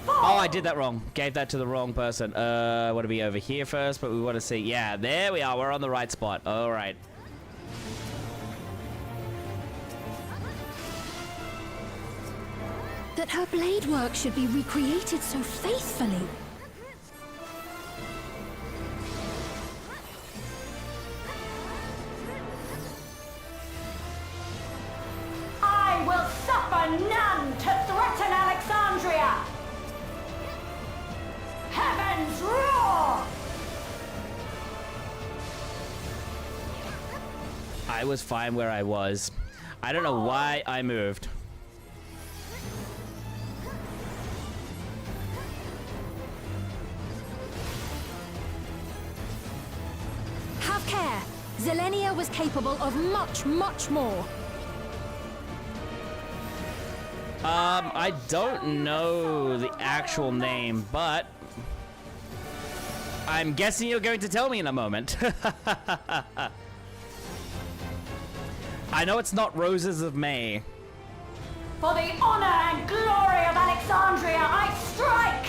Oh, I did that wrong. Gave that to the wrong person. Want to be over here first, but we want to see. Yeah, there we are. We're on the right spot. All right. That her blade work should be recreated so faithfully. I will suffer none to threaten Alexandria! Heavens roar! I was fine where I was. I don't know why I moved. Have care. Zelenia was capable of much, much more. I don't know the actual name, but I'm guessing you're going to tell me in a moment. I know it's not Roses of May. For the honor and glory of Alexandria, I strike!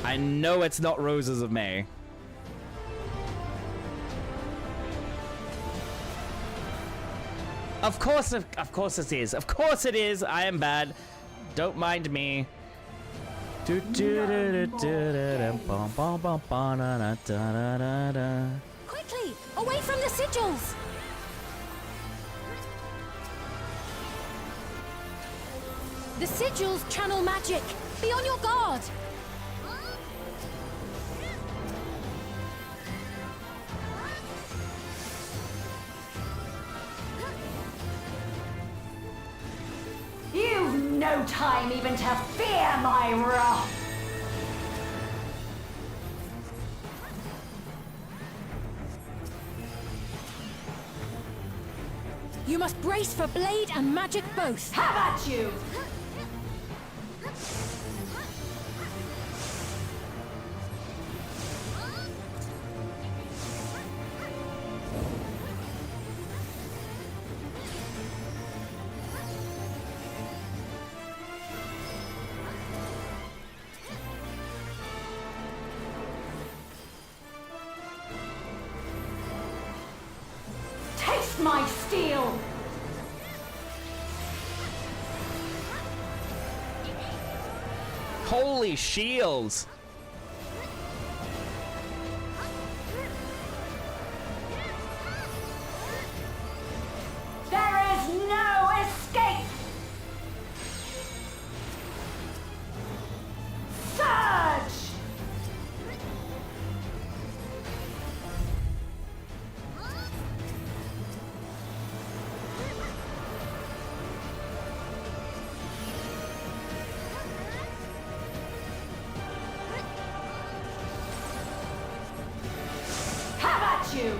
I know it's not Roses of May. Of course it is. Of course it is. I am bad. Don't mind me. Quickly, away from the sigils! The sigils channel magic. Be on your guard. You've no time even to fear my wrath. You must brace for blade and magic both. Have at you! Taste my steel! Holy shields! There is no escape! Surge! Have at you!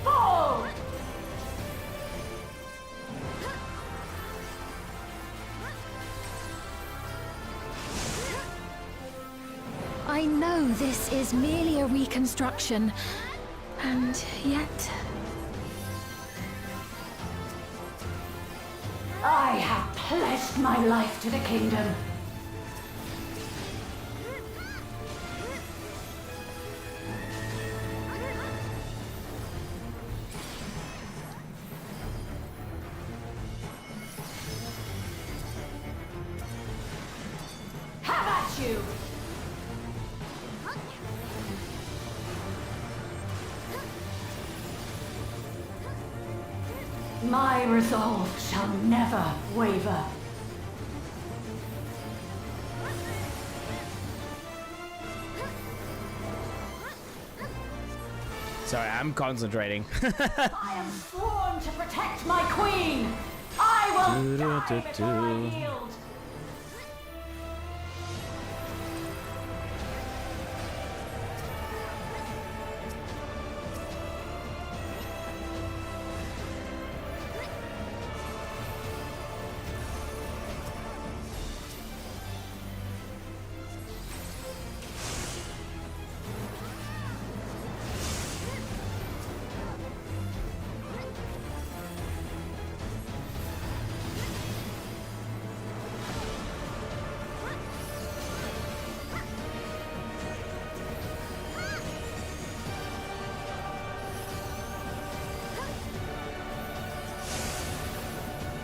Fall! I know this is merely a reconstruction, and yet... I have pledged my life to the kingdom. Have at you! My resolve shall never waver. Sorry, I'm concentrating. I am sworn to protect my queen! I will die before I yield!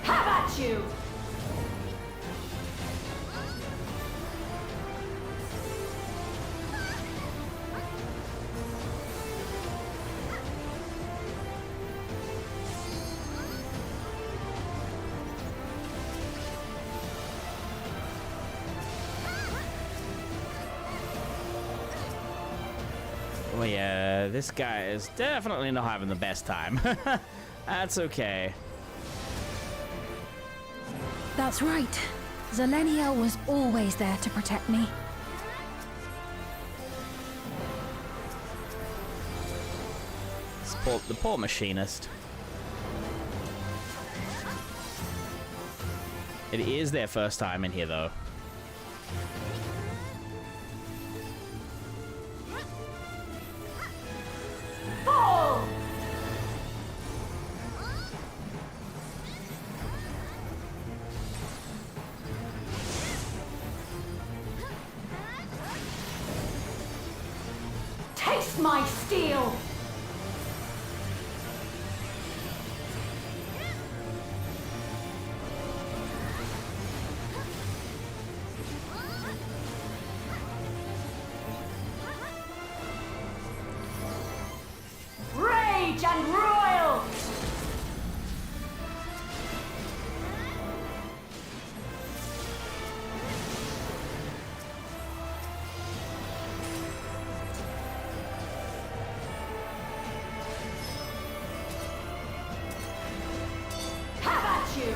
Have at you! Oh yeah, this guy is definitely not having the best time. That's okay. That's right. Zelenia was always there to protect me. The poor machinist. It is their first time in here, though. Fall! Taste my steel! Rage and royal! Have at you!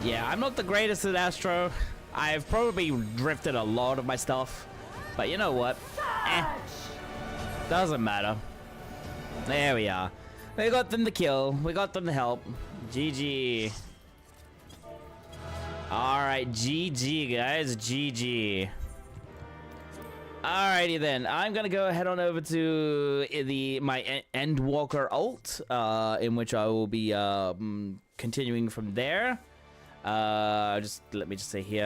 Yeah, I'm not the greatest at Astro. I've probably drifted a lot of my stuff. But you know what? Doesn't matter. There we are. We got them to kill. We got them to help. GG. Alright, GG, guys. GG. Alrighty then. I'm gonna go head on over to my Endwalker Alt, in which I will be continuing from there. Just let me just say here.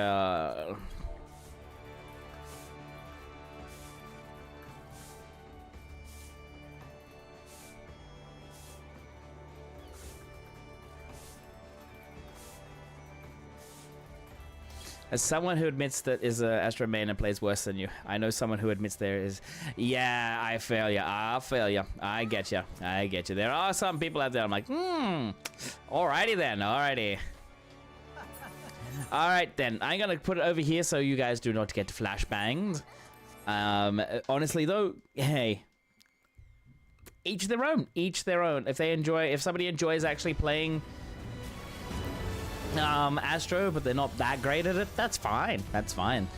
As someone who admits that is a Astro main and plays worse than you, I know someone who admits there is. Yeah, I fail ya. I fail ya. I get ya. I get you. There are some people out there. I'm like, alrighty then. Alrighty. Alright then. I'm gonna put it over here so you guys do not get flashbanged. Honestly though, hey. Each their own. Each their own. If somebody enjoys actually playing Astro, but they're not that great at it, that's fine. That's fine.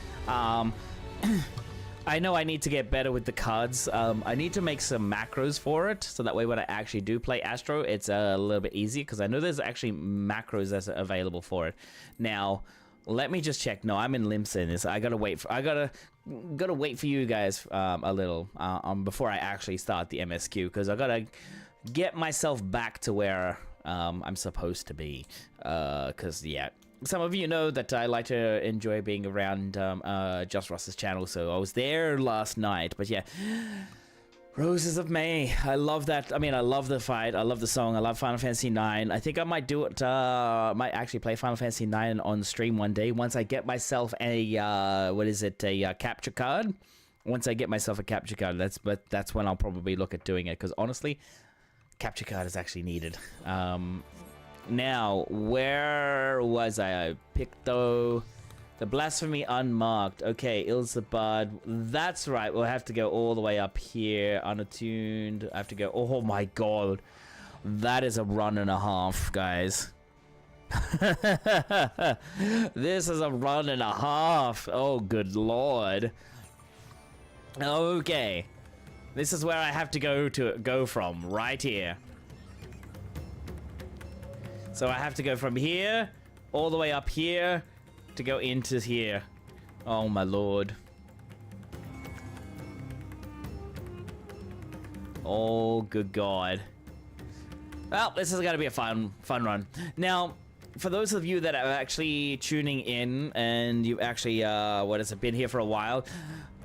I know I need to get better with the cards. I need to make some macros for it, so that way when I actually do play Astro, it's a little bit easier, because I know there's actually macros that's available for it. Now, let me just check. No, I'm in limps in this. I gotta wait for you guys a little before I actually start the MSQ, because I gotta get myself back to where I'm supposed to be, because yeah, some of you know that I like to enjoy being around Just Ross's channel, so I was there last night. But yeah, Roses of May, I love that. I mean, I love the fight, I love the song, I love Final Fantasy 9. I think I might do it, might actually play Final Fantasy 9 on stream one day once I get myself a a capture card. Once I get myself a capture card, that's when I'll probably look at doing it, because honestly, capture card is actually needed. Now, where was I? I picked the Blasphemy Unmarked. Okay, Ilzabad. That's right. We'll have to go all the way up here. Unattuned. I have to go. Oh my god. That is a run and a half, guys. This is a run and a half. Oh, good lord. Okay. This is where I have to go from, right here. So I have to go from here, all the way up here, to go into here. Oh my lord. Oh, good god. Well, this is gonna be a fun run. Now, for those of you that are actually tuning in, and you've actually, been here for a while,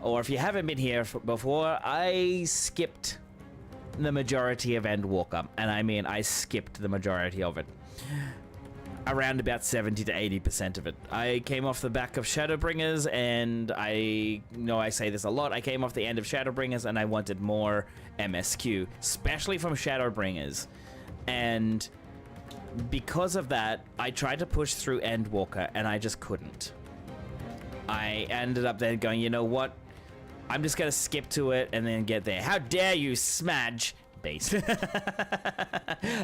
or if you haven't been here before, I skipped the majority of Endwalker. And I mean, I skipped the majority of it. Around about 70 to 80% of it. I came off the back of Shadowbringers, and I know I say this a lot, I came off the end of Shadowbringers and I wanted more MSQ, especially from Shadowbringers. And because of that, I tried to push through Endwalker and I just couldn't. I ended up then going, you know what? I'm just gonna skip to it and then get there. How dare you, Smudge? based.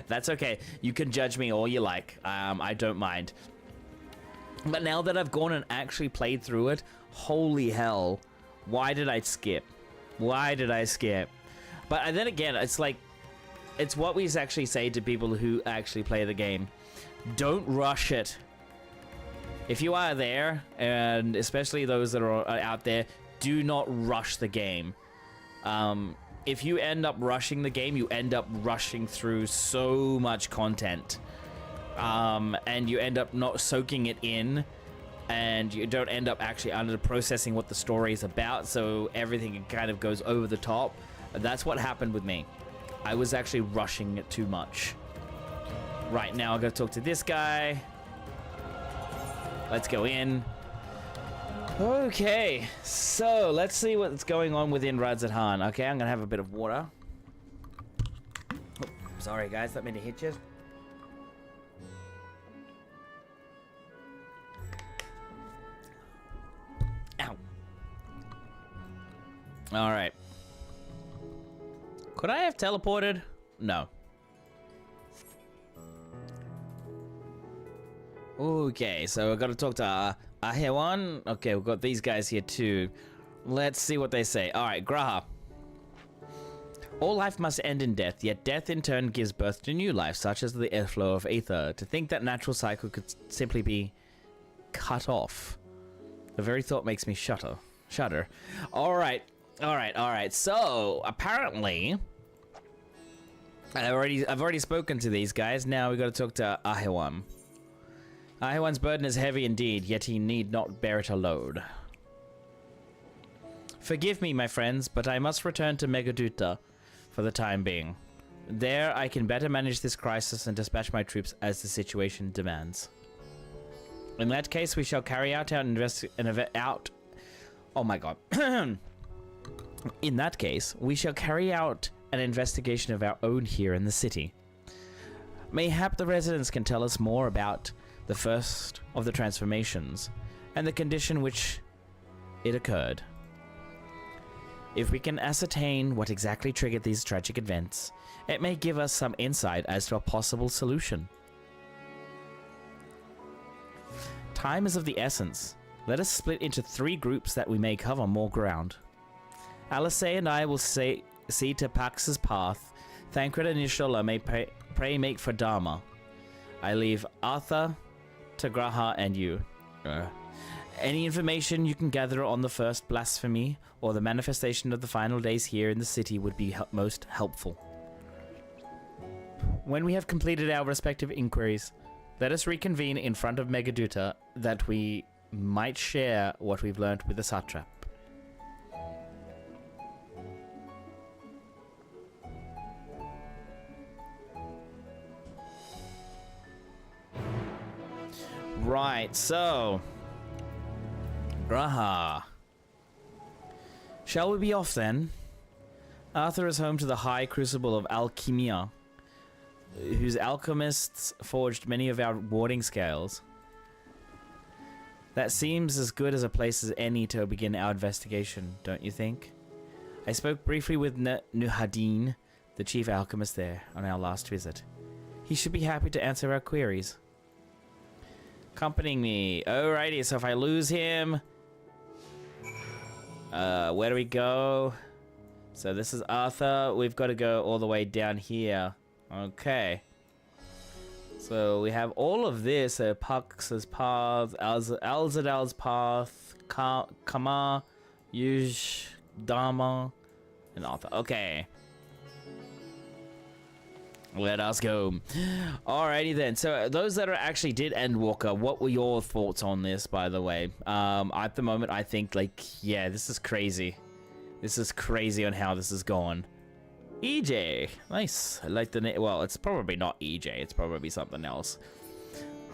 That's okay. You can judge me all you like. I don't mind. But now that I've gone and actually played through it, holy hell, why did I skip? Why did I skip? But then again, it's like, it's what we actually say to people who actually play the game. Don't rush it. If you are there, and especially those that are out there, do not rush the game. If you end up rushing the game, you end up rushing through so much content. And you end up not soaking it in, and you don't end up actually under processing what the story is about, so everything kind of goes over the top. That's what happened with me. I was actually rushing it too much. Right now, I'm gonna talk to this guy. Let's go in. Okay, so let's see what's going on within Radzathan. Okay, I'm gonna have a bit of water. Oh, sorry guys, that made me hit you. Ow. Alright. Could I have teleported? No. Okay, so I've got to talk to Ahewan. Okay, we've got these guys here too. Let's see what they say. Alright, Graha. All life must end in death, yet death in turn gives birth to new life, such as the airflow of ether. To think that natural cycle could simply be cut off. The very thought makes me shudder. Alright. So, apparently, I've already spoken to these guys. Now we got to talk to Ahewan. Ahewan's burden is heavy indeed, yet he need not bear it alone. Forgive me, my friends, but I must return to Megaduta for the time being. There, I can better manage this crisis and dispatch my troops as the situation demands. In that case, we shall carry out our Oh my god. In that case, we shall carry out an investigation of our own here in the city. Mayhap the residents can tell us more about the first of the transformations and the condition which it occurred. If we can ascertain what exactly triggered these tragic events, it may give us some insight as to a possible solution. Time is of the essence. Let us split into 3 groups that we may cover more ground. Alice and I will see to Pax's path. Thancred and Ishola may pray make for Dharma. I leave Arthur to Graha and you. Any information you can gather on the first blasphemy or the manifestation of the final days here in the city would be most helpful. When we have completed our respective inquiries, let us reconvene in front of Megaduta that we might share what we've learned with the satrap. Right, so Graha. Shall we be off then? Arthur is home to the High Crucible of Alchemia, whose alchemists forged many of our warding scales. That seems as good as a place as any to begin our investigation, don't you think? I spoke briefly with Nuhadin, the chief alchemist there, on our last visit. He should be happy to answer our queries. Accompanying me. Alrighty, so if I lose him... where do we go? So this is Arthur. We've got to go all the way down here. Okay. So we have all of this. Pax's path, Alzadal's path, Kama, Yuj, Dharma, and Arthur. Okay. Let us go. Alrighty then. So those that are actually did Endwalker, what were your thoughts on this, by the way? At the moment, I think, like, yeah, this is crazy. This is crazy on how this is going. EJ. Nice. I like the name. Well, it's probably not EJ. It's probably something else.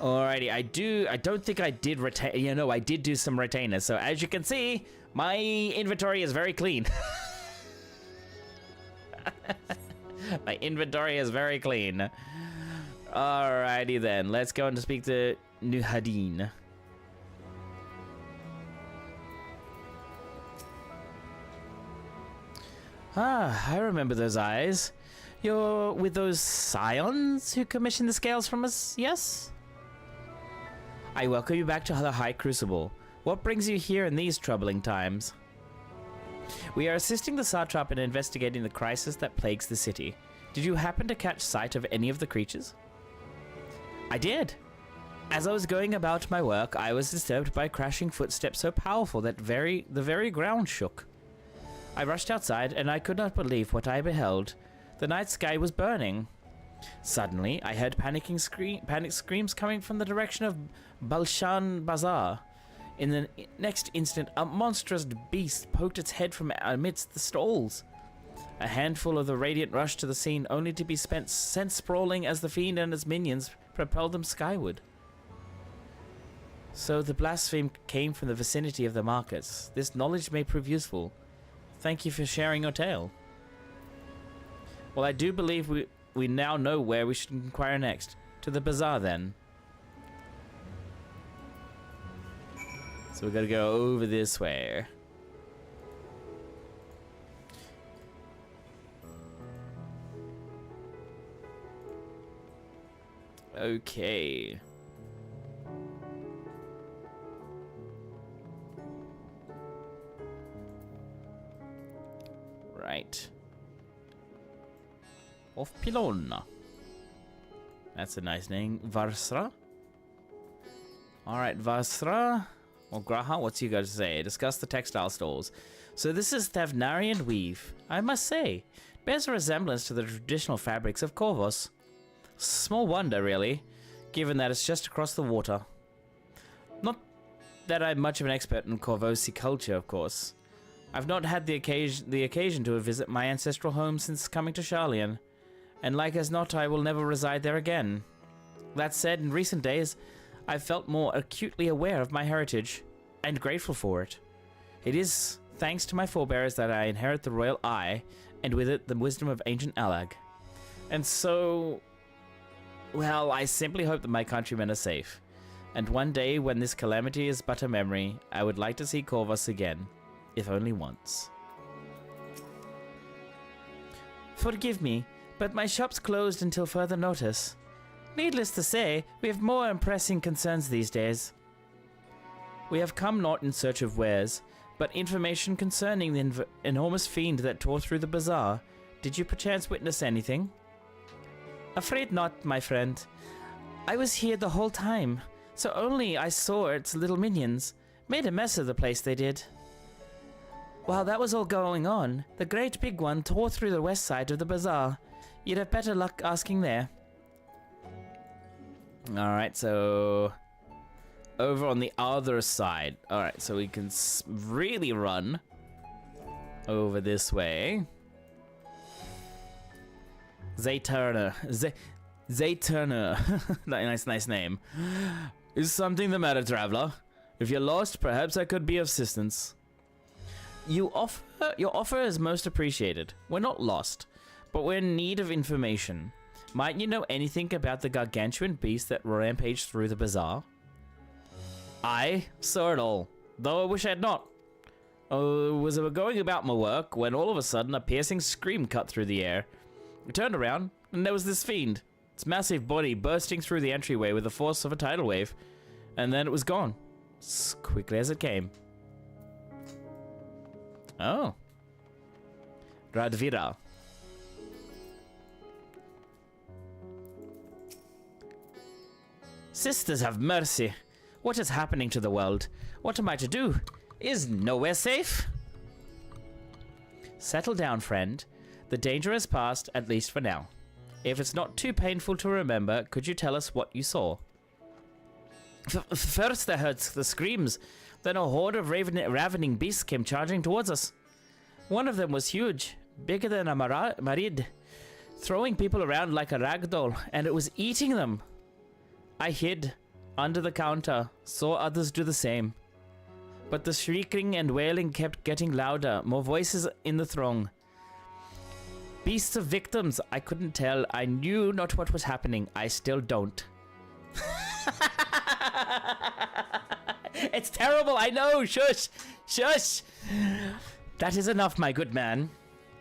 Alrighty. I don't think I did retain. You know, I did do some retainers. So as you can see, my inventory is very clean. My inventory is very clean. Alrighty then. Let's go and speak to Nuhadin. Ah, I remember those eyes. You're with those scions who commissioned the scales from us, yes? I welcome you back to the High Crucible. What brings you here in these troubling times? We are assisting the Satrap in investigating the crisis that plagues the city. Did you happen to catch sight of any of the creatures? I did. As I was going about my work, I was disturbed by crashing footsteps so powerful that the very ground shook. I rushed outside, and I could not believe what I beheld. The night sky was burning. Suddenly, I heard panic screams coming from the direction of Balshan Bazaar. In the next instant, a monstrous beast poked its head from amidst the stalls. A handful of the Radiant rushed to the scene, only to be sent sprawling as the Fiend and his minions propelled them skyward. So the blaspheme came from the vicinity of the markets. This knowledge may prove useful. Thank you for sharing your tale. Well, I do believe we now know where we should inquire next. To the bazaar, then. So we gotta go over this way. Okay. Right. Of Pilon. That's a nice name. Varsra. Alright, Varsra. Well, Graha, what's you got to say? Discuss the textile stalls. So this is Thavnarian weave. I must say, it bears a resemblance to the traditional fabrics of Corvus. Small wonder, really, given that it's just across the water. Not that I'm much of an expert in Corvosi culture, of course. I've not had the occasion to visit my ancestral home since coming to Sharlayan, and like as not, I will never reside there again. That said, in recent days, I've felt more acutely aware of my heritage, and grateful for it. It is thanks to my forebears that I inherit the royal eye, and with it the wisdom of ancient Alag. And so, well, I simply hope that my countrymen are safe, and one day when this calamity is but a memory, I would like to see Corvus again, if only once. Forgive me, but my shop's closed until further notice. Needless to say, we have more pressing concerns these days. We have come not in search of wares, but information concerning the enormous fiend that tore through the bazaar. Did you perchance witness anything? Afraid not, my friend. I was here the whole time, so only I saw its little minions. Made a mess of the place, they did. While that was all going on, the great big one tore through the west side of the bazaar. You'd have better luck asking there. Alright, so over on the other side. Alright, so we can really run over this way. Zayturner. Zayturner. Nice name. Is something the matter, traveler? If you're lost, perhaps I could be of assistance. Your offer is most appreciated. We're not lost, but we're in need of information. Might you know anything about the gargantuan beast that rampaged through the bazaar? I saw it all, though I wish I had not. I was going about my work when all of a sudden a piercing scream cut through the air. I turned around, and there was this fiend, its massive body bursting through the entryway with the force of a tidal wave, and then it was gone, as quickly as it came. Oh. Radvira. Sisters have mercy. What is happening to the world? What am I to do? Is nowhere safe? Settle down, friend. The danger has passed, at least for now. If it's not too painful to remember, could you tell us what you saw? First I heard the screams, then a horde of ravening beasts came charging towards us. One of them was huge, bigger than a marid, throwing people around like a ragdoll, and it was eating them. I hid under the counter, saw others do the same. But the shrieking and wailing kept getting louder, more voices in the throng. Beasts of victims, I couldn't tell. I knew not what was happening. I still don't. It's terrible, I know. Shush. Shush. That is enough, my good man.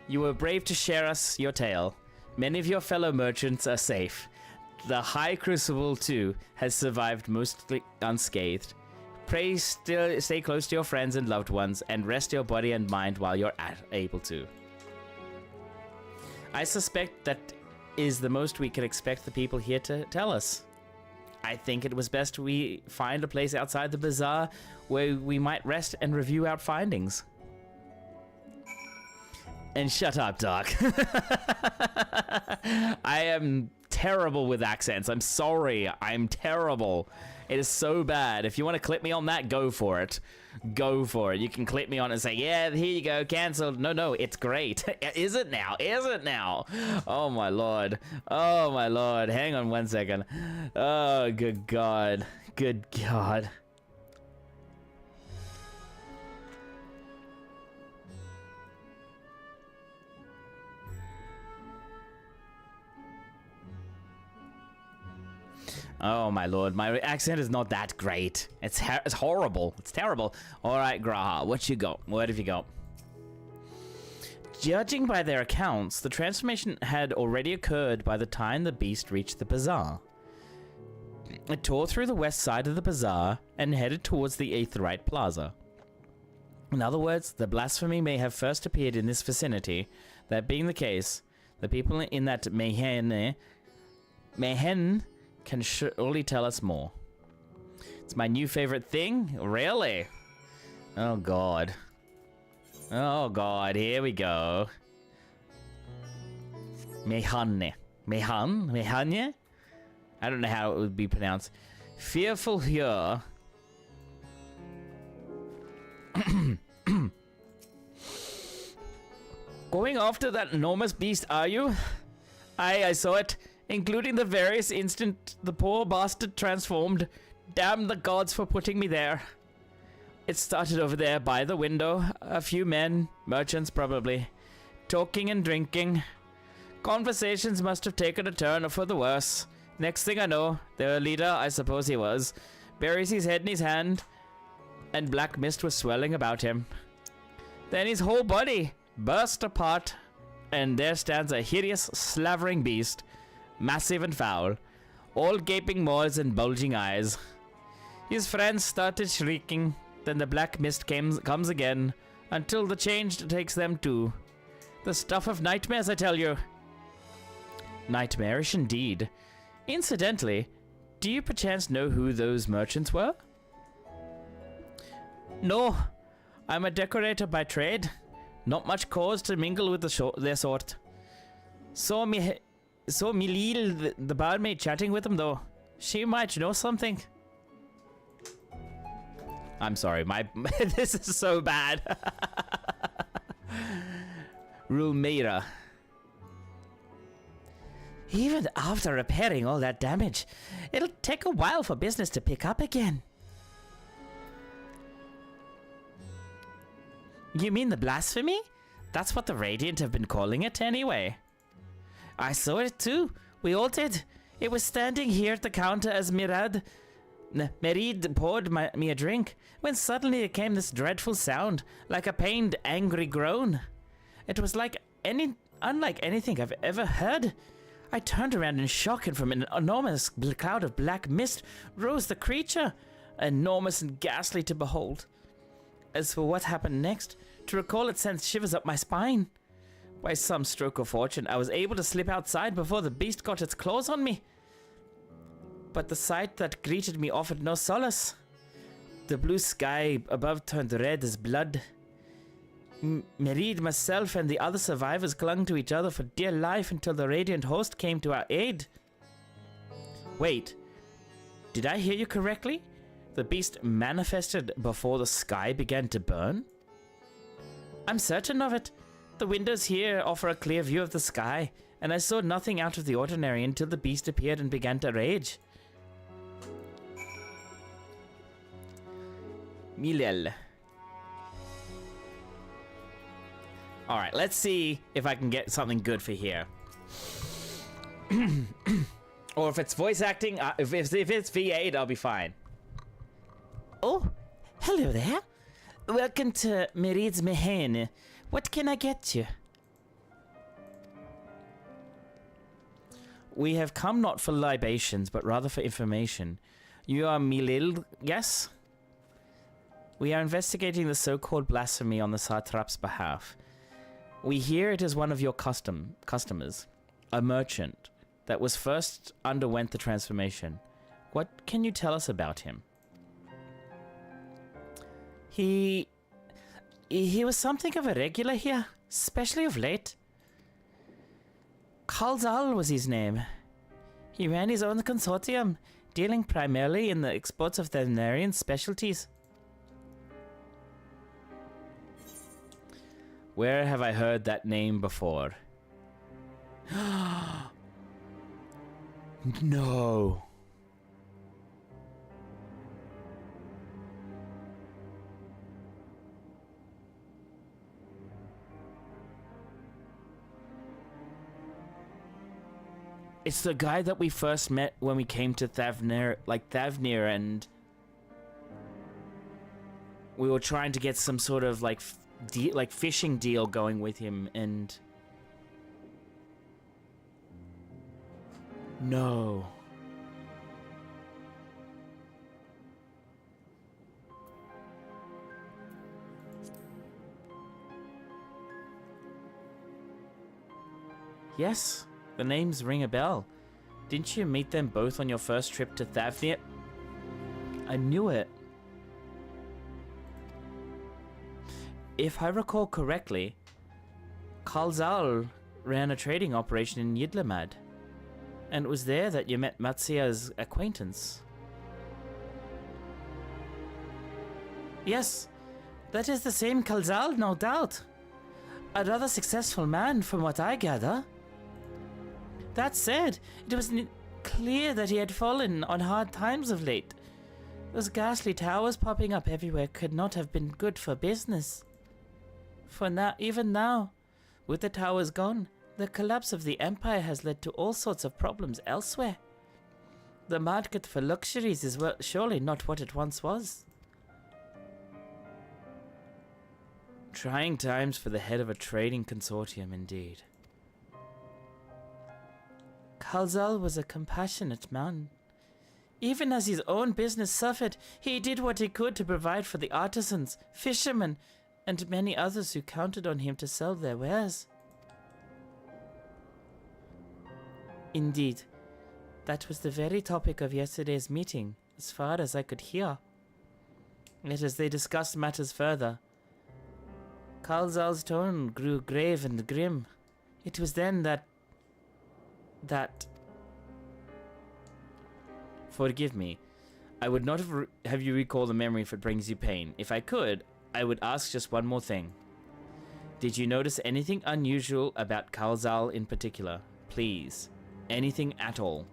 You were brave to share us your tale. Many of your fellow merchants are safe. The High Crucible, too, has survived mostly unscathed. Pray still stay close to your friends and loved ones, and rest your body and mind while you're able to. I suspect that is the most we can expect the people here to tell us. I think it was best we find a place outside the bazaar where we might rest and review our findings. And shut up, Doc. I am terrible with accents. I'm sorry. I'm terrible. It is so bad. If you want to clip me on that, go for it. Go for it. You can clip me on it and say, yeah, here you go, cancelled. No, it's great. Is it now? Is it now? Oh, my Lord. Oh, my Lord. Hang on 1 second. Oh, good God. Good God. Oh my lord, my accent is not that great. It's horrible. It's terrible. All right, Graha, what you got? What have you got? Judging by their accounts, the transformation had already occurred by the time the beast reached the bazaar. It tore through the west side of the bazaar and headed towards the Aetherite Plaza. In other words, the blasphemy may have first appeared in this vicinity. That being the case, the people in that Mayhen can surely tell us more. It's my new favorite thing? Really? Oh god. Oh god, here we go. Mehanne. Mehanye? I don't know how it would be pronounced. Fearful here. Going after that enormous beast, are you? Aye, I saw it. Including the various instant the poor bastard transformed. Damn the gods for putting me there. It started over there by the window. A few men, merchants probably, talking and drinking. Conversations must have taken a turn for the worse. Next thing I know, their leader, I suppose he was, buries his head in his hand, and black mist was swelling about him. Then his whole body burst apart, and there stands a hideous, slavering beast, massive and foul, all gaping maws and bulging eyes. His friends started shrieking, then the black mist comes again, until the change takes them too. The stuff of nightmares, I tell you. Nightmarish indeed. Incidentally, do you perchance know who those merchants were? No, I'm a decorator by trade. Not much cause to mingle with their sort. Saw me Lil, the barmaid, chatting with them though. She might know something. I'm sorry, this is so bad. Rulmeira. Even after repairing all that damage, it'll take a while for business to pick up again. You mean the blasphemy? That's what the Radiant have been calling it anyway. I saw it too. We all did. It was standing here at the counter as Merid poured me a drink, when suddenly there came this dreadful sound, like a pained, angry groan. It was unlike anything I've ever heard. I turned around in shock, and from an enormous cloud of black mist rose the creature, enormous and ghastly to behold. As for what happened next, to recall it sends shivers up my spine. By some stroke of fortune, I was able to slip outside before the beast got its claws on me. But the sight that greeted me offered no solace. The blue sky above turned red as blood. Merid, myself, and the other survivors clung to each other for dear life until the Radiant host came to our aid. Wait, did I hear you correctly? The beast manifested before the sky began to burn? I'm certain of it. The windows here offer a clear view of the sky, and I saw nothing out of the ordinary until the beast appeared and began to rage. Milel. Alright, let's see if I can get something good for here. Or if it's voice acting, if it's V8, I'll be fine. Oh, hello there. Welcome to Merid's Mehen. What can I get you? We have come not for libations, but rather for information. You are Milil, yes? We are investigating the so-called blasphemy on the Satrap's behalf. We hear it is one of your customers, a merchant, that was first underwent the transformation. What can you tell us about him? He was something of a regular here, especially of late. Kalzal was his name. He ran his own consortium, dealing primarily in the exports of veterinarian specialties. Where have I heard that name before? No. It's the guy that we first met when we came to Thavnir, and we were trying to get some sort of like fishing deal going with him, and no. Yes. The names ring a bell. Didn't you meet them both on your first trip to Thavnir? I knew it. If I recall correctly, Kalzal ran a trading operation in Yidlamad, and it was there that you met Matsia's acquaintance. Yes, that is the same Kalzal, no doubt. A rather successful man, from what I gather. That said, it was clear that he had fallen on hard times of late. Those ghastly towers popping up everywhere could not have been good for business. For now, even now, with the towers gone, the collapse of the empire has led to all sorts of problems elsewhere. The market for luxuries is surely not what it once was. Trying times for the head of a trading consortium, indeed. Kalzal was a compassionate man. Even as his own business suffered, he did what he could to provide for the artisans, fishermen, and many others who counted on him to sell their wares. Indeed, that was the very topic of yesterday's meeting, as far as I could hear. Yet as they discussed matters further, Kalzal's tone grew grave and grim. It was then that... Forgive me. I would not have you recall the memory if it brings you pain. If I could, I would ask just one more thing. Did you notice anything unusual about Kalzal in particular? Please. Anything at all.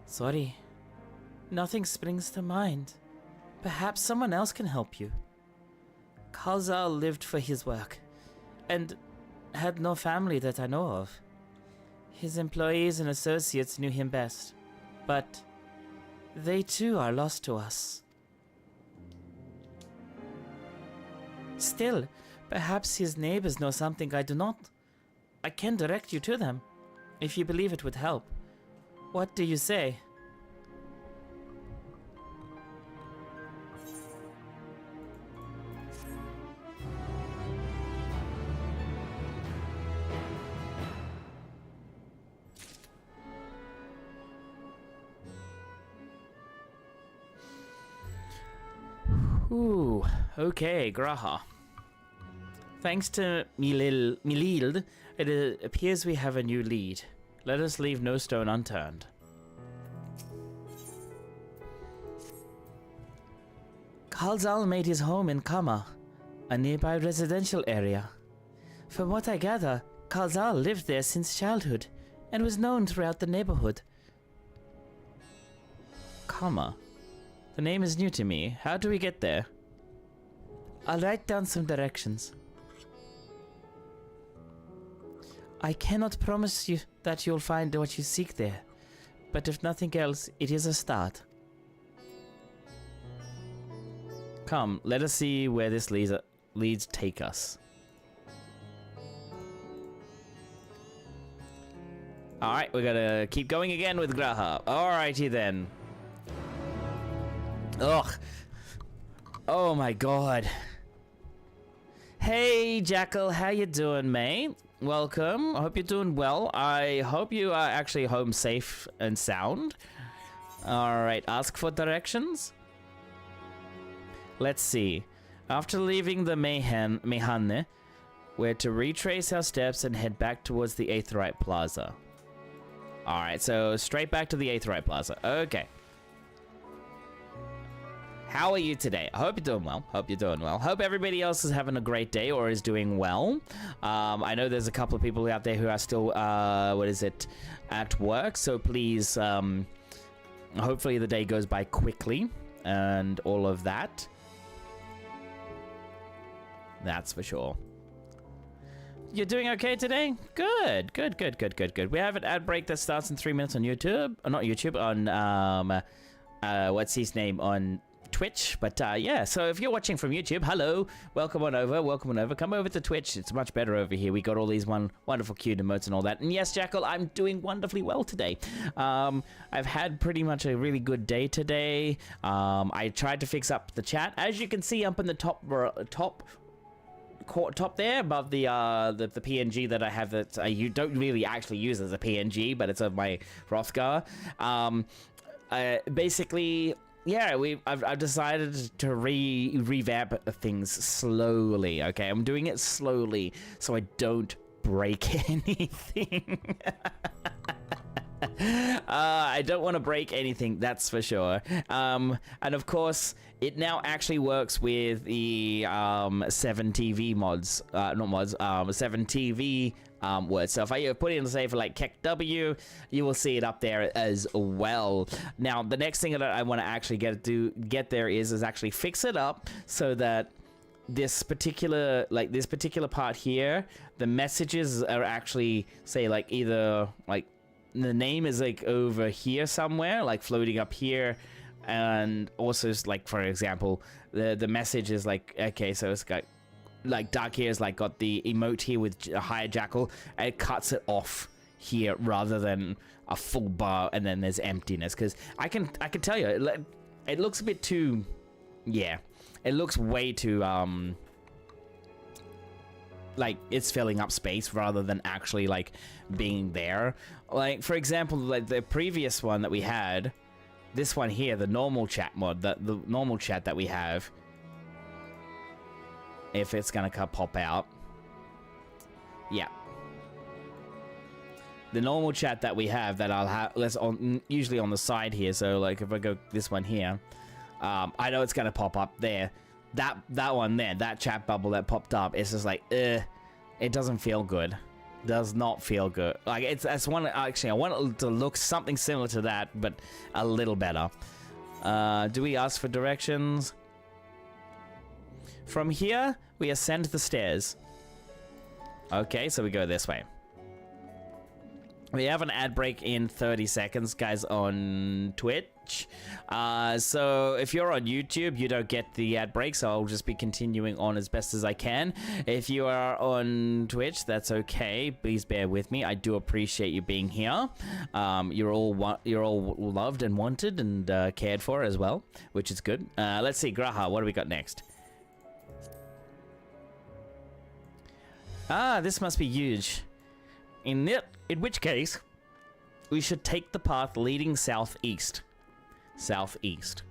Sorry. Nothing springs to mind. Perhaps someone else can help you. Kalzal lived for his work, and had no family that I know of. His employees and associates knew him best, but they too are lost to us. Still, perhaps his neighbors know something I do not. I can direct you to them, if you believe it would help. What do you say? Ooh, okay, Graha. Thanks to Milild, it appears we have a new lead. Let us leave no stone unturned. Kalzal made his home in Kama, a nearby residential area. From what I gather, Kalzal lived there since childhood, and was known throughout the neighborhood. Kama? The name is new to me. How do we get there? I'll write down some directions. I cannot promise you that you'll find what you seek there, but if nothing else, it is a start. Come, let us see where this leads take us. All right, we're gonna keep going again with Graha. Alrighty then. Ugh. Oh my god. Hey Jackal, how you doing, mate? Welcome. I hope you're doing well. I hope you are actually home safe and sound. Alright, ask for directions. Let's see. After leaving the Mehane, we're to retrace our steps and head back towards the Aetheryte Plaza. Alright, so straight back to the Aetheryte Plaza. Okay. How are you today? I hope you're doing well. Hope you're doing well. Hope everybody else is having a great day or is doing well. I know there's a couple of people out there who are still, at work. So please, hopefully the day goes by quickly and all of that. That's for sure. You're doing okay today? Good, good, good, good, good, good. We have an ad break that starts in 3 minutes on YouTube. Not YouTube, on, what's his name, on Twitch. But, yeah, so if you're watching from YouTube, hello, welcome on over, welcome on over. Come over to Twitch. It's much better over here. We got all these wonderful cute emotes and all that. And yes, Jackal, I'm doing wonderfully well today. I've had pretty much a really good day today. I tried to fix up the chat. As you can see up in the top there above the PNG that I have that you don't really actually use as a PNG, but it's of my Hrothgar. Basically, yeah, I've decided to revamp things slowly. Okay, I'm doing it slowly so I don't break anything. I don't want to break anything, that's for sure. And of course, it now actually works with the 7TV mods, not mods, 7TV words. So if I put in, say, for like KEKW, you will see it up there as well. Now, the next thing that I want to actually get there is actually fix it up so that this particular part here, the messages are actually, say, like either like the name is like over here somewhere, like floating up here, and also like, for example, the message is like, okay, so it's got like Dark here is like got the emote here with a higher Jackal, and it cuts it off here rather than a full bar and then there's emptiness. Because I can tell you, it looks a bit too, yeah, it looks way too like it's filling up space rather than actually like being there. Like, for example, like the previous one that we had, this one here, the normal chat mod, the normal chat that we have, if it's gonna pop out, yeah, the normal chat that we have that I'll have, that's on usually on the side here. So like if I go this one here, I know it's gonna pop up there. That one there, that chat bubble that popped up, it's just like, it doesn't feel good. Does not feel good. Like, that's one, actually, I want it to look something similar to that, but a little better. Do we ask for directions? From here, we ascend the stairs. Okay, so we go this way. We have an ad break in 30 seconds, guys, on Twitch. So if you're on YouTube, you don't get the ad break, so I'll just be continuing on as best as I can. If you are on Twitch, that's okay. Please bear with me. I do appreciate you being here. You're all loved and wanted and cared for as well, which is good. Let's see, Graha, what do we got next? Ah, this must be huge. In which case, we should take the path leading southeast. Southeast.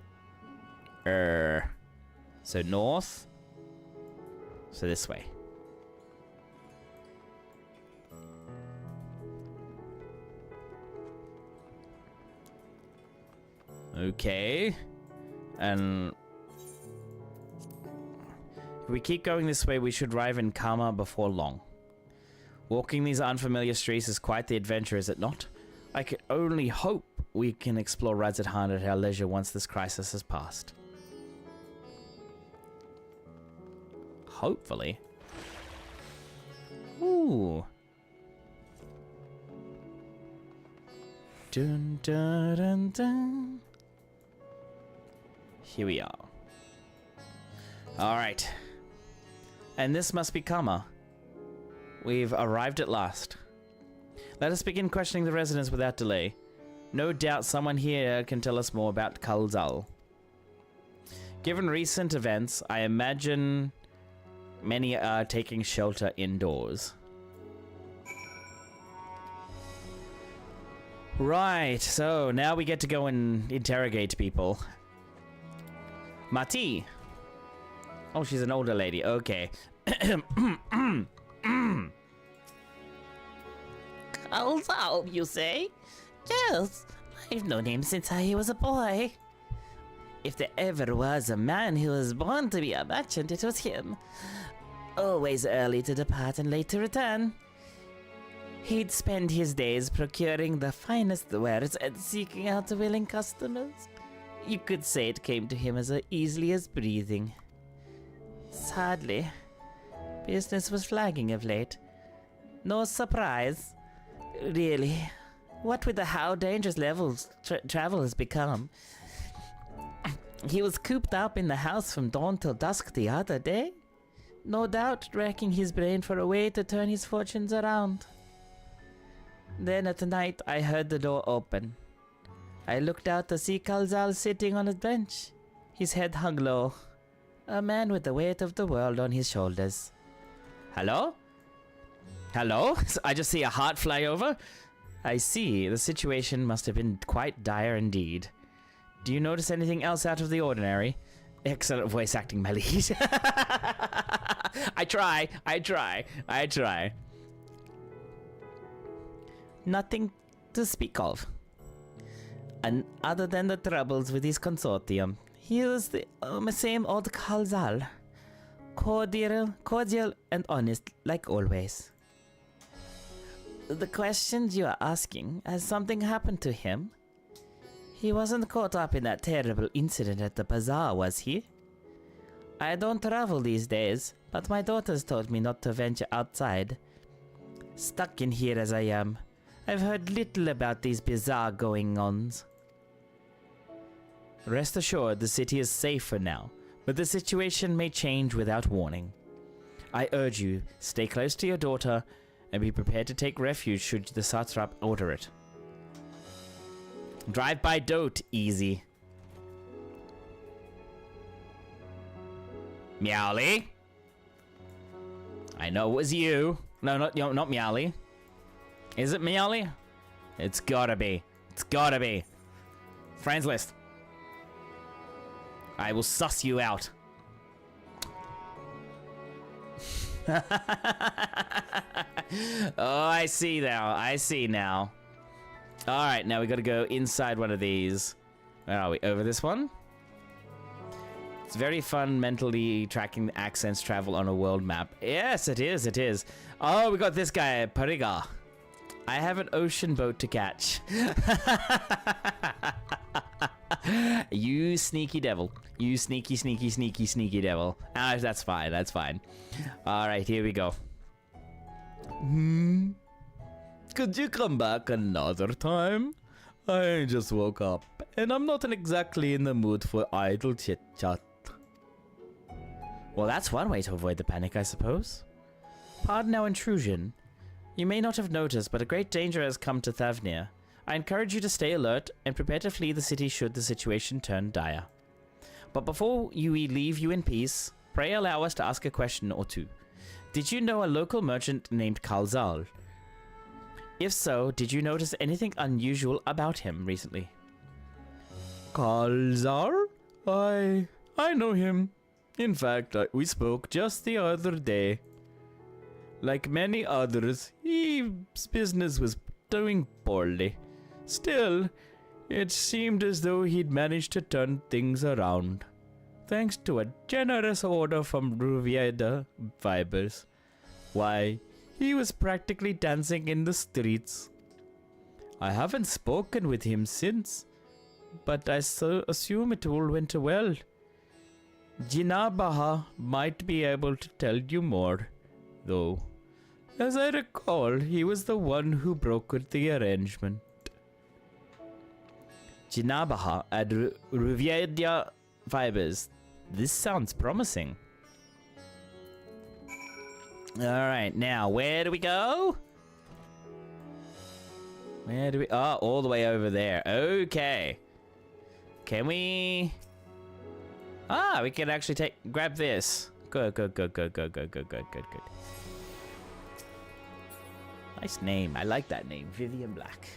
So north. So this way. Okay. And if we keep going this way, we should arrive in Kama before long. Walking these unfamiliar streets is quite the adventure, is it not? I can only hope we can explore Radz-at-Han at our leisure once this crisis has passed. Hopefully. Ooh. Dun, dun, dun, dun. Here we are. Alright. And this must be Kama. We've arrived at last. Let us begin questioning the residents without delay. No doubt someone here can tell us more about Kalzal. Given recent events, I imagine many are taking shelter indoors. Right, so now we get to go and interrogate people. Mati. Oh, she's an older lady. Okay. Kalzal, you say? Yes, I've known him since he was a boy. If there ever was a man who was born to be a merchant, it was him. Always early to depart and late to return. He'd spend his days procuring the finest wares and seeking out willing customers. You could say it came to him as easily as breathing. Sadly, business was flagging of late. No surprise. Really, what with how dangerous levels travel has become. He was cooped up in the house from dawn till dusk the other day. No doubt racking his brain for a way to turn his fortunes around. Then at night I heard the door open. I looked out to see Kalzal sitting on a bench. His head hung low. A man with the weight of the world on his shoulders. Hello? Hello? I just see a heart fly over. I see. The situation must have been quite dire indeed. Do you notice anything else out of the ordinary? Excellent voice acting, Melis. I try. Nothing to speak of. And other than the troubles with his consortium, he was the same old Kalzal. Cordial and honest, like always. The questions you are asking, has something happened to him? He wasn't caught up in that terrible incident at the bazaar, was he? I don't travel these days, but my daughters told me not to venture outside. Stuck in here as I am, I've heard little about these bizarre going-ons. Rest assured, the city is safe for now, but the situation may change without warning. I urge you, stay close to your daughter, and be prepared to take refuge should the Satrap order it. Drive by dote, easy. Meowly? I know it was you. No, not Meowly. Is it Meowly? It's gotta be. It's gotta be. Friends list. I will suss you out. Oh, I see now. Alright, now we gotta go inside one of these. Where are we? Over this one? It's very fun mentally tracking the accents travel on a world map. Yes, it is. Oh, we got this guy, Pariga. I have an ocean boat to catch. You sneaky devil. You sneaky devil. Ah, that's fine. Alright, here we go. Could you come back another time? I just woke up, and I'm not exactly in the mood for idle chit-chat. Well, that's one way to avoid the panic, I suppose. Pardon our intrusion. You may not have noticed, but a great danger has come to Thavnir. I encourage you to stay alert and prepare to flee the city should the situation turn dire. But before we leave you in peace, pray allow us to ask a question or two. Did you know a local merchant named Kalzal? If so, did you notice anything unusual about him recently? Kalzar? I know him. In fact, we spoke just the other day. Like many others, his business was doing poorly. Still, it seemed as though he'd managed to turn things around, thanks to a generous order from Ruvieda Fibers. Why, he was practically dancing in the streets. I haven't spoken with him since, but I assume it all went well. Jinabaha might be able to tell you more, though. As I recall, he was the one who brokered the arrangement. Jinabaha at Ruvieda Fibers. This sounds promising. Alright, now where do we go? Where do we... Oh, all the way over there. Okay. Can we... Ah, we can actually grab this. Good. Nice name. I like that name. Vivian Black.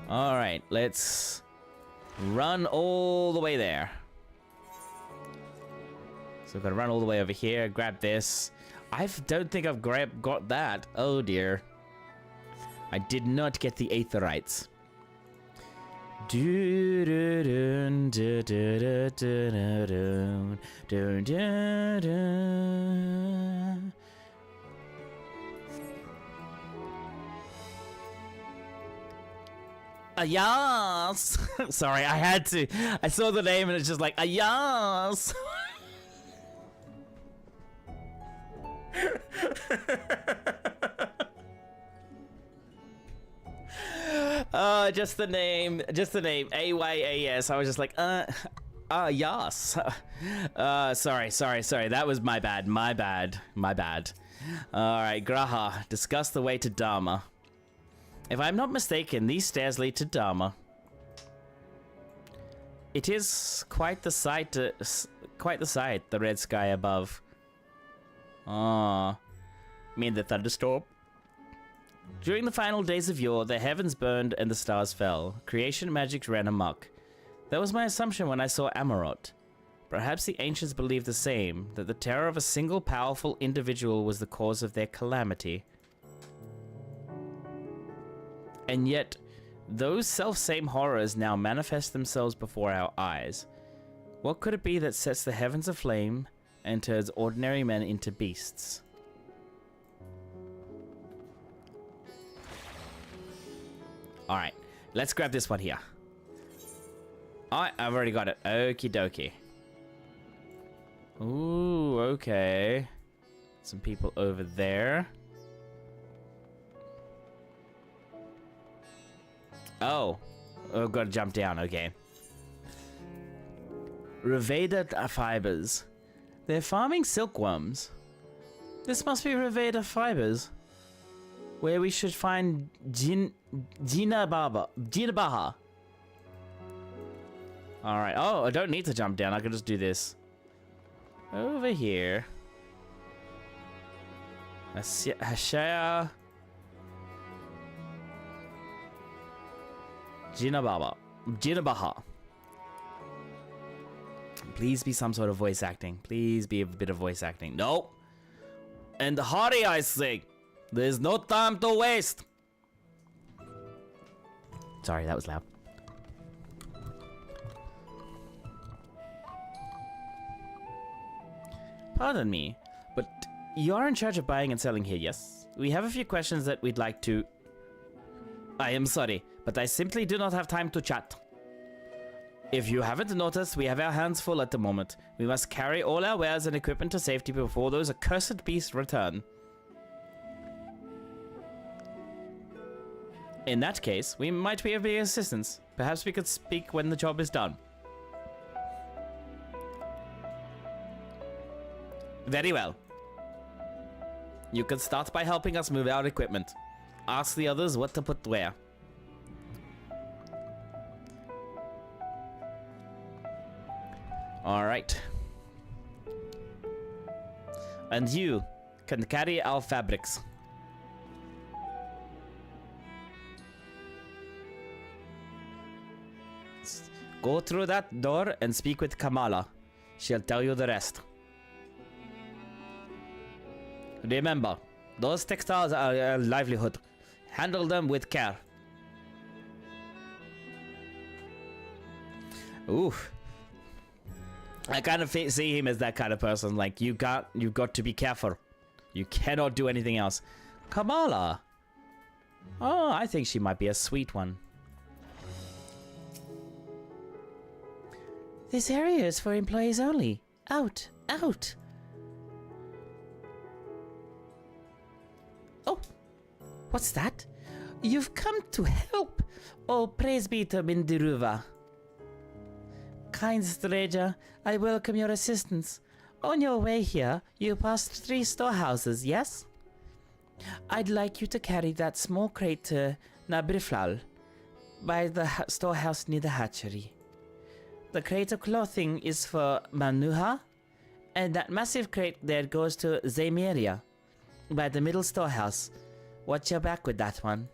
Alright, let's run all the way there. So we've got to run all the way over here, grab this. I don't think I've got that. Oh dear. I did not get the aetherites. Yes. Sorry, I had to. I saw the name and it's just like, yes. Just the name, AYAS. I was just like, yes. Sorry. That was my bad. Alright, Graha, discuss the way to Dharma. If I'm not mistaken, these stairs lead to Dharma. It is quite the sight, the red sky above. Ah, mean the thunderstorm? During the final days of yore, the heavens burned and the stars fell. Creation magic ran amok. That was my assumption when I saw Amarot. Perhaps the ancients believed the same, that the terror of a single powerful individual was the cause of their calamity. And yet, those self-same horrors now manifest themselves before our eyes. What could it be that sets the heavens aflame and turns ordinary men into beasts? Alright, let's grab this one here. Alright, I've already got it. Okie dokie. Ooh, okay. Some people over there. Oh, I've got to jump down, okay. Reveda fibers. They're farming silkworms. This must be Reveda fibers. Where we should find Jinabaha. Alright, oh, I don't need to jump down, I can just do this. Over here. Hashaya. Jinabaha. Please be some sort of voice acting. Please be a bit of voice acting. No. And hurry, I say. There's no time to waste. Sorry, that was loud. Pardon me, but you are in charge of buying and selling here, yes? We have a few questions that we'd like to... I am sorry, but I simply do not have time to chat. If you haven't noticed, we have our hands full at the moment. We must carry all our wares and equipment to safety before those accursed beasts return. In that case, we might be of assistance. Perhaps we could speak when the job is done. Very well. You can start by helping us move our equipment. Ask the others what to put where. Alright. And you can carry our fabrics. Go through that door and speak with Kamala. She'll tell you the rest. Remember, those textiles are a livelihood. Handle them with care. Ooh. I kind of see him as that kind of person. Like, you've got to be careful. You cannot do anything else. Kamala. Oh, I think she might be a sweet one. This area is for employees only. Out, out. Oh, what's that? You've come to help. Oh, praise be to Mindiruva. Kind stranger, I welcome your assistance. On your way here, you passed 3 storehouses, yes? I'd like you to carry that small crate to Nabriflal, by the storehouse near the hatchery. The crate of clothing is for Manuha, and that massive crate there goes to Zemeria, by the middle storehouse. Watch your back with that one.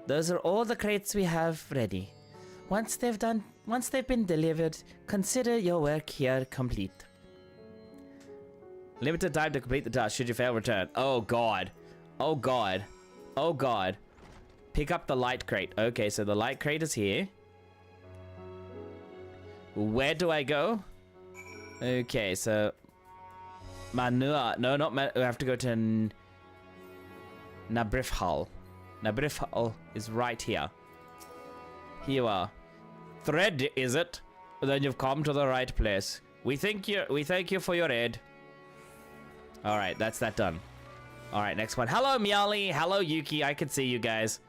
Those are all the crates we have ready. Once they've been delivered, consider your work here complete. Limited time to complete the task. Should you fail, return. Oh god. Oh god. Oh god. Pick up the light crate. Okay, so the light crate is here. Where do I go? Okay, so Manua. No, not Man. We have to go to Nabrifhal. Nabrifhal is right here. Here you are. Thread, is it? Then you've come to the right place. We thank you for your aid. All right, that's that done. All right, next one. Hello, Miali. Hello, Yuki. I can see you guys.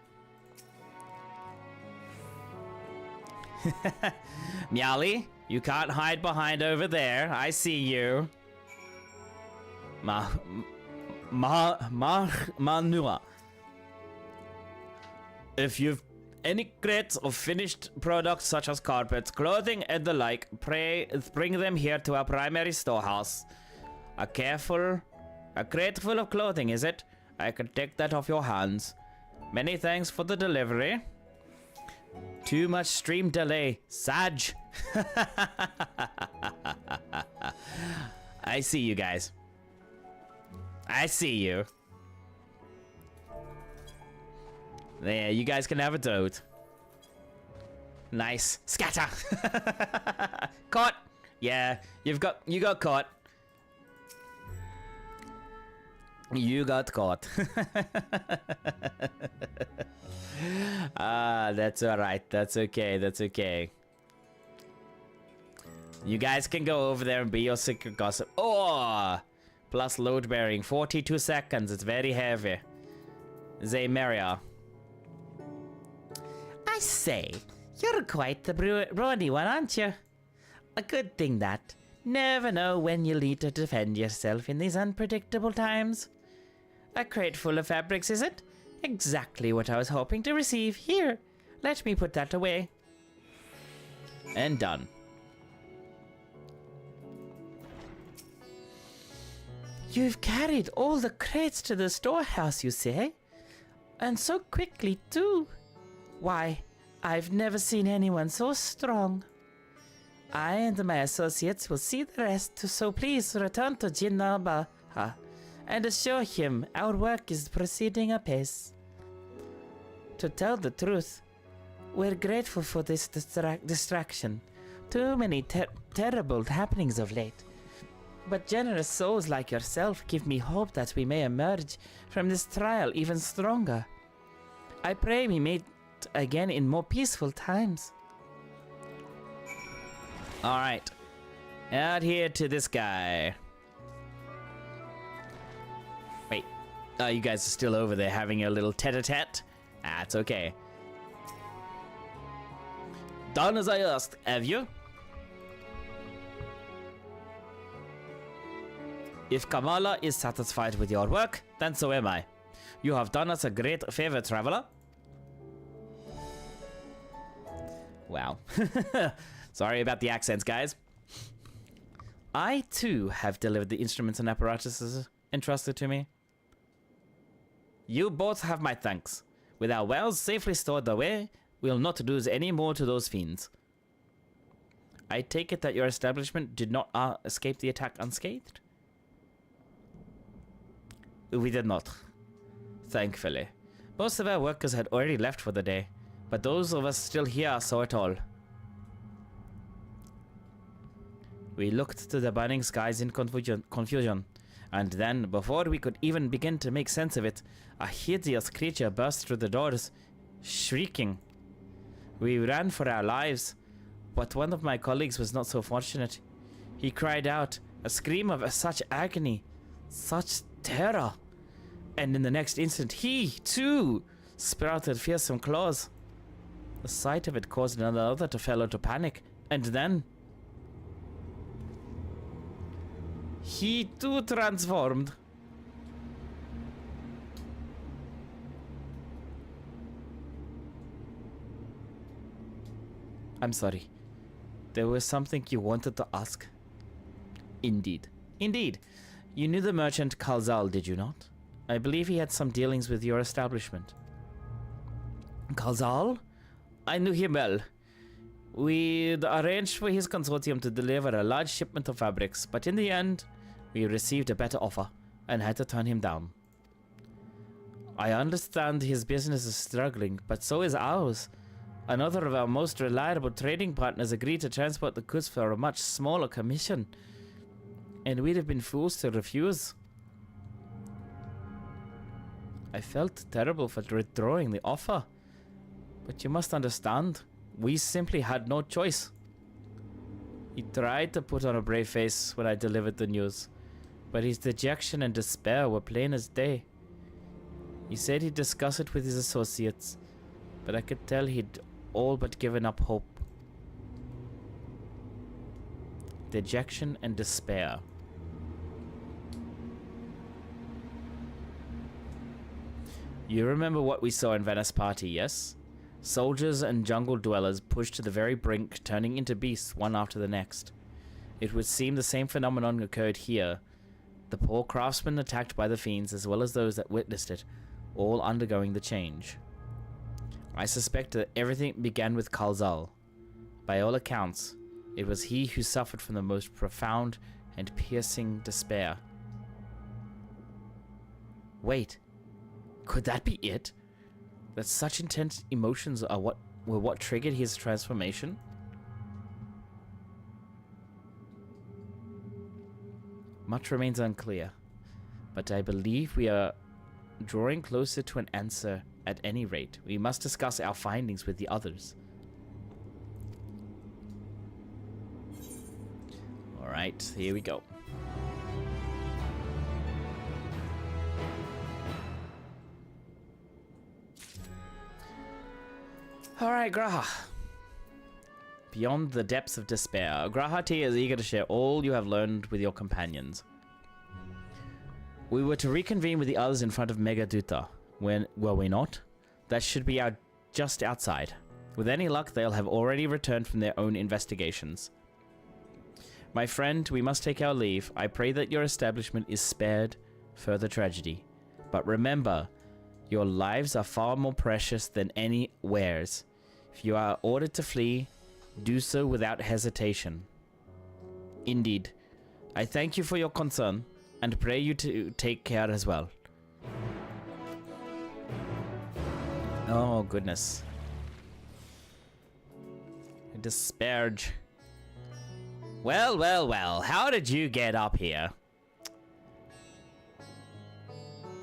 Miali, you can't hide behind over there. I see you. Manua. If you've any crates of finished products such as carpets, clothing, and the like, pray bring them here to our primary storehouse. A crate full of clothing, is it? I can take that off your hands. Many thanks for the delivery. Too much stream delay. Saj. I see you guys. I see you. There, you guys can have a toad. Nice. Scatter. Caught. Yeah, you got caught. You got caught. That's alright. That's okay. That's okay. You guys can go over there and be your secret gossip. Oh! Plus load bearing. 42 seconds. It's very heavy. Zemeria. I say, you're quite the brawny one, aren't you? A good thing that. Never know when you'll need to defend yourself in these unpredictable times. A crate full of fabrics, is it? Exactly what I was hoping to receive. Here, let me put that away. And done. You've carried all the crates to the storehouse, you say? And so quickly, too. Why, I've never seen anyone so strong. I and my associates will see the rest, so please return to Jinnabaha and assure him our work is proceeding apace. To tell the truth, we're grateful for this distraction. Too many terrible happenings of late. But generous souls like yourself give me hope that we may emerge from this trial even stronger. I pray we meet again in more peaceful times. Alright. Out here to this guy. Wait. Oh, you guys are still over there having a little tete-a-tete? That's okay. Done as I asked, have you? If Kamala is satisfied with your work, then so am I. You have done us a great favor, traveler. Wow. Sorry about the accents, guys. I, too, have delivered the instruments and apparatuses entrusted to me. You both have my thanks. With our wells safely stored away, we'll not lose any more to those fiends. I take it that your establishment did not escape the attack unscathed? We did not. Thankfully. Most of our workers had already left for the day, but those of us still here saw it all. We looked to the burning skies in confusion, and then, before we could even begin to make sense of it, a hideous creature burst through the doors, shrieking. We ran for our lives, but one of my colleagues was not so fortunate. He cried out, a scream of such agony, such terror, and in the next instant he, too, sprouted fearsome claws. The sight of it caused another fellow to panic, and then he too transformed. I'm sorry. There was something you wanted to ask. Indeed. Indeed. You knew the merchant Kalzal, did you not? I believe he had some dealings with your establishment. Kalzal? I knew him well. We'd arranged for his consortium to deliver a large shipment of fabrics, but in the end, we received a better offer and had to turn him down. I understand his business is struggling, but so is ours. Another of our most reliable trading partners agreed to transport the goods for a much smaller commission, and we'd have been fools to refuse. I felt terrible for withdrawing the offer, but you must understand, we simply had no choice. He tried to put on a brave face when I delivered the news, but his dejection and despair were plain as day. He said he'd discuss it with his associates, but I could tell he'd all but given up hope. Dejection and despair. You remember what we saw in Venice Party, yes? Soldiers and jungle dwellers pushed to the very brink, turning into beasts one after the next. It would seem the same phenomenon occurred here. The poor craftsmen attacked by the fiends, as well as those that witnessed it, all undergoing the change. I suspect that everything began with Kalzal. By all accounts, it was he who suffered from the most profound and piercing despair. Wait, could that be it? That such intense emotions are what triggered his transformation? Much remains unclear, but I believe we are drawing closer to an answer. At any rate, we must discuss our findings with the others. Alright, here we go. Alright, Graha. Beyond the depths of despair, Graha T is eager to share all you have learned with your companions. We were to reconvene with the others in front of Megaduta. When were we not? That should be just outside. With any luck, they'll have already returned from their own investigations. My friend, we must take our leave. I pray that your establishment is spared further tragedy. But remember, your lives are far more precious than any wares. If you are ordered to flee, do so without hesitation. Indeed. I thank you for your concern, and pray you to take care as well. Oh, goodness. Disparage. Well, well, well. How did you get up here?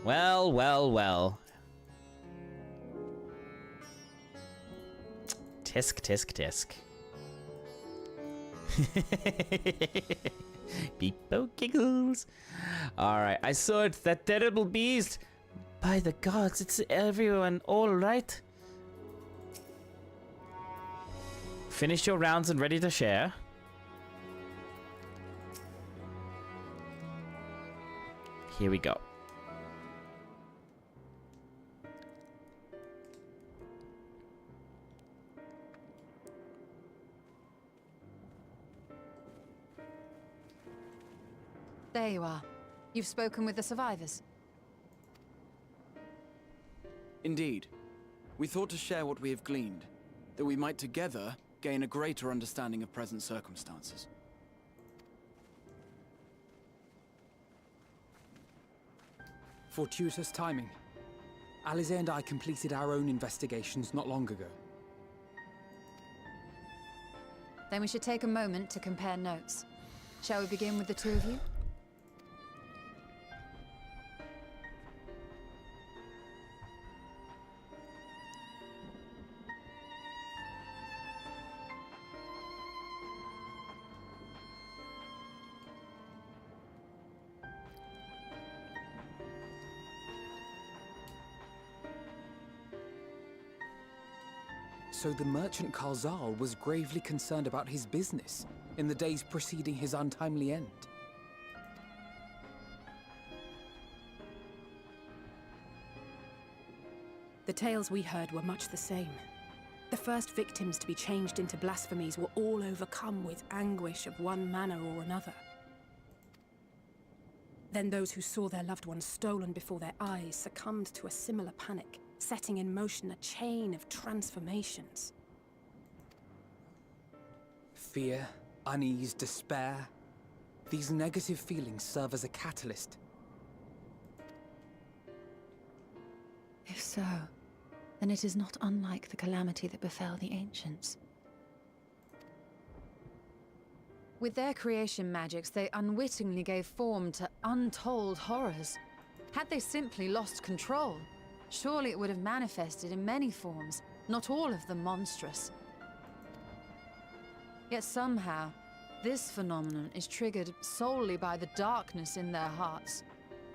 Well, well, well. Tisk, tisk, tisk. Beepo giggles. Alright, I saw it. That terrible beast. By the gods, it's everyone all right? Finish your rounds and ready to share. Here we go. There you are. You've spoken with the survivors. Indeed. We thought to share what we have gleaned, that we might together gain a greater understanding of present circumstances. Fortuitous timing. Alize and I completed our own investigations not long ago. Then we should take a moment to compare notes. Shall we begin with the two of you? So the merchant Kalzal was gravely concerned about his business in the days preceding his untimely end. The tales we heard were much the same. The first victims to be changed into blasphemies were all overcome with anguish of one manner or another. Then those who saw their loved ones stolen before their eyes succumbed to a similar panic, setting in motion a chain of transformations. Fear, unease, despair. These negative feelings serve as a catalyst. If so, then it is not unlike the calamity that befell the ancients. With their creation magics, they unwittingly gave form to untold horrors. Had they simply lost control, surely it would have manifested in many forms, not all of them monstrous. Yet somehow, this phenomenon is triggered solely by the darkness in their hearts,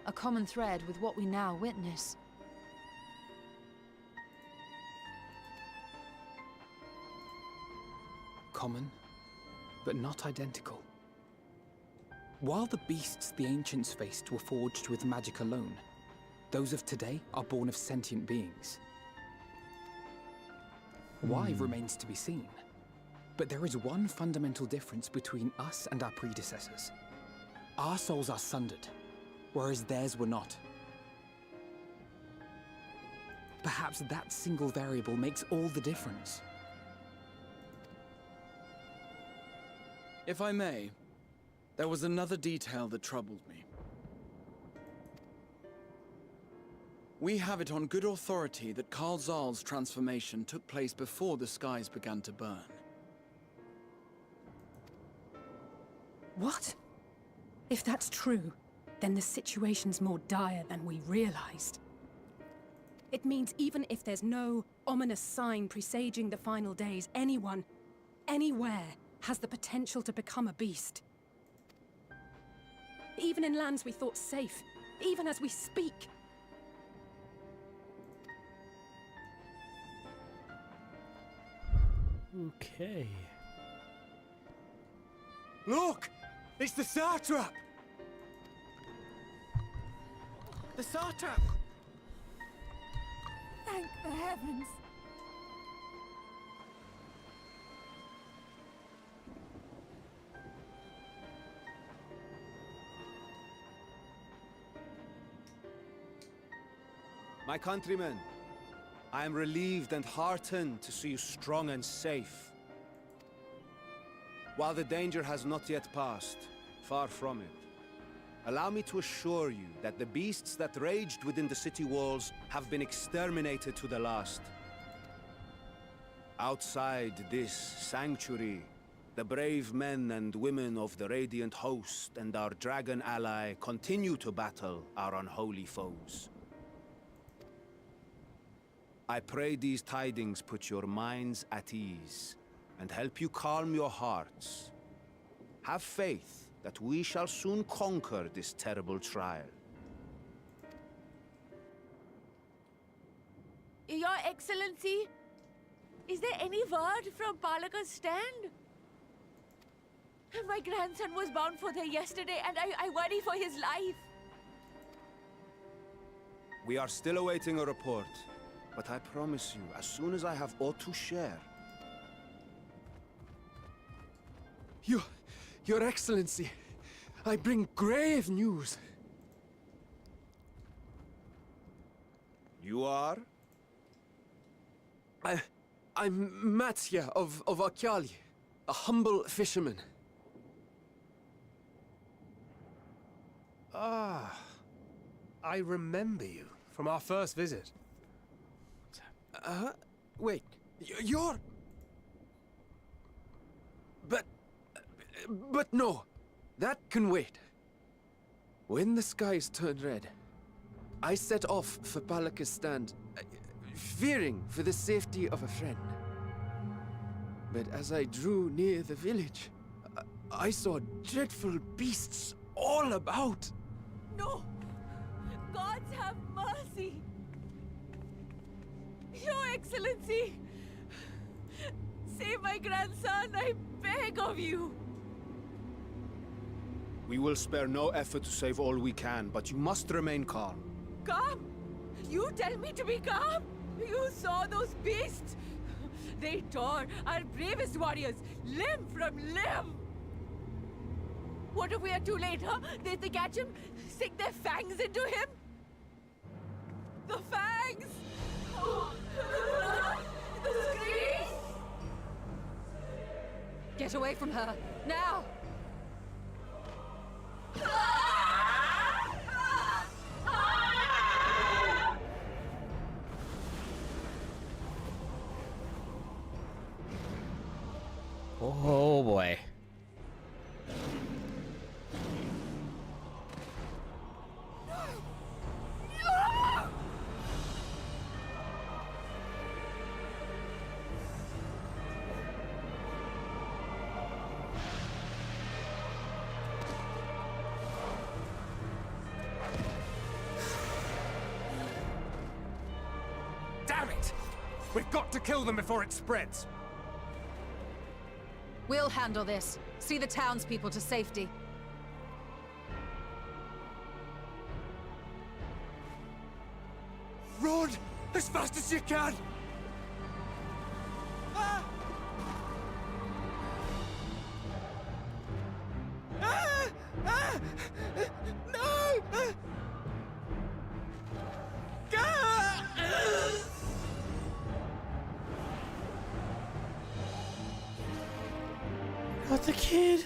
a common thread with what we now witness. Common, but not identical. While the beasts the ancients faced were forged with magic alone, those of today are born of sentient beings. Why remains to be seen. But there is one fundamental difference between us and our predecessors. Our souls are sundered, whereas theirs were not. Perhaps that single variable makes all the difference. If I may, there was another detail that troubled me. We have it on good authority that Karl Zahl's transformation took place before the skies began to burn. What? If that's true, then the situation's more dire than we realized. It means even if there's no ominous sign presaging the final days, anyone, anywhere, has the potential to become a beast. Even in lands we thought safe, even as we speak. Okay. Look! It's the Satrap! The Satrap! Thank the heavens. My countrymen, I am relieved and heartened to see you strong and safe. While the danger has not yet passed, far from it, allow me to assure you that the beasts that raged within the city walls have been exterminated to the last. Outside this sanctuary, the brave men and women of the Radiant Host and our dragon ally continue to battle our unholy foes. I pray these tidings put your minds at ease and help you calm your hearts. Have faith that we shall soon conquer this terrible trial. Your Excellency, is there any word from Palaka's stand? My grandson was bound for there yesterday, and I worry for his life. We are still awaiting a report, but I promise you, as soon as I have aught to share... Your Excellency, I bring grave news. You are? I'm Matsya of Akyali, a humble fisherman. Ah, I remember you from our first visit. Wait, you're... But no, that can wait. When the skies turned red, I set off for Palaka's stand, fearing for the safety of a friend. But as I drew near the village, I saw dreadful beasts all about. No! Gods have mercy! Your Excellency! Save my grandson, I beg of you! We will spare no effort to save all we can, but you must remain calm. Calm? You tell me to be calm? You saw those beasts? They tore our bravest warriors limb from limb! What if we are too late, huh? They catch him, sink their fangs into him? The fangs! Oh, the screams! Get away from her, now! Oh boy. Damn it! We've got to kill them before it spreads. We'll handle this. See the townspeople to safety. Run! As fast as you can! Ah! Ah! Ah! No! Ah! Ah! Not the kid.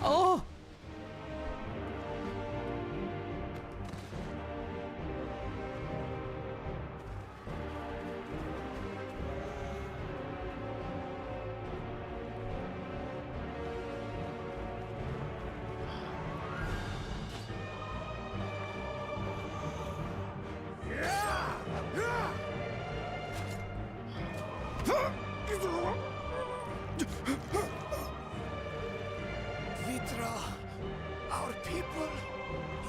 Oh. Vitra, our people,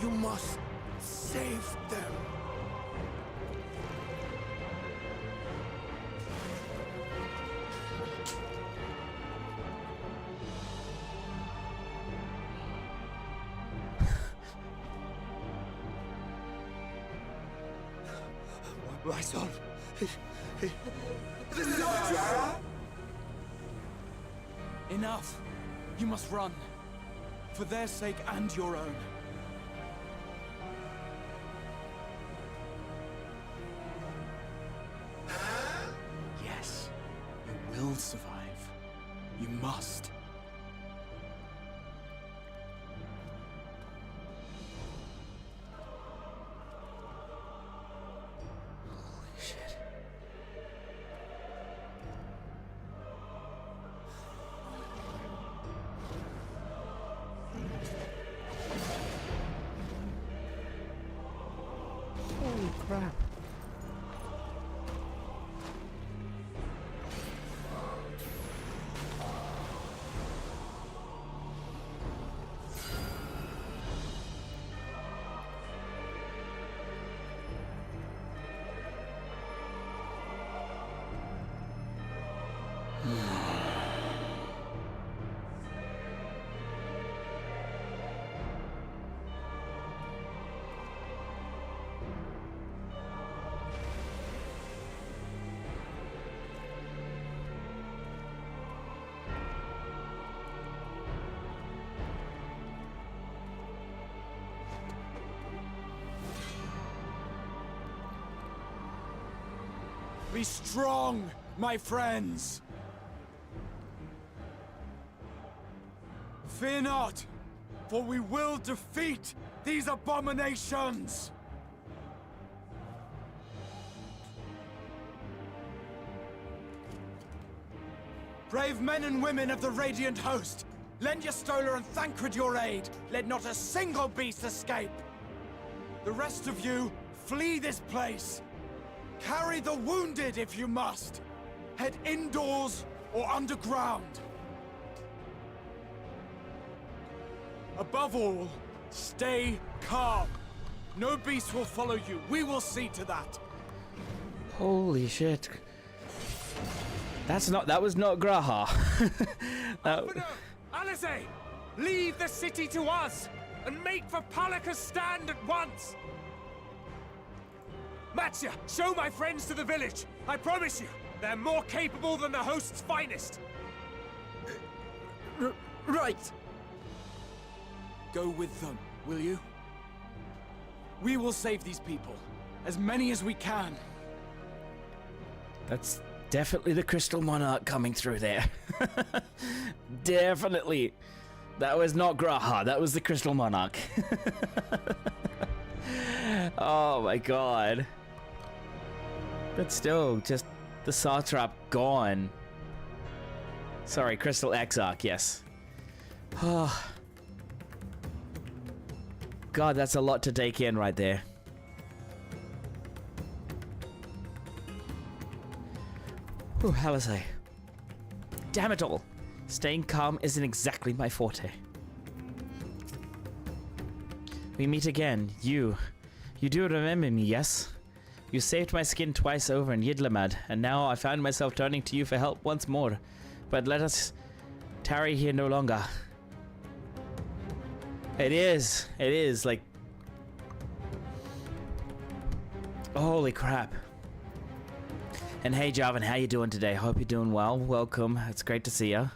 you must save them. My son, Enough! You must run. For their sake and your own. Yes, you will survive. You must. Holy shit. Holy crap. Be strong, my friends! Fear not, for we will defeat these abominations! Brave men and women of the Radiant Host, lend your Stola and Thancred your aid. Let not a single beast escape. The rest of you, flee this place. Carry the wounded if you must. Head indoors or underground. Above all, stay calm. No beast will follow you. We will see to that. Holy shit. That was not Graha. Alice, leave the city to us. and make for Palika's stand at once! Matsya, show my friends to the village! I promise you, they're more capable than the host's finest! Right! Go with them, will you? We will save these people. As many as we can. That's definitely the Crystal Monarch coming through there. Definitely. That was not Graha, that was the Crystal Monarch. Oh my god. But still, just the Satrap gone. Sorry, Crystal Exarch, yes. Oh. God, that's a lot to take in right there. Whew, Alizé. Damn it all. Staying calm isn't exactly my forte. We meet again. You do remember me, yes? You saved my skin twice over in Yidlamad, and now I find myself turning to you for help once more. But let us tarry here no longer. It is, like... Holy crap. And hey, Jarvan, how you doing today? Hope you're doing well. Welcome. It's great to see ya.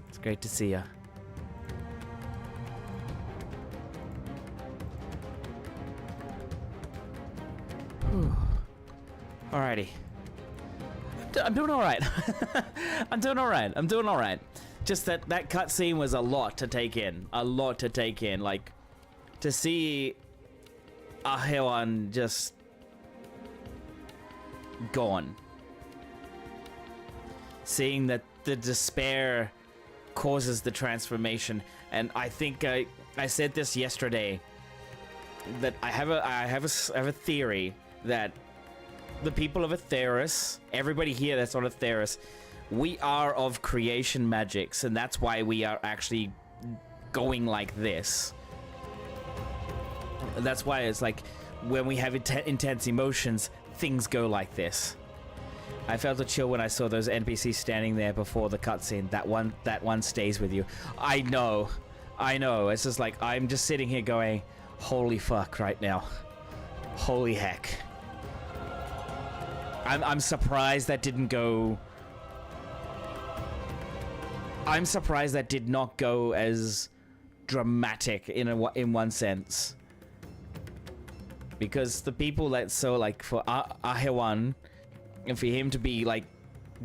It's great to see ya. Alrighty. I'm doing alright. I'm doing alright. Just that cutscene was a lot to take in. Like, to see Ahewan just gone. Seeing that the despair causes the transformation, and I think I said this yesterday, that I have a theory that the people of Atheris, everybody here that's on Atheris, we are of creation magics, and that's why we are actually going like this. That's why it's like when we have intense emotions, things go like this. I felt a chill when I saw those NPCs standing there before the cutscene. That one stays with you. I know. It's just like I'm just sitting here going, holy fuck right now. Holy heck. I'm surprised that didn't go. I'm surprised that did not go as dramatic in one sense. Because the people that saw, like, for Ahewan, and for him to be like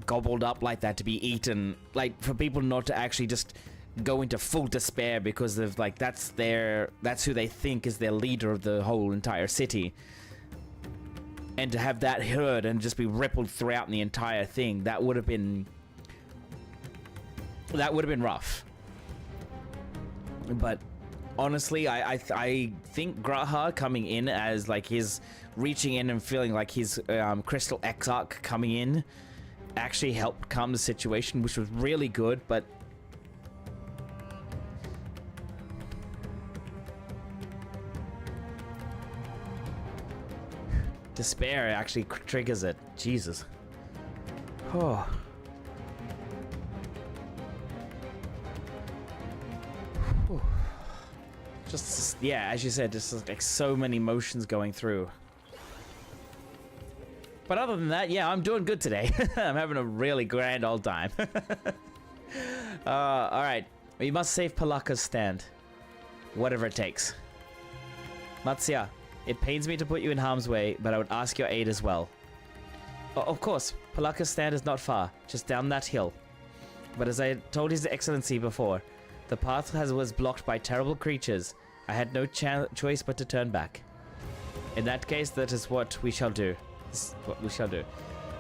gobbled up like that, to be eaten, like for people not to actually just go into full despair because of like that's who they think is their leader of the whole entire city, and to have that heard and just be rippled throughout the entire thing, that would have been rough. But honestly, I think Graha coming in as like his reaching in and feeling like his Crystal Exarch coming in actually helped calm the situation, which was really good. But despair actually triggers it. Jesus. Oh. Just, yeah, as you said, just like so many emotions going through. But other than that, yeah, I'm doing good today. I'm having a really grand old time. Alright. We must save Palaka's stand. Whatever it takes. Matsya, it pains me to put you in harm's way, but I would ask your aid as well. Of course, Palaka's stand is not far, just down that hill. But as I told His Excellency before, the path was blocked by terrible creatures. I had no choice but to turn back. In that case, that is what we shall do.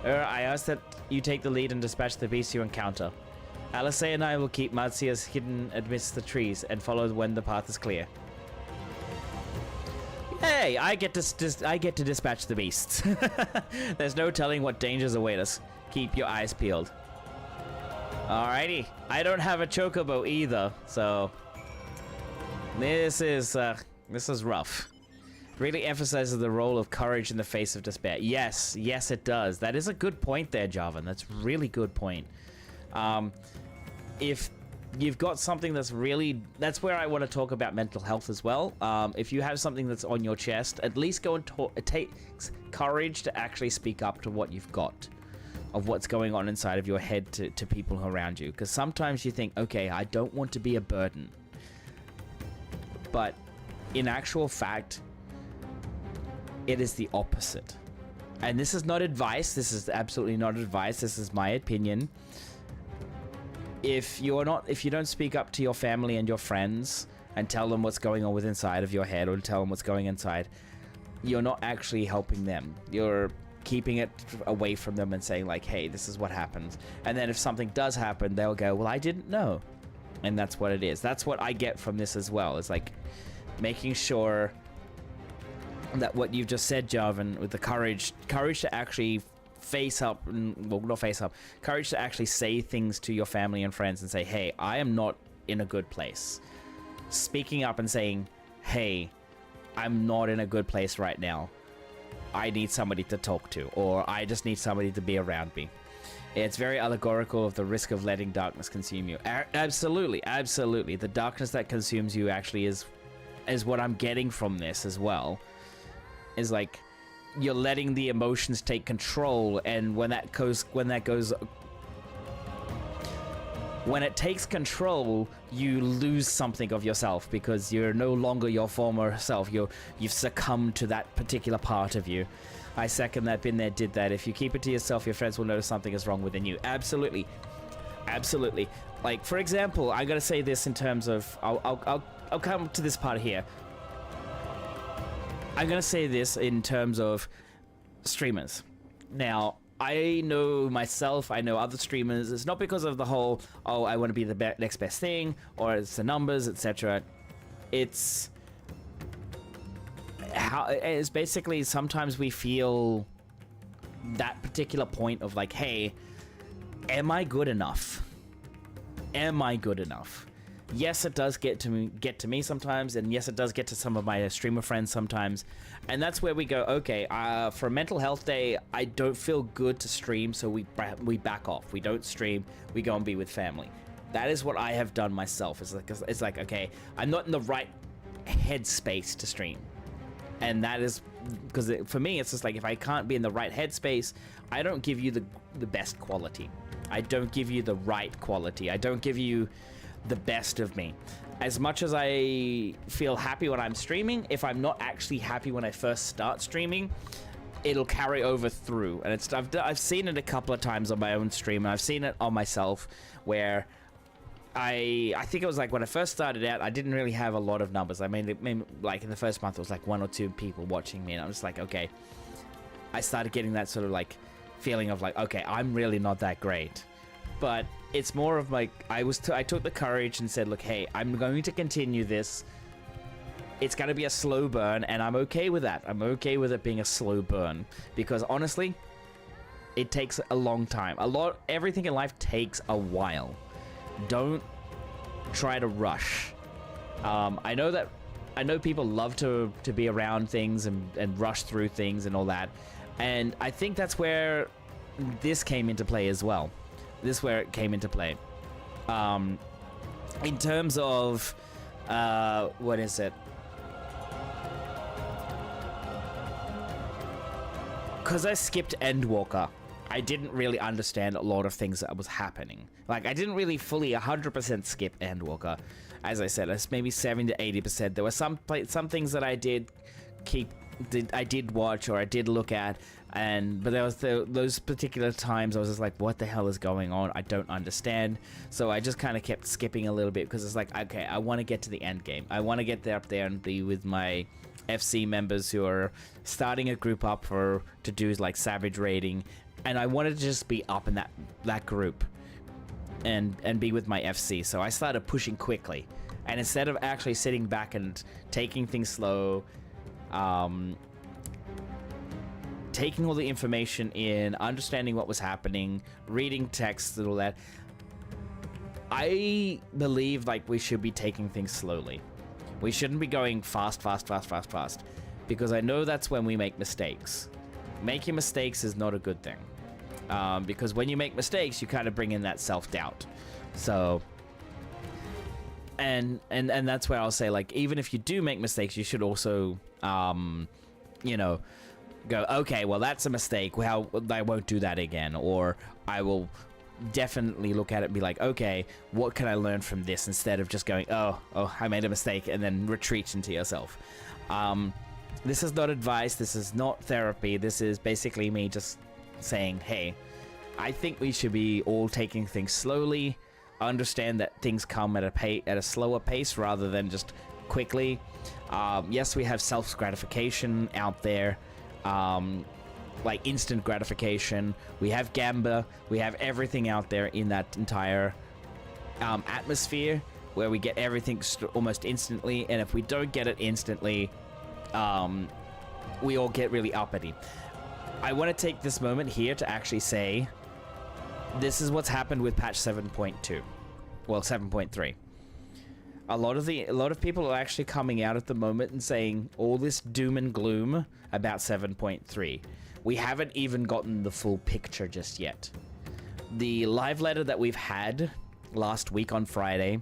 I ask that you take the lead and dispatch the beast you encounter. Alizé and I will keep Matsia's hidden amidst the trees and follow when the path is clear. Hey, I get to dispatch the beasts. There's no telling what dangers await us. Keep your eyes peeled. Alrighty, I don't have a chocobo either, so this is rough. Really emphasizes the role of courage in the face of despair. Yes, it does. That is a good point there, Jarvan. That's a really good point. If you've got something that's that's where I want to talk about mental health as well. If you have something that's on your chest, at least go and talk. It takes courage to actually speak up to what you've got, of what's going on inside of your head to people around you. Because sometimes you think, okay, I don't want to be a burden. But in actual fact, it is the opposite. And this is not advice. This is absolutely not advice. This is my opinion. If you don't speak up to your family and your friends and tell them what's going on with inside of your head, or tell them what's going inside, you're not actually helping them. You're keeping it away from them and saying like, hey, this is what happens. And then if something does happen, they'll go, well, I didn't know. And that's what it is. That's what I get from this as well. It's like making sure that what you've just said, Jarvan, with the courage to actually face up, well, not face up, courage to actually say things to your family and friends and say, hey, I am not in a good place. Speaking up and saying, hey, I'm not in a good place right now. I need somebody to talk to, or I just need somebody to be around me. It's very allegorical of the risk of letting darkness consume you. Absolutely, absolutely. The darkness that consumes you actually is what I'm getting from this as well. Is like, you're letting the emotions take control, and when it takes control, you lose something of yourself because you're no longer your former self. You've succumbed to that particular part of you. I second that. Been there, did that. If you keep it to yourself, your friends will notice something is wrong within you. Absolutely, absolutely. Like, for example, I gotta say this in terms of, I'll come to this part here. I'm going to say this in terms of streamers. Now, I know myself, I know other streamers. It's not because of the whole, oh, I want to be the next best thing, or it's the numbers, etc. It's basically sometimes we feel that particular point of like, hey, am I good enough? Am I good enough? Yes, it does get to me sometimes, and yes, it does get to some of my streamer friends sometimes, and that's where we go, okay, for a mental health day, I don't feel good to stream, so we back off. We don't stream, we go and be with family. That is what I have done myself. It's like, okay, I'm not in the right headspace to stream, and that is because for me, it's just like, if I can't be in the right headspace, I don't give you the best quality. I don't give you the right quality. I don't give you the best of me. As much as I feel happy when I'm streaming, if I'm not actually happy when I first start streaming, it'll carry over through. And I've seen it a couple of times on my own stream, and I've seen it on myself where I think it was like when I first started out, I didn't really have a lot of numbers. I mean, like in the first month, it was like 1 or 2 people watching me, and I'm just like, okay. I started getting that sort of like feeling of like, okay, I'm really not that great. But it's more of like, I took the courage and said, look, hey, I'm going to continue this. It's going to be a slow burn, and I'm okay with that. I'm okay with it being a slow burn, because honestly, it takes a long time. Everything in life takes a while. Don't try to rush. I know people love to be around things and rush through things and all that, and I think that's where this came into play as well. This is where it came into play. In terms of, what is it? Because I skipped Endwalker, I didn't really understand a lot of things that was happening. Like, I didn't really fully 100% skip Endwalker. As I said, it's maybe 70 to 80%. There were some things that I did watch or I did look at, but there was those particular times I was just like, what the hell is going on? I don't understand. So I just kind of kept skipping a little bit, because it's like, okay, I want to get to the end game. I want to get up there and be with my FC members who are starting a group up to do like savage raiding, and I wanted to just be up in that group and be with my FC. So I started pushing quickly, and instead of actually sitting back and taking things slow, taking all the information in, understanding what was happening, reading texts and all that, I believe like we should be taking things slowly. We shouldn't be going fast, because I know that's when we make mistakes. Making mistakes is not a good thing, because when you make mistakes, you kind of bring in that self-doubt. So and that's where I'll say, like, even if you do make mistakes, you should also, you know, go, okay, well, that's a mistake. Well, I won't do that again. Or I will definitely look at it and be like, okay, what can I learn from this, instead of just going, oh, I made a mistake, and then retreat into yourself. This is not advice. This is not therapy. This is basically me just saying, hey, I think we should be all taking things slowly, understand that things come at a slower pace rather than just quickly. Yes, we have self-gratification out there, like instant gratification. We have Gamba. We have everything out there in that entire atmosphere where we get everything almost instantly, and if we don't get it instantly, we all get really uppity. I want to take this moment here to actually say this is what's happened with patch 7.2. Well, 7.3. A lot of people are actually coming out at the moment and saying all this doom and gloom about 7.3. We haven't even gotten the full picture just yet. The live letter that we've had last week on Friday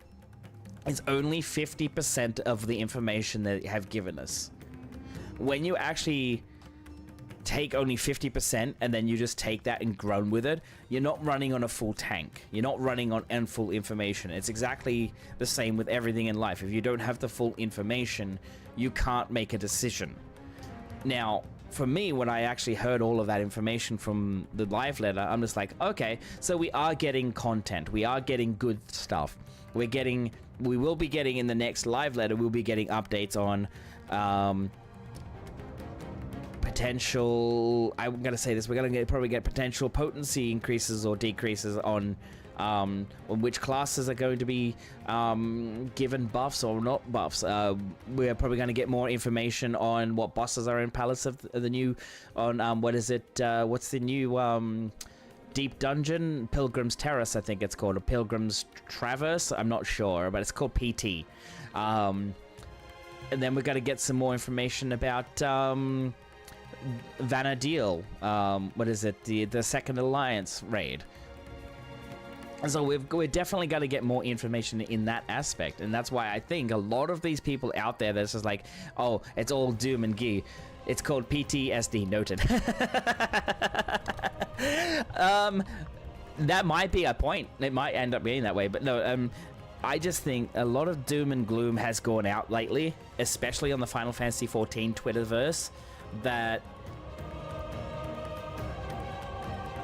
is only 50% of the information that they have given us. When you actually take only 50% and then you just take that and run with it, you're not running on a full tank. You're not running on full information. It's exactly the same with everything in life. If you don't have the full information, you can't make a decision. Now, for me, when I actually heard all of that information from the live letter, I'm just like, okay, so we are getting content. We are getting good stuff. We will be getting in the next live letter, we'll be getting updates on potential, I'm gonna say this, we're gonna probably get potential potency increases or decreases on which classes are going to be given buffs or not buffs. We're probably going to get more information on what bosses are in Palace of the New, on what's the new deep dungeon? Pilgrim's Terrace, I think it's called, or Pilgrim's Traverse, I'm not sure, but it's called PT. And then we're going to get some more information about Vanadil, the Second Alliance raid. So we're definitely going to get more information in that aspect, and that's why I think a lot of these people out there that's just like, oh, it's all doom and gee. It's called PTSD, noted. That might be a point. It might end up being that way, but no, I just think a lot of doom and gloom has gone out lately, especially on the Final Fantasy XIV Twitterverse, that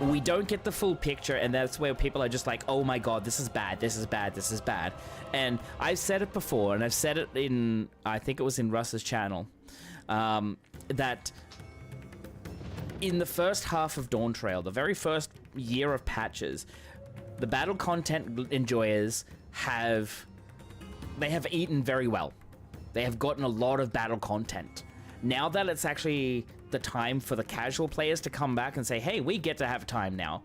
we don't get the full picture, and that's where people are just like, oh my god, this is bad, this is bad, this is bad. And I've said it before, and I've said it in, I think it was in Russ's channel, that in the first half of Dawn Trail, the very first year of patches, the battle content enjoyers have eaten very well. They have gotten a lot of battle content. Now that it's actually the time for the casual players to come back and say, hey, we get to have time now.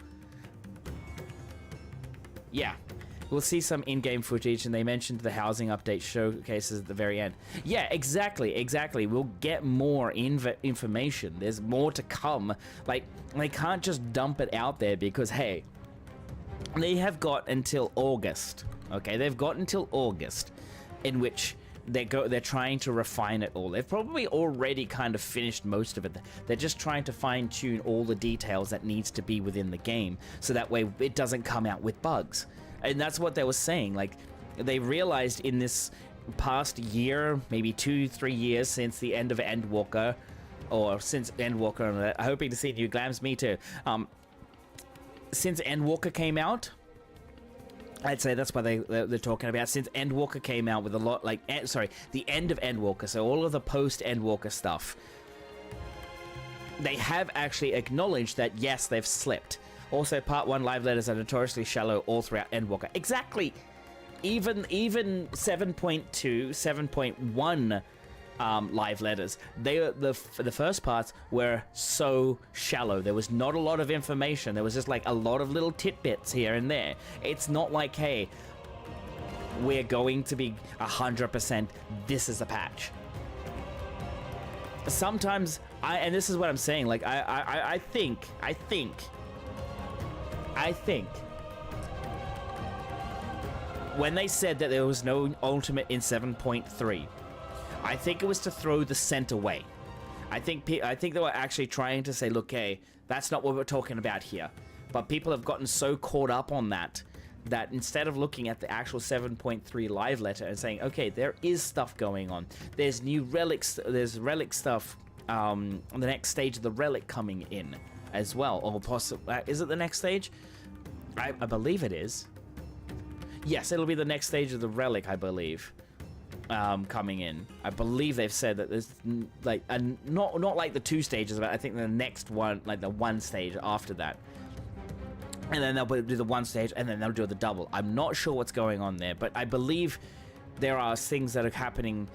Yeah, we'll see some in-game footage, and they mentioned the housing update showcases at the very end. Yeah, exactly. We'll get more information. There's more to come. Like, they can't just dump it out there because, hey, they have got until August. Okay, they've got until August in which they're trying to refine it all. They've probably already kind of finished most of it. They're just trying to fine-tune all the details that needs to be within the game, so that way it doesn't come out with bugs. And that's what they were saying. Like, they realized in this past year, maybe 2-3 years since the end of Endwalker, or since Endwalker, hoping to see new glams, me too. Since Endwalker came out, I'd say that's what they're talking about. Since Endwalker came out with a lot, like, the end of Endwalker, so all of the post-Endwalker stuff, they have actually acknowledged that, yes, they've slipped. Also, Part 1 live letters are notoriously shallow all throughout Endwalker. Exactly! Even 7.2, 7.1 live letters, the first parts were so shallow. There was not a lot of information. There was just like a lot of little tidbits here and there. It's not like, hey, we're going to be 100%, this is a patch. Sometimes, and this is what I'm saying, like, I think when they said that there was no ultimate in 7.3, I think it was to throw the scent away. I think they were actually trying to say, look, hey, that's not what we're talking about here. But people have gotten so caught up on that instead of looking at the actual 7.3 live letter and saying, okay, there is stuff going on. There's new relics. There's relic stuff. On the next stage of the relic coming in as well, or possibly is it the next stage? I believe it is. Yes, it'll be the next stage of the relic, I believe. Coming in, I believe they've said that there's like not like the 2 stages, but I think the next one, like the 1 stage after that, and then they'll do the 1 stage, and then they'll do the double. I'm not sure what's going on there, but I believe there are things that are happening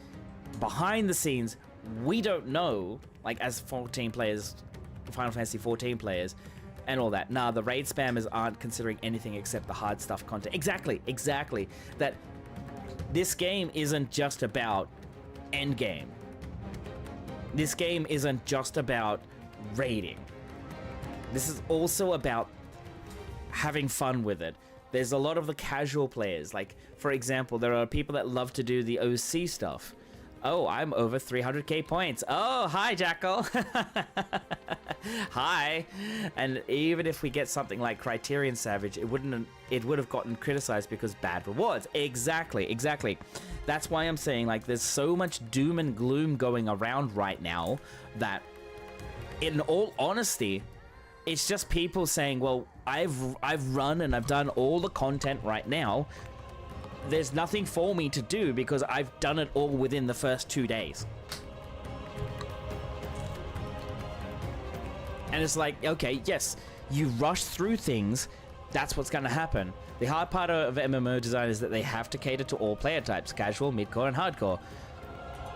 behind the scenes. We don't know, like as 14 players, Final Fantasy 14 players, and all that. Nah, the raid spammers aren't considering anything except the hard stuff content. Exactly. That. This game isn't just about endgame. This game isn't just about raiding. This is also about having fun with it. There's a lot of the casual players. Like, for example, there are people that love to do the OC stuff. Oh, I'm over 300k points. Oh, hi, Jackal. Hi. And even if we get something like Criterion Savage, it would have gotten criticized because bad rewards. Exactly. That's why I'm saying, like, there's so much doom and gloom going around right now that, in all honesty, it's just people saying, well, I've run and I've done all the content right now. There's nothing for me to do because I've done it all within the first 2 days. And it's like, okay, yes, you rush through things, that's what's going to happen. The hard part of MMO design is that they have to cater to all player types, casual, midcore, and hardcore.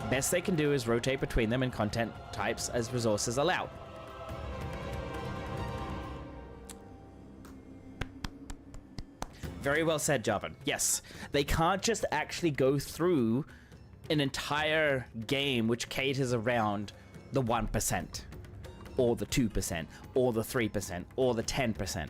Best they can do is rotate between them and content types as resources allow. Very well said, Jabin. Yes, they can't just actually go through an entire game which caters around the 1%, or the 2%, or the 3%, or the 10%.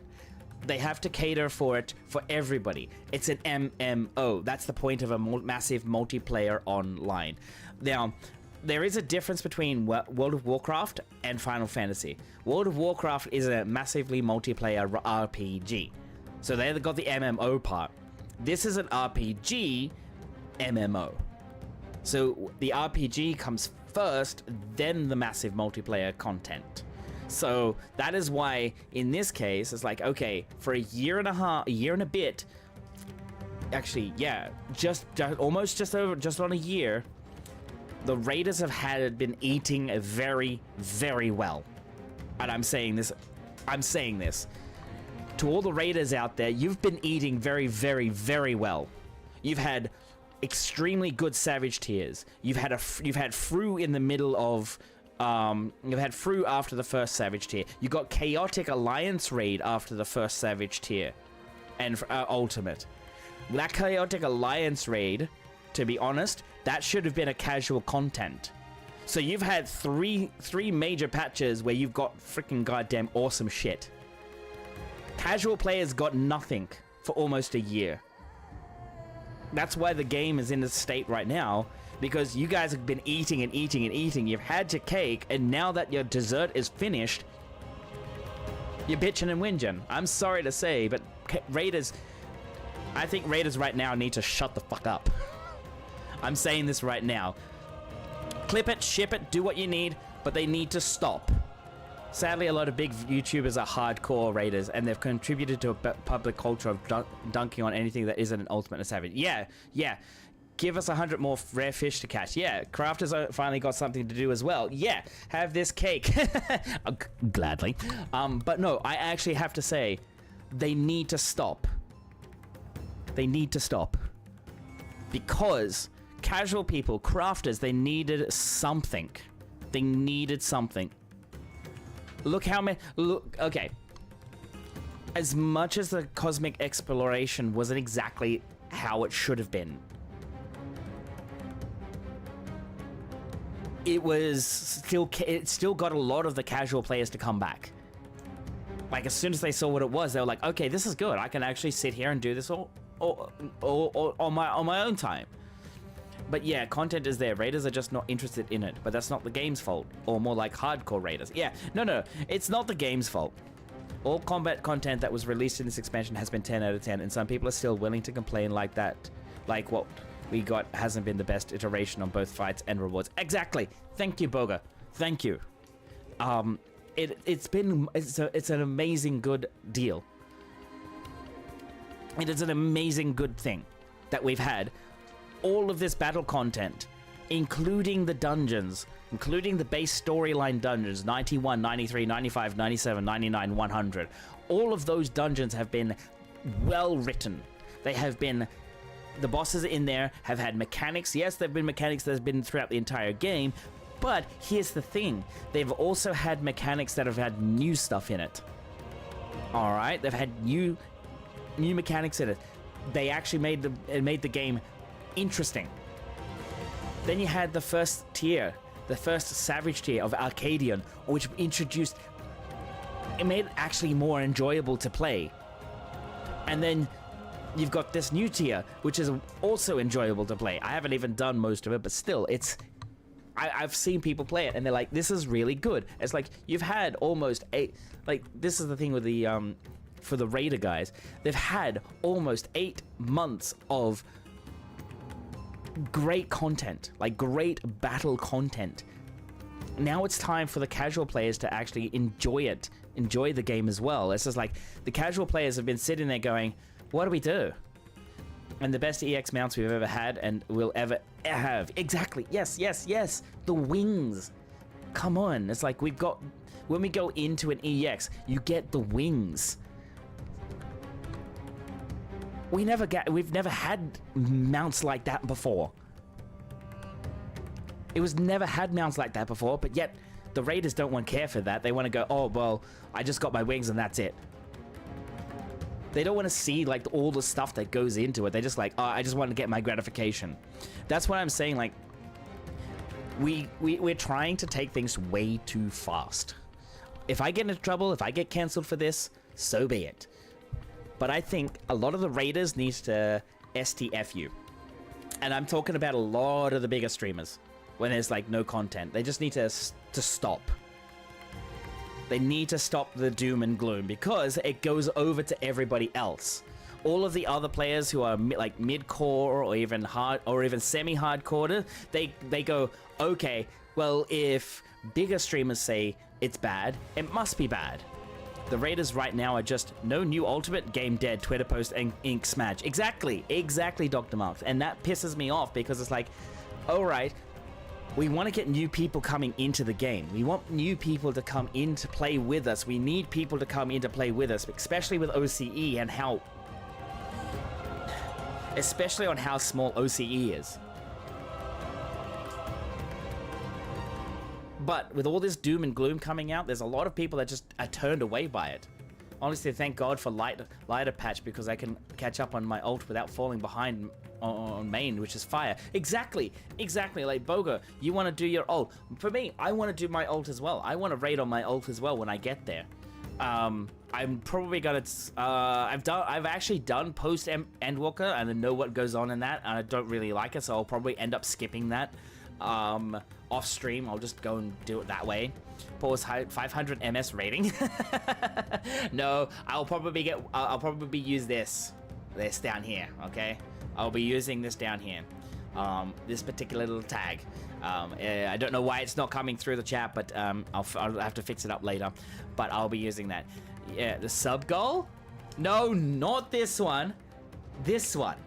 They have to cater for it for everybody. It's an MMO. That's the point of a massive multiplayer online. Now, there is a difference between World of Warcraft and Final Fantasy. World of Warcraft is a massively multiplayer RPG. So they've got the MMO part. This is an RPG MMO. So the RPG comes first, then the massive multiplayer content. So that is why in this case, it's like, okay, for a year and a bit, actually, yeah, just on a year, the Raiders have been eating very, very well. And I'm saying this. To all the Raiders out there, you've been eating very, very, very well. You've had extremely good Savage tiers. You've had Fru in the middle of. You've had Fru after the first Savage tier. You got Chaotic Alliance raid after the first Savage tier, and Ultimate. That Chaotic Alliance raid, to be honest, that should have been a casual content. So you've had three major patches where you've got freaking goddamn awesome shit. Casual players got nothing for almost a year. That's why the game is in this state right now, because you guys have been eating and eating and eating. You've had your cake, and now that your dessert is finished, you're bitching and whinging. I'm sorry to say, but Raiders, I think Raiders right now need to shut the fuck up. I'm saying this right now. Clip it, ship it, do what you need, but they need to stop. Sadly, a lot of big YouTubers are hardcore Raiders, and they've contributed to a public culture of dunking on anything that isn't an Ultimate or Savage. Yeah. Give us 100 more rare fish to catch. Yeah, crafters finally got something to do as well. Yeah, have this cake. Gladly. But no, I actually have to say, they need to stop. They need to stop. Because casual people, crafters, they needed something. They needed something. Look how many. Look, okay. As much as the cosmic exploration wasn't exactly how it should have been, it still got a lot of the casual players to come back. Like, as soon as they saw what it was, they were like, okay, this is good. I can actually sit here and do this all or on my own time. But yeah, content is there. Raiders are just not interested in it. But that's not the game's fault. Or more like hardcore raiders. Yeah, no, it's not the game's fault. All combat content that was released in this expansion has been 10 out of 10, and some people are still willing to complain like that. Like what we got hasn't been the best iteration on both fights and rewards. Exactly. Thank you, Boga. Thank you. It's an amazing good deal. It is an amazing good thing that we've had all of this battle content, including the dungeons, including the base storyline dungeons, 91, 93, 95, 97, 99, 100. All of those dungeons have been well written. They have been, the bosses in there have had mechanics. Yes, there have been mechanics that have been throughout the entire game, but here's the thing. They've also had mechanics that have had new stuff in it. All right, they've had new mechanics in it. They actually made the game interesting. Then you had the first tier, the first Savage tier of Arcadian, which introduced, it made it actually more enjoyable to play. And then you've got this new tier, which is also enjoyable to play. I haven't even done most of it, but still, I've seen people play it and they're like, this is really good. It's like, you've had almost this is the thing with the, for the Raider guys, they've had almost 8 months of great content, like great battle content. Now it's time for the casual players to actually enjoy the game as well. It's just like the casual players have been sitting there going, what do we do? And the best EX mounts we've ever had and will ever have. Exactly. Yes. The wings. Come on. It's like we've got, when we go into an EX, you get the wings. We've never had mounts like that before. It was never had mounts like that before, but yet the Raiders don't care for that. They want to go, oh, well, I just got my wings and that's it. They don't want to see like all the stuff that goes into it. They just like, oh, I just want to get my gratification. That's what I'm saying. Like, we're trying to take things way too fast. If I get into trouble, if I get cancelled for this, so be it. But I think a lot of the Raiders need to STFU. And I'm talking about a lot of the bigger streamers when there's like no content. They just need to stop. They need to stop the doom and gloom because it goes over to everybody else. All of the other players who are like mid-core or even hard or even semi-hardcore, they go, okay, well, if bigger streamers say it's bad, it must be bad. The Raiders right now are just no new ultimate, game dead, Twitter post, and ink smash. Exactly, Dr. Marks. And that pisses me off because it's like, all right, we want to get new people coming into the game. We want new people to come in to play with us. We need people to come in to play with us, especially with OCE and especially on how small OCE is. But with all this doom and gloom coming out, there's a lot of people that just are turned away by it. Honestly, thank God for lighter patch because I can catch up on my ult without falling behind on main, which is fire. Exactly. Like Boga, you want to do your ult. For me, I want to do my ult as well. I want to raid on my ult as well when I get there. I'm probably gonna. I've actually done post Endwalker and I know what goes on in that, and I don't really like it, so I'll probably end up skipping that. Off stream, I'll just go and do it that way. Pause 500 MS rating. No, I'll probably use this down here. Okay, I'll be using this down here. This particular little tag. I don't know why it's not coming through the chat, but I'll have to fix it up later. But I'll be using that. Yeah, the sub goal? No, not this one. This one.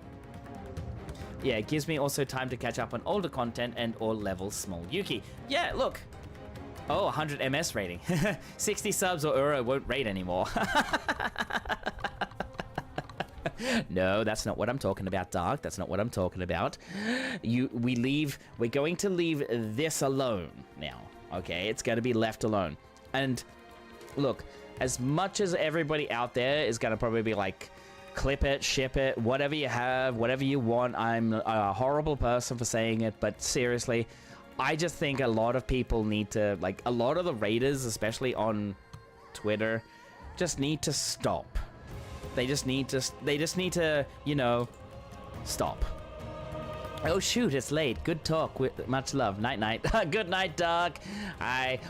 Yeah, it gives me also time to catch up on older content and or level small Yuki. Yeah, look. Oh, 100 MS rating. 60 subs or Uro won't raid anymore. No, that's not what I'm talking about, Dark. That's not what I'm talking about. We're going to leave this alone now. Okay, it's going to be left alone. And look, as much as everybody out there is going to probably be like, clip it, ship it, whatever you have, whatever you want. I'm a horrible person for saying it, but seriously, I just think a lot of people need to, like, a lot of the Raiders, especially on Twitter, just need to stop. They just need to, you know, stop. Oh shoot, it's late. Good talk. Much love. Night night. Good night, dog.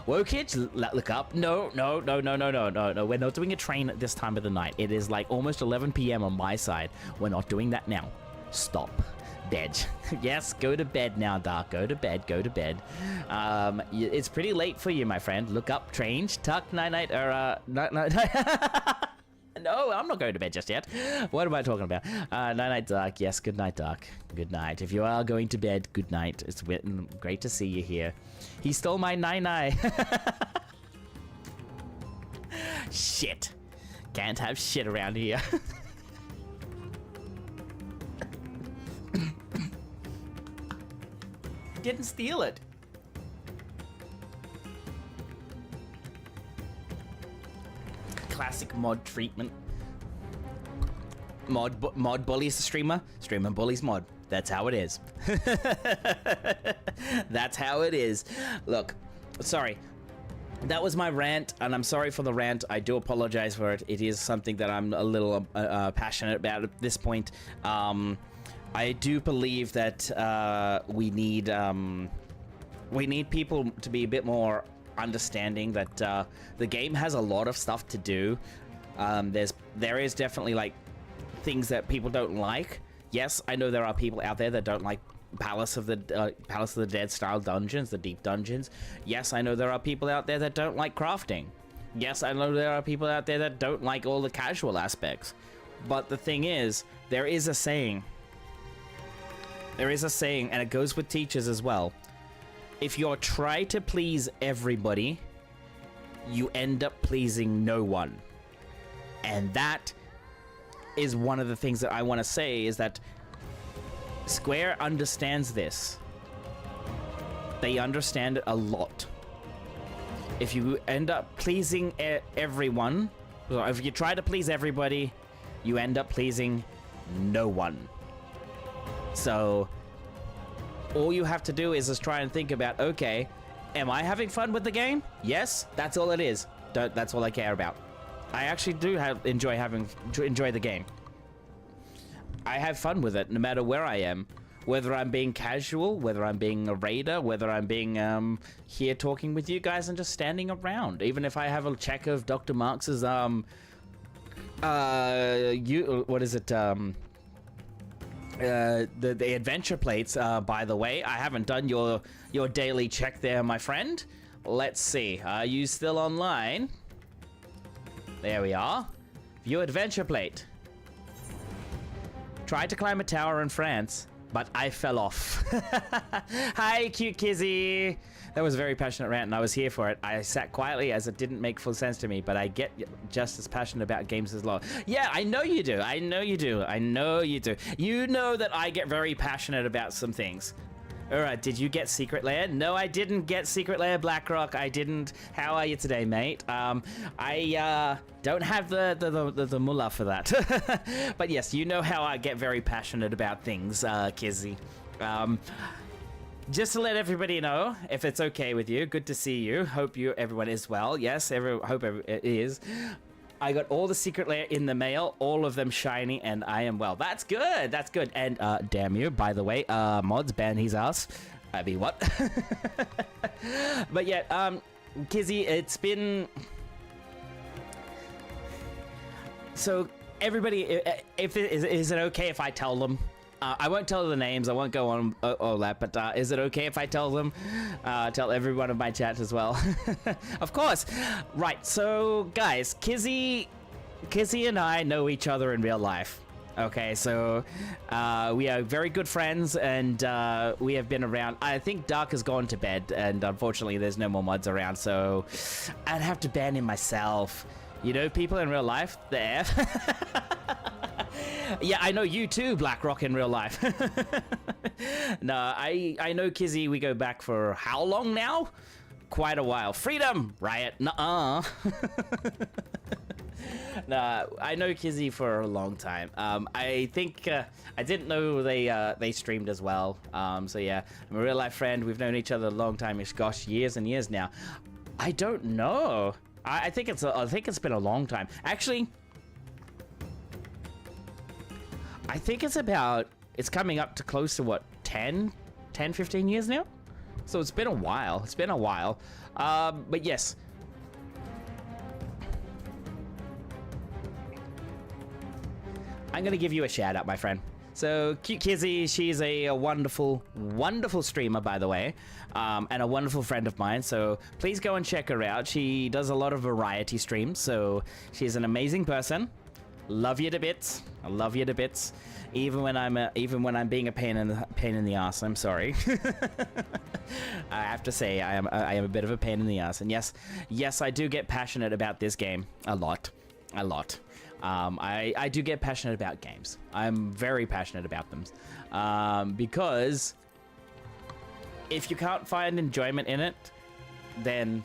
Whoa, kids, look up. No. We're not doing a train at this time of the night. It is like almost 11 p.m. on my side. We're not doing that now. Stop. Bed. Yes, go to bed now, Dark. Go to bed. Go to bed. It's pretty late for you, my friend. Look up. Change. Tuck. Night night. Night. No, I'm not going to bed just yet. What am I talking about? Night night, Dark. Yes, good night, Dark. Good night. If you are going to bed, good night. It's great to see you here. He stole my nine. Shit. Can't have shit around here. Didn't steal it. Classic mod treatment. Mod bullies the streamer. Streamer bullies mod. That's how it is. That's how it is. Look, sorry. That was my rant, and I'm sorry for the rant. I do apologize for it. It is something that I'm a little passionate about at this point. I do believe that we need people to be a bit more understanding that the game has a lot of stuff to do. There is definitely like things that people don't like. Yes, I know there are people out there that don't like Palace of the Dead style dungeons, the deep dungeons. Yes, I know there are people out there that don't like crafting. Yes, I know there are people out there that don't like all the casual aspects. But the thing is, there is a saying. There is a saying, and it goes with teachers as well. If you try to please everybody, you end up pleasing no one. And that is one of the things that I want to say, is that Square understands this. They understand it a lot. If you end up pleasing everyone, or if you try to please everybody, you end up pleasing no one. So all you have to do is just try and think about, okay, am I having fun with the game? Yes, that's all it is. That's all I care about. I actually do enjoy the game. I have fun with it no matter where I am. Whether I'm being casual, whether I'm being a raider, whether I'm being here talking with you guys and just standing around. Even if I have a check of Dr. Marx's what is it, the adventure plates, by the way. I haven't done your daily check there, my friend. Let's see. Are you still online? There we are. View adventure plate. Tried to climb a tower in France, but I fell off. Hi, cute Kizzy. That was a very passionate rant, and I was here for it. I sat quietly as it didn't make full sense to me, but I get just as passionate about games as well. Yeah, I know you do. I know you do. I know you do. You know that I get very passionate about some things. Alright, did you get Secret Lair? No, I didn't get Secret Lair, Blackrock. I didn't. How are you today, mate? I don't have the mullah for that. But yes, you know how I get very passionate about things, Kizzy. Just to let everybody know, if it's okay with you, good to see you. Hope everyone is well. Yes, hope it is. I got all the Secret Lair in the mail, all of them shiny, and I am well. That's good. That's good. And damn you, by the way, mods ban his ass. I mean, what? But yeah, Kizzy, it's been. So everybody, is it okay if I tell them? I won't tell the names. I won't go on all that. But is it okay if I tell them? Tell everyone in my chat as well. Of course. Right. So, guys, Kizzy and I know each other in real life. Okay. So, we are very good friends, and we have been around. I think Dark has gone to bed, and unfortunately, there's no more mods around. So, I'd have to ban him myself. You know, people in real life, there. Yeah, I know you too, Blackrock, in real life. No, I know Kizzy, we go back for how long now? Quite a while. Freedom! Riot. Nuh-uh. No, I know Kizzy for a long time. I think, I didn't know they streamed as well. So yeah, I'm a real life friend. We've known each other a long time. Gosh, years and years now. I don't know. I think it's been a long time. Actually, I think it's coming up to close to what, 10, 15 years now? So it's been a while. It's been a while. But yes. I'm gonna give you a shout out, my friend. So Cute Kizzy, she's a wonderful, wonderful streamer, by the way, and a wonderful friend of mine. So please go and check her out. She does a lot of variety streams, so she's an amazing person. Love you to bits. I love you to bits. Even when I'm being a pain in the ass. I'm sorry. I have to say I am a bit of a pain in the ass. And yes, I do get passionate about this game a lot. I do get passionate about games. I'm very passionate about them. Because if you can't find enjoyment in it, then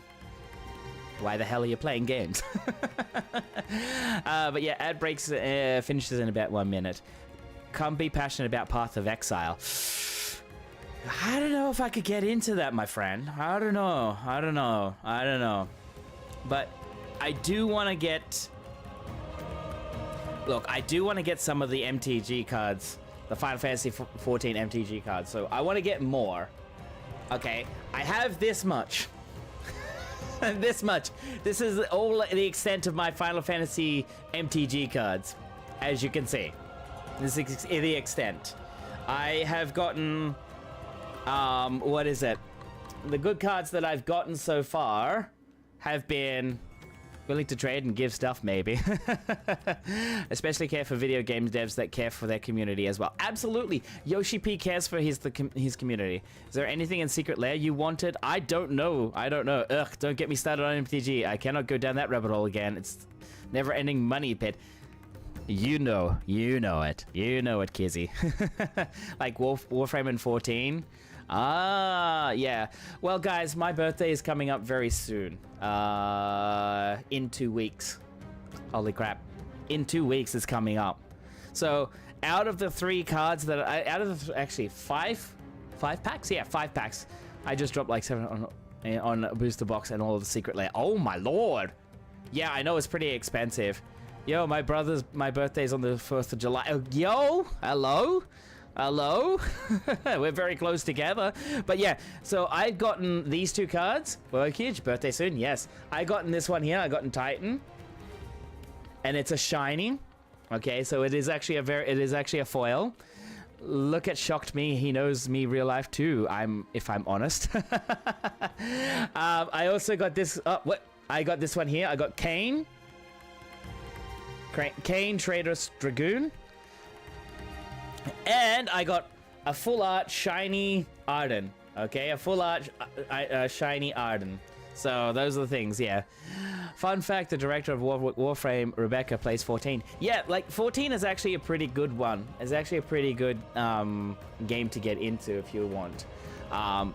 why the hell are you playing games? But yeah, ad breaks finishes in about 1 minute. Come be passionate about Path of Exile. I don't know if I could get into that, my friend. I don't know. But I do want to get... Look, I do want to get some of the MTG cards. The Final Fantasy XIV MTG cards. So I want to get more. Okay, I have this much. This much. This is all the extent of my Final Fantasy MTG cards. As you can see. This is the extent. I have gotten... what is it? The good cards that I've gotten so far have been... willing to trade and give stuff, maybe. Especially care for video game devs that care for their community as well. Absolutely. Yoshi P cares for his community. Is there anything in Secret Lair you wanted? I don't know. Ugh, don't get me started on MTG. I cannot go down that rabbit hole again. It's never-ending money pit. You know it. You know it, Kizzy. Like Warframe in 14. Ah, yeah. Well, guys, my birthday is coming up very soon. In 2 weeks. Holy crap. In 2 weeks it's coming up. So, out of the 3 cards that actually 5 packs? Yeah, 5 packs. I just dropped like 7 on a booster box and all of the Secret Lair. Oh my lord. Yeah, I know it's pretty expensive. Yo, my birthday's on the 1st of July. Oh, yo, hello? We're very close together. But yeah, so I've gotten these 2 cards. Well, huge birthday soon, yes. I gotten this one here. I gotten Titan. And it's a shiny. Okay, so it is actually a foil. Look at Shocked Me. He knows me real life too. If I'm honest. I also got this I got this one here. I got Kane. Traitorous Dragoon. And I got a full art shiny Arden. Okay, a full art shiny Arden. So those are the things, yeah. Fun fact, the director of Warframe, Rebecca, plays 14. Yeah, like 14 is actually a pretty good one. It's actually a pretty good game to get into if you want.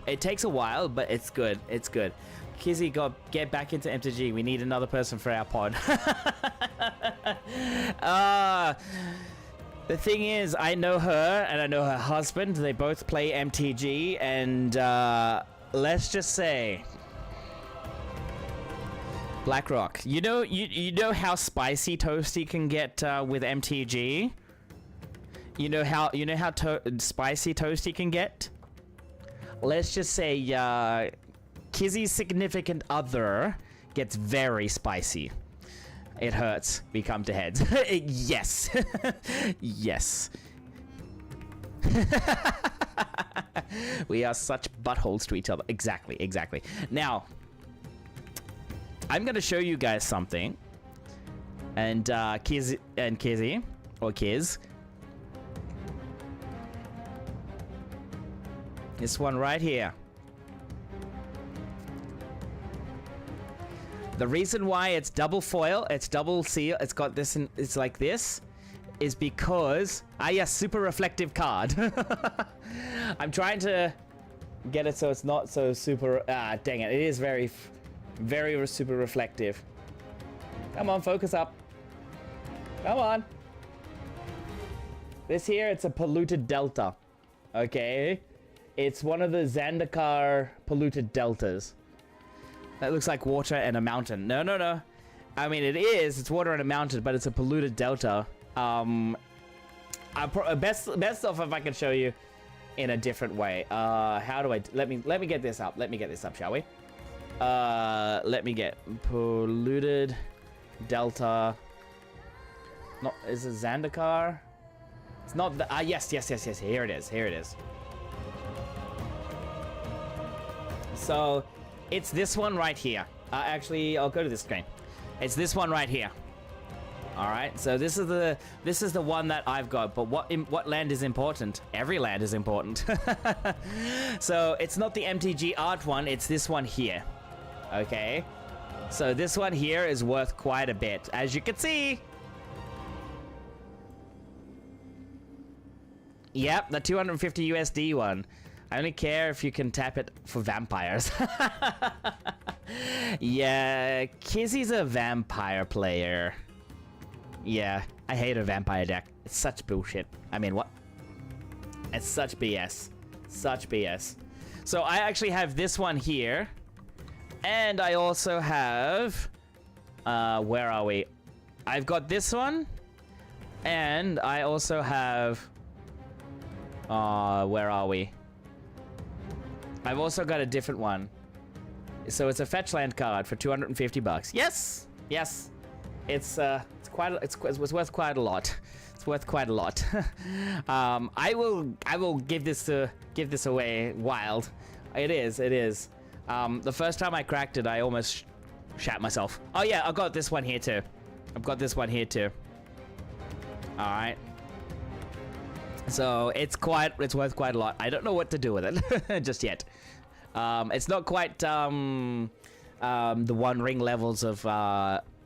It takes a while, but it's good. It's good. Kizzy, get back into MTG. We need another person for our pod. The thing is, I know her and I know her husband. They both play MTG, and let's just say, BlackRock. You know how spicy Toasty can get with MTG. You know how spicy Toasty can get. Let's just say, Kizzy's significant other gets very spicy. It hurts. We come to heads. Yes. Yes. We are such buttholes to each other. Exactly. Now, I'm going to show you guys something. And Kizzy, or Kiz. This one right here. The reason why it's double foil, it's double seal, it's got this, and it's like this, is because, yes, super reflective card. I'm trying to get it so it's not so super, dang it, it is very super reflective. Come on, focus up. Come on. This here, it's a polluted delta, okay? It's one of the Zendikar polluted deltas. That looks like water and a mountain. No. I mean, it's water and a mountain, but it's a polluted delta. I best off if I can show you in a different way. How do I... Let me get this up. Let me get this up, shall we? Let me get polluted delta. Not... Is it Zendikar? It's not the... yes. Here it is. So, it's this one right here. Actually, I'll go to this screen. It's this one right here. All right. So this is the one that I've got. But what land is important? Every land is important. So it's not the MTG Art one. It's this one here. Okay. So this one here is worth quite a bit, as you can see. Yep, the 250 USD one. I only care if you can tap it for vampires. Yeah, Kizzy's a vampire player. Yeah, I hate a vampire deck. It's such bullshit. I mean, what? It's such BS. Such BS. So I actually have this one here. And I also have... where are we? I've got this one. And I also have... where are we? I've also got a different one. So it's a fetch land card for 250 bucks. Yes, yes. It's worth quite a lot. It's worth quite a lot. I will give this away wild. It is. The first time I cracked it, I almost shat myself. Oh yeah, I've got this one here too. All right. So it's worth quite a lot. I don't know what to do with it just yet. It's not quite the One Ring levels of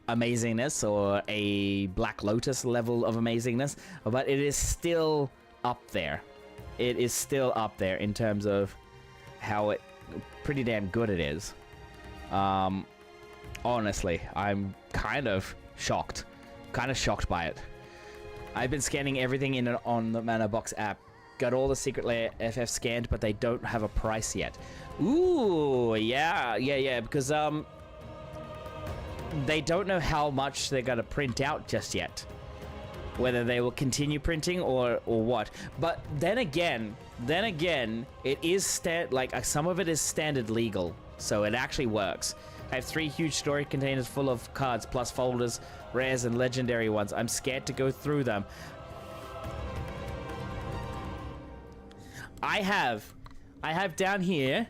amazingness or a Black Lotus level of amazingness, but it is still up there. It is still up there in terms of how pretty damn good it is. Honestly, I'm kind of shocked by it. I've been scanning everything on the Mana Box app. Got all the secret layer FF scanned, but they don't have a price yet. Ooh, yeah, because they don't know how much they're gonna print out just yet. Whether they will continue printing or what. But then again, it is some of it is standard legal, so it actually works. I have 3 huge storage containers full of cards, plus folders, rares, and legendary ones. I'm scared to go through them. I have down here,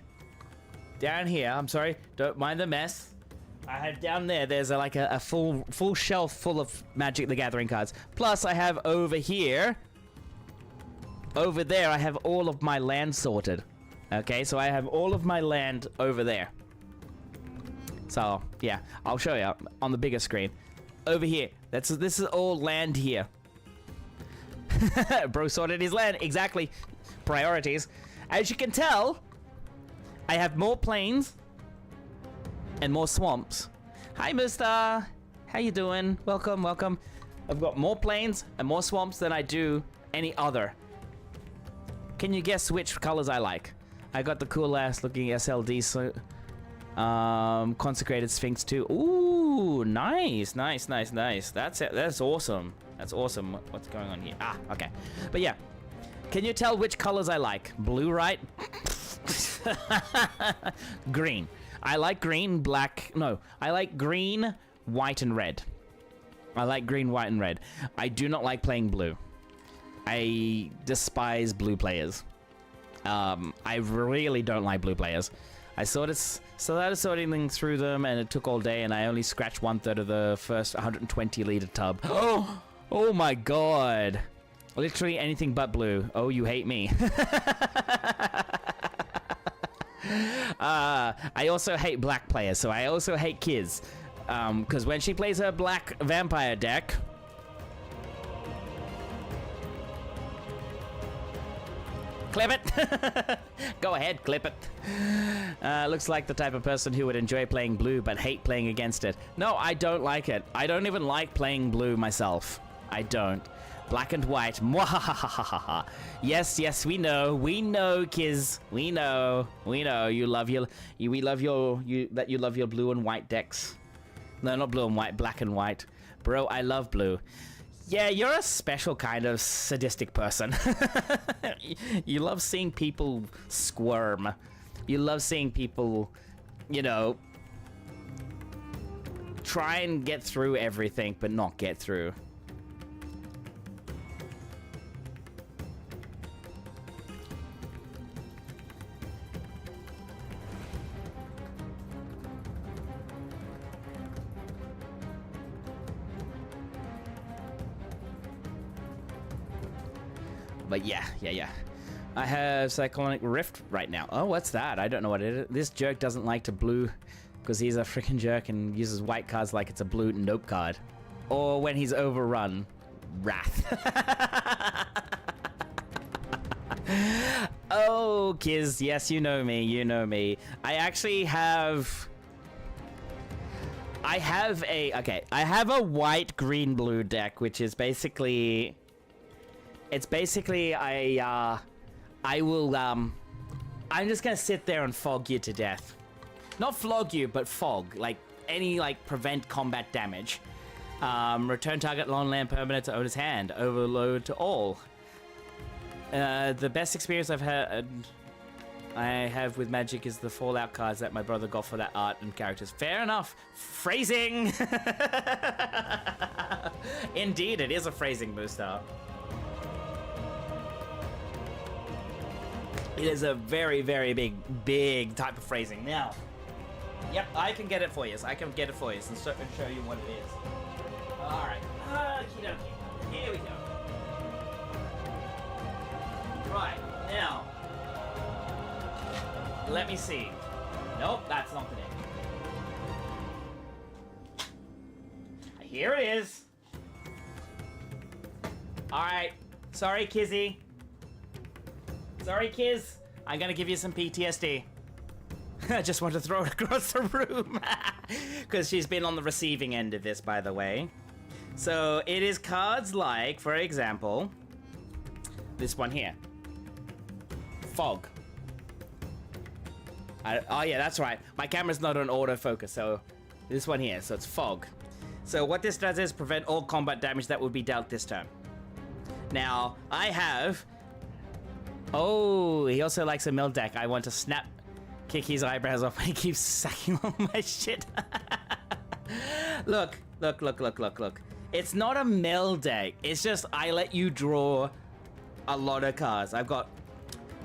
I'm sorry, don't mind the mess. I have down there's a full shelf full of Magic the Gathering cards. Plus I have over there, I have all of my land sorted. Okay, so I have all of my land over there. So, yeah, I'll show you on the bigger screen. Over here, this is all land here. Bro sorted his land, exactly. Priorities. As you can tell, I have more plains and more swamps. Hi, mister. How you doing? Welcome. I've got more plains and more swamps than I do any other. Can you guess which colors I like? I got the cool ass looking SLD, so Consecrated Sphinx too. Ooh, nice. That's it. That's awesome. What's going on here? Ah, okay. But yeah. Can you tell which colors I like? Blue, right? Green. I like green, black. No, I like green, white, and red. I do not like playing blue. I despise blue players. I really don't like blue players. I started sorting through them, and it took all day, and I only scratched 1/3 of the first 120-liter tub. Oh my god. Literally anything but blue. Oh, you hate me. I also hate black players, so I also hate Kiz. Because when she plays her black vampire deck... Clip it! Go ahead, clip it. Looks like the type of person who would enjoy playing blue but hate playing against it. No, I don't like it. I don't even like playing blue myself. I don't. Black and white. Mwahahaha. Yes, we know, Kiz. We know. You love your blue and white decks. No, not blue and white, black and white. Bro, I love blue. Yeah, you're a special kind of sadistic person. You love seeing people squirm. You love seeing people, you know, try and get through everything, but not get through. But yeah. I have Cyclonic Rift right now. Oh, what's that? I don't know what it is. This jerk doesn't like to blue because he's a freaking jerk and uses white cards like it's a blue nope card. Or when he's overrun, Wrath. Oh, Kiz, yes, you know me. I actually have... I have a white, green, blue deck, which is basically... It's basically I'm just gonna sit there and fog you to death. Not flog you, but fog. Like, any, like, prevent combat damage. Return target long land permanent to owner's hand. Overload to all. The best experience I have with Magic is the Fallout cards that my brother got for that art and characters. Fair enough. Phrasing! Indeed, it is a phrasing booster. It is a very, very big type of phrasing. Now, yep, I can get it for you. I can get it for you and show you what it is. Alright. Okie dokie. Here we go. Right, now. Let me see. Nope, that's not the deck. Here it is. Alright. Sorry, Kizzy. Sorry, Kiz. I'm gonna give you some PTSD. I just want to throw it across the room. Because she's been on the receiving end of this, by the way. So, it is cards like, for example, this one here. Fog. Oh yeah, that's right. My camera's not on autofocus, so this one here. So it's Fog. So what this does is prevent all combat damage that would be dealt this turn. Now, I have... Oh, he also likes a mill deck. I want to kick his eyebrows off when he keeps sacking all my shit. Look. It's not a mill deck. It's just I let you draw a lot of cards. I've got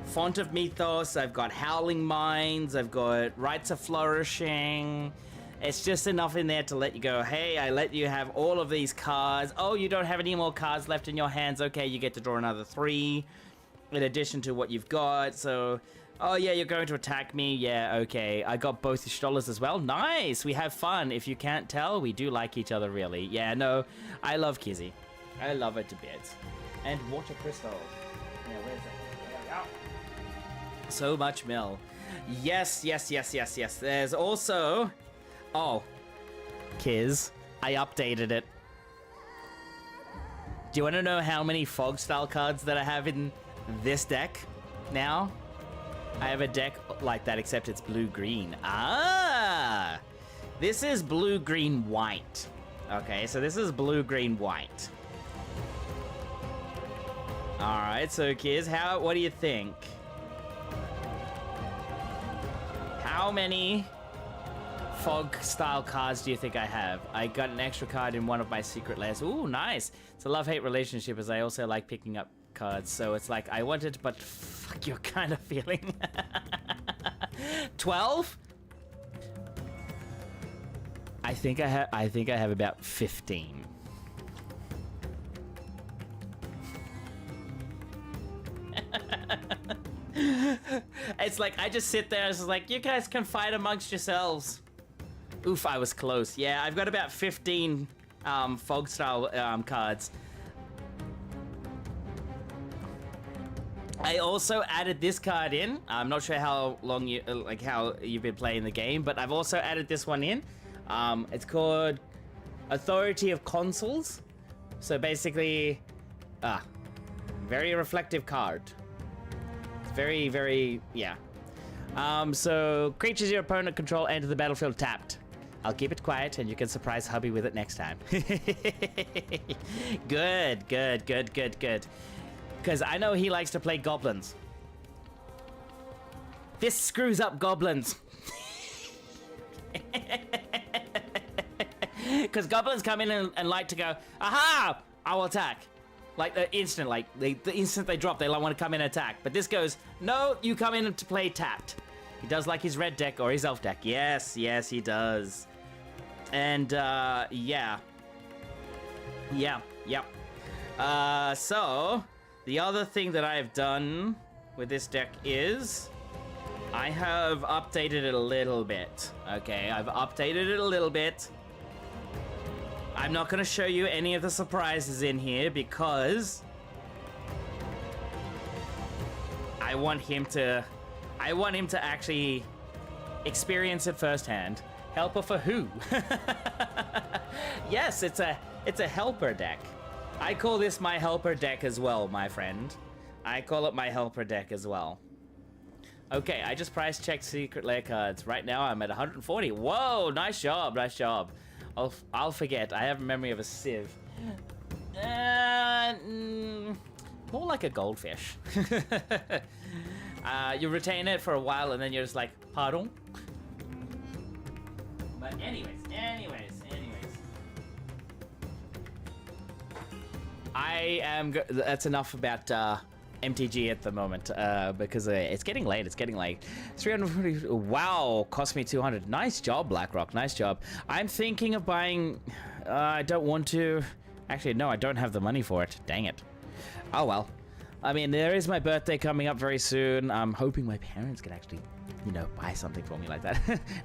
Font of Mythos, I've got Howling Minds, I've got Rites of Flourishing. It's just enough in there to let you go, hey, I let you have all of these cards. Oh, you don't have any more cards left in your hands. Okay, you get to draw another 3 in addition to what you've got. So, oh yeah, you're going to attack me. Yeah, okay. I got both Y'shtolas as well. Nice, we have fun. If you can't tell, we do like each other, really. Yeah, no, I love Kizzy. I love her to bits. And Water Crystal. Yeah, where's it? There we go. So much mill. Yes. There's also... Oh, Kiz, I updated it. Do you want to know how many Fog style cards that I have in this deck now? I have a deck like that, except it's blue-green. Ah! This is blue-green-white. Okay, so this is blue-green-white. Alright, so Kiz, what do you think? How many Fog style cards do you think I have? I got an extra card in one of my secret layers. Ooh, nice. It's a love-hate relationship, as I also like picking up cards. So it's like, I want it, but fuck your kind of feeling. 12? I think I have about 15. It's like, I just sit there, it's like, you guys can fight amongst yourselves. Oof, I was close. Yeah, I've got about 15 Fog style cards. I also added this card in. I'm not sure how long how you've been playing the game, but I've also added this one in. It's called Authority of Consuls. So basically, very reflective card. It's very, yeah. So creatures your opponent control enter the battlefield tapped. I'll keep it quiet, and you can surprise hubby with it next time. Good, good, good, good, good. Because I know he likes to play goblins. This screws up goblins. Because goblins come in and like to go, aha, I'll attack. Like the instant, the instant they drop, they want to come in and attack. But this goes, no, you come in to play tapped. He does like his red deck or his elf deck. Yes, yes, he does. And, yeah. Yeah, yep. So, the other thing that I've done with this deck is I have updated it a little bit. Okay, I've updated it a little bit. I'm not going to show you any of the surprises in here because I want him to actually experience it firsthand. Helper for who? Yes, it's a helper deck. I call this my helper deck as well, my friend. I call it my helper deck as well. Okay, I just price checked secret lair cards. Right now I'm at 140. Whoa, nice job, nice job. I'll forget. I have a memory of a sieve. More like a goldfish. You retain it for a while and then you're just like, pardon? But anyways. That's enough about MTG at the moment because it's getting late. 340. Wow, cost me 200. Nice job, BlackRock. Nice job. I'm thinking of buying. I don't want to. Actually, no, I don't have the money for it. Dang it. Oh well. I mean, there is my birthday coming up very soon. I'm hoping my parents can actually, buy something for me like that.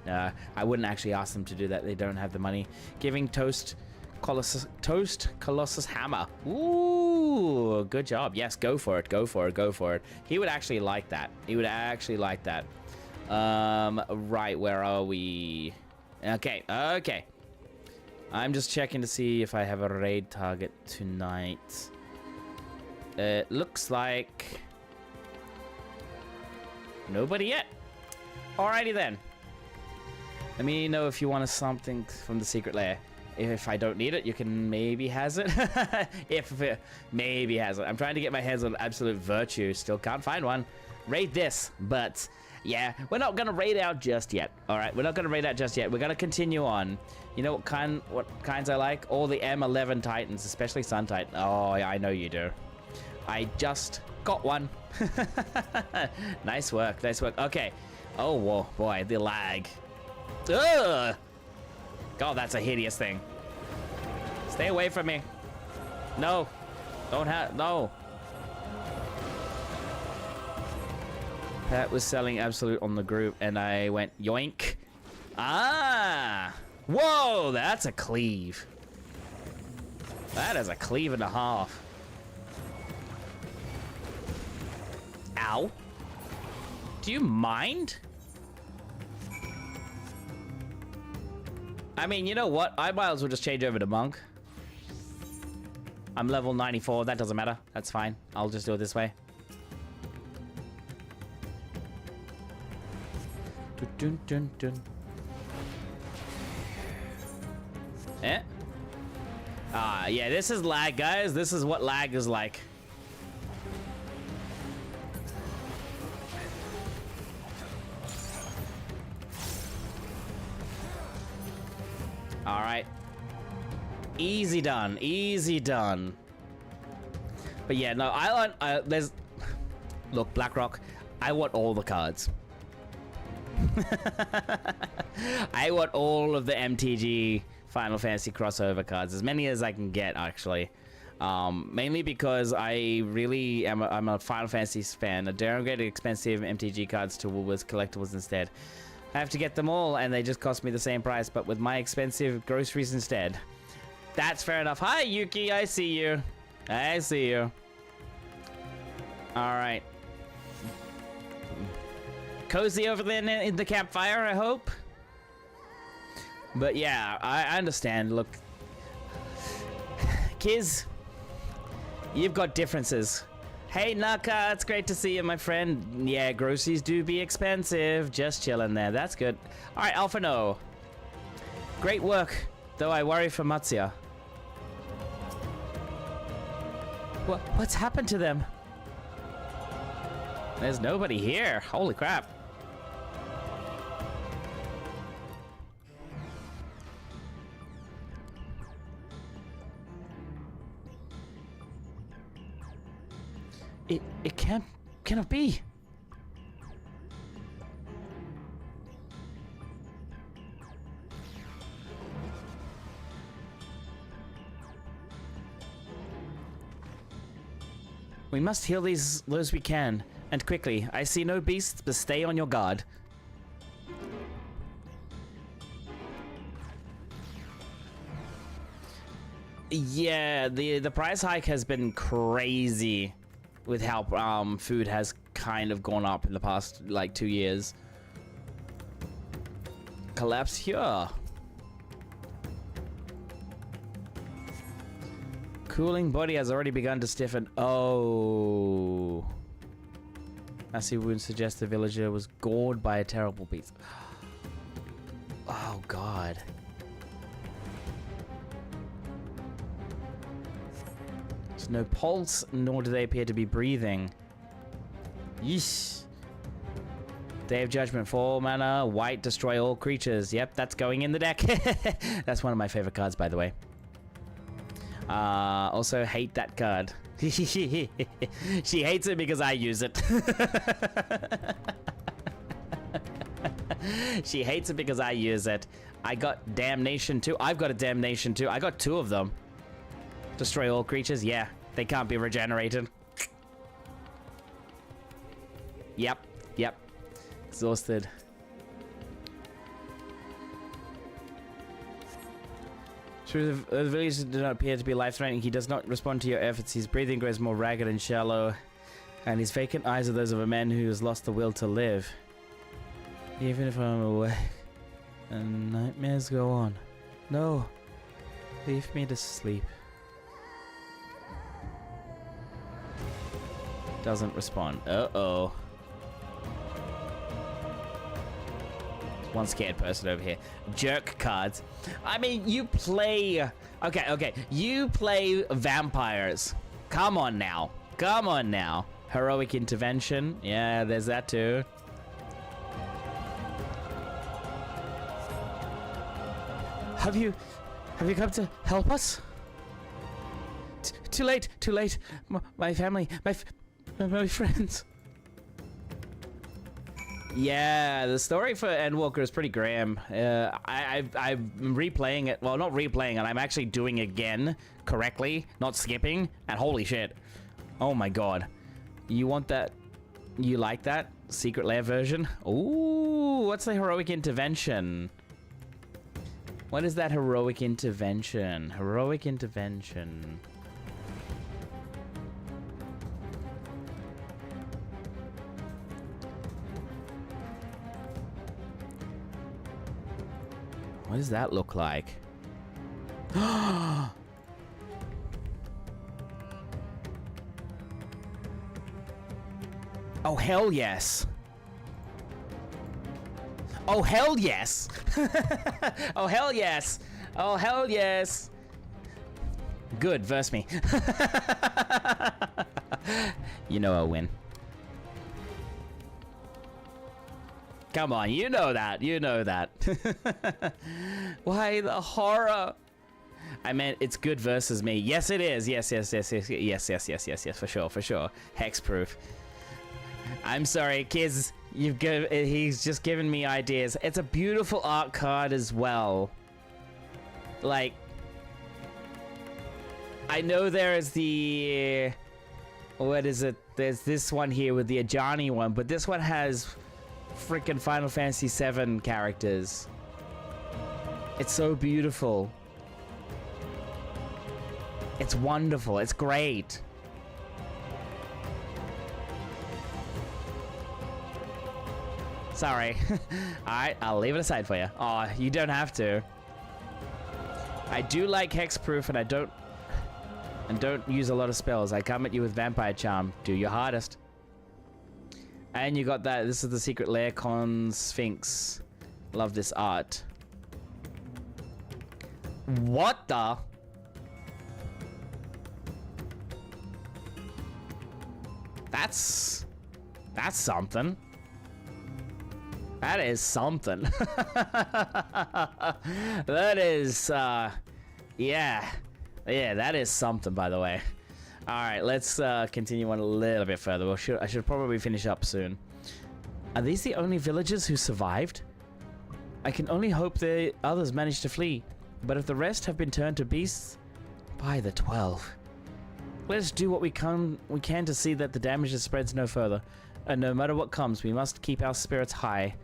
No, I wouldn't actually ask them to do that. They don't have the money. Giving Colossus Hammer. Ooh, good job. Yes, go for it. Go for it. Go for it. He would actually like that. Right, where are we? Okay. I'm just checking to see if I have a raid target tonight. It looks like nobody yet. Alrighty then. Let me know if you want something from the secret lair. If I don't need it, you can maybe has it. Maybe has it. I'm trying to get my hands on absolute virtue. Still can't find one. Raid this, but yeah, we're not gonna raid out just yet. All right, we're not gonna raid out just yet. We're gonna continue on. You know what kinds I like? All the M11 Titans, especially Sun Titan. Oh, yeah, I know you do. I just got one. Nice work. Okay. Oh, whoa, boy, the lag. Ugh. God, that's a hideous thing. Stay away from me. No. No. Pat was selling Absolute on the group, and I went yoink. Ah. Whoa, that's a cleave. That is a cleave and a half. Ow. Do you mind? I mean, you know what? I might as well just change over to Monk. I'm level 94. That doesn't matter. That's fine. I'll just do it this way. Dun, dun, dun. Eh? Yeah, this is lag, guys. This is what lag is like. All right. Easy done. But yeah, no, I want, look, BlackRock, I want all the cards. I want all of the MTG Final Fantasy crossover cards, as many as I can get, actually. Mainly because I really am I'm a Final Fantasy fan. I downgraded expensive MTG cards to Woolworths collectibles instead. I have to get them all, and they just cost me the same price, but with my expensive groceries instead. That's fair enough. Hi, Yuki. I see you. All right. Cozy over there in the campfire, I hope. But yeah, I understand. Look, Kiz, you've got differences. Hey, Naka, it's great to see you, my friend. Yeah, groceries do be expensive. Just chilling there. That's good. All right, Alpha No. Great work, though I worry for Matsuya. What's happened to them? There's nobody here. Holy crap. It cannot be. We must heal those we can, and quickly. I see no beasts, but stay on your guard. Yeah, the price hike has been crazy with how food has kind of gone up in the past like 2 years. Collapse here. Cooling body has already begun to stiffen. Oh. Massive wounds suggest the villager was gored by a terrible beast. Oh god. There's no pulse, nor do they appear to be breathing. Yeesh. Day of Judgment, 4 mana, white, destroy all creatures. Yep, that's going in the deck. That's one of my favorite cards, by the way. Also hate that card. She hates it because I use it. She hates it because I use it. I got Damnation too. I've got a Damnation too. I got 2 of them. Destroy all creatures. Yeah, they can't be regenerated. Yep. Exhausted. True, the villagers do not appear to be life-threatening. He does not respond to your efforts. His breathing grows more ragged and shallow, and his vacant eyes are those of a man who has lost the will to live. Even if I'm awake, and nightmares go on. No, leave me to sleep. Doesn't respond. Uh-oh. One scared person over here. Jerk cards. I mean, you play... Okay. You play vampires. Come on now. Heroic intervention. Yeah, there's that too. Have you come to help us? Too late. My family, my friends. Yeah, the story for Endwalker is pretty grim. I'm replaying it. Well, not replaying it. I'm actually doing it again correctly, not skipping. And holy shit. Oh my god. You want that? You like that? Secret Lair version? Ooh, what's the heroic intervention? What is that heroic intervention? Heroic intervention. What does that look like? Oh, hell yes. Oh, hell yes. Oh, hell yes. Oh, hell yes. Good, verse me. You know I'll win. Come on, you know that. Why the horror? I meant it's good versus me. Yes, it is. Yes, for sure. Hexproof. I'm sorry, kids. He's just given me ideas. It's a beautiful art card as well. Like, I know there is the... What is it? There's this one here with the Ajani one, but this one has freaking Final Fantasy VII characters. It's so beautiful. It's wonderful. It's great. Sorry. Alright, I'll leave it aside for you. Aw, you don't have to. I do like hexproof, and I don't use a lot of spells. I come at you with Vampire Charm. Do your hardest. And you got that. This is the Secret Lair Con Sphinx. Love this art. What the? That's something. That is something. That is, yeah, that is something, by the way. All right, let's continue on a little bit further. I should probably finish up soon. Are these the only villagers who survived? I can only hope the others managed to flee. But if the rest have been turned to beasts, by the 12. Let's do what we can to see that the damage spreads no further. And no matter what comes, we must keep our spirits high,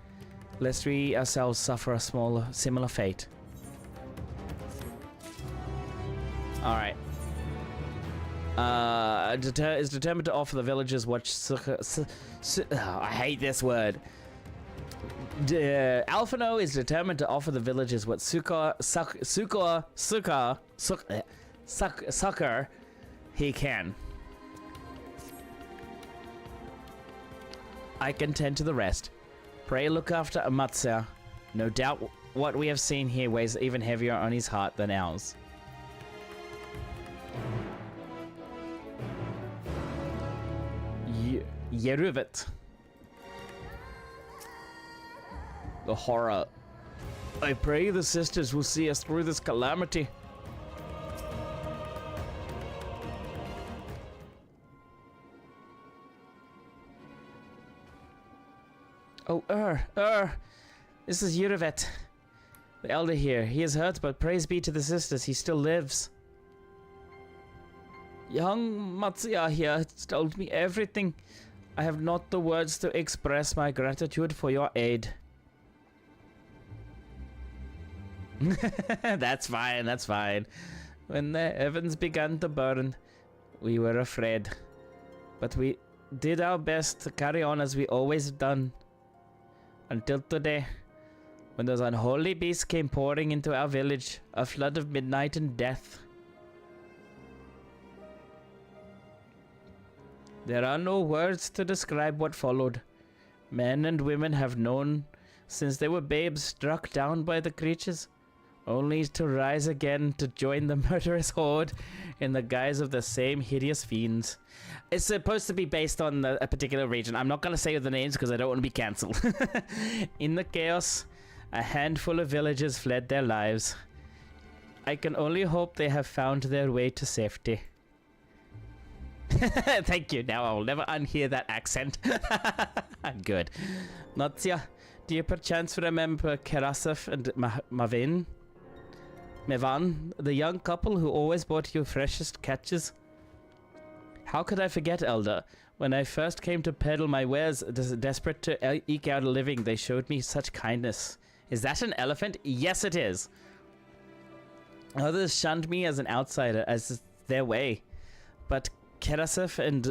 lest we ourselves suffer a similar fate. Alright. Is determined to offer the villagers what I hate this word. Alphino is determined to offer the villagers what succor he can. I can tend to the rest. Pray look after Amatsya. No doubt what we have seen here weighs even heavier on his heart than ours. Yeruvit. The horror. I pray the sisters will see us through this calamity. Oh, this is Yuravet, the elder here. He is hurt, but praise be to the sisters, he still lives. Young Matsuya here has told me everything. I have not the words to express my gratitude for your aid. That's fine, that's fine. When the heavens began to burn, we were afraid. But we did our best to carry on as we always done. Until today, when those unholy beasts came pouring into our village, a flood of midnight and death. There are no words to describe what followed. Men and women have known since they were babes struck down by the creatures, only to rise again to join the murderous horde in the guise of the same hideous fiends. It's supposed to be based on a particular region. I'm not going to say the names because I don't want to be cancelled. In the chaos, a handful of villagers fled their lives. I can only hope they have found their way to safety. Thank you. Now I will never unhear that accent. Good. Natsya, do you perchance remember Karasov and Mevan, the young couple who always brought you freshest catches? How could I forget, Elder? When I first came to peddle my wares, desperate to eke out a living, they showed me such kindness. Is that an elephant? Yes, it is. Others shunned me as an outsider, as their way. But Karasov and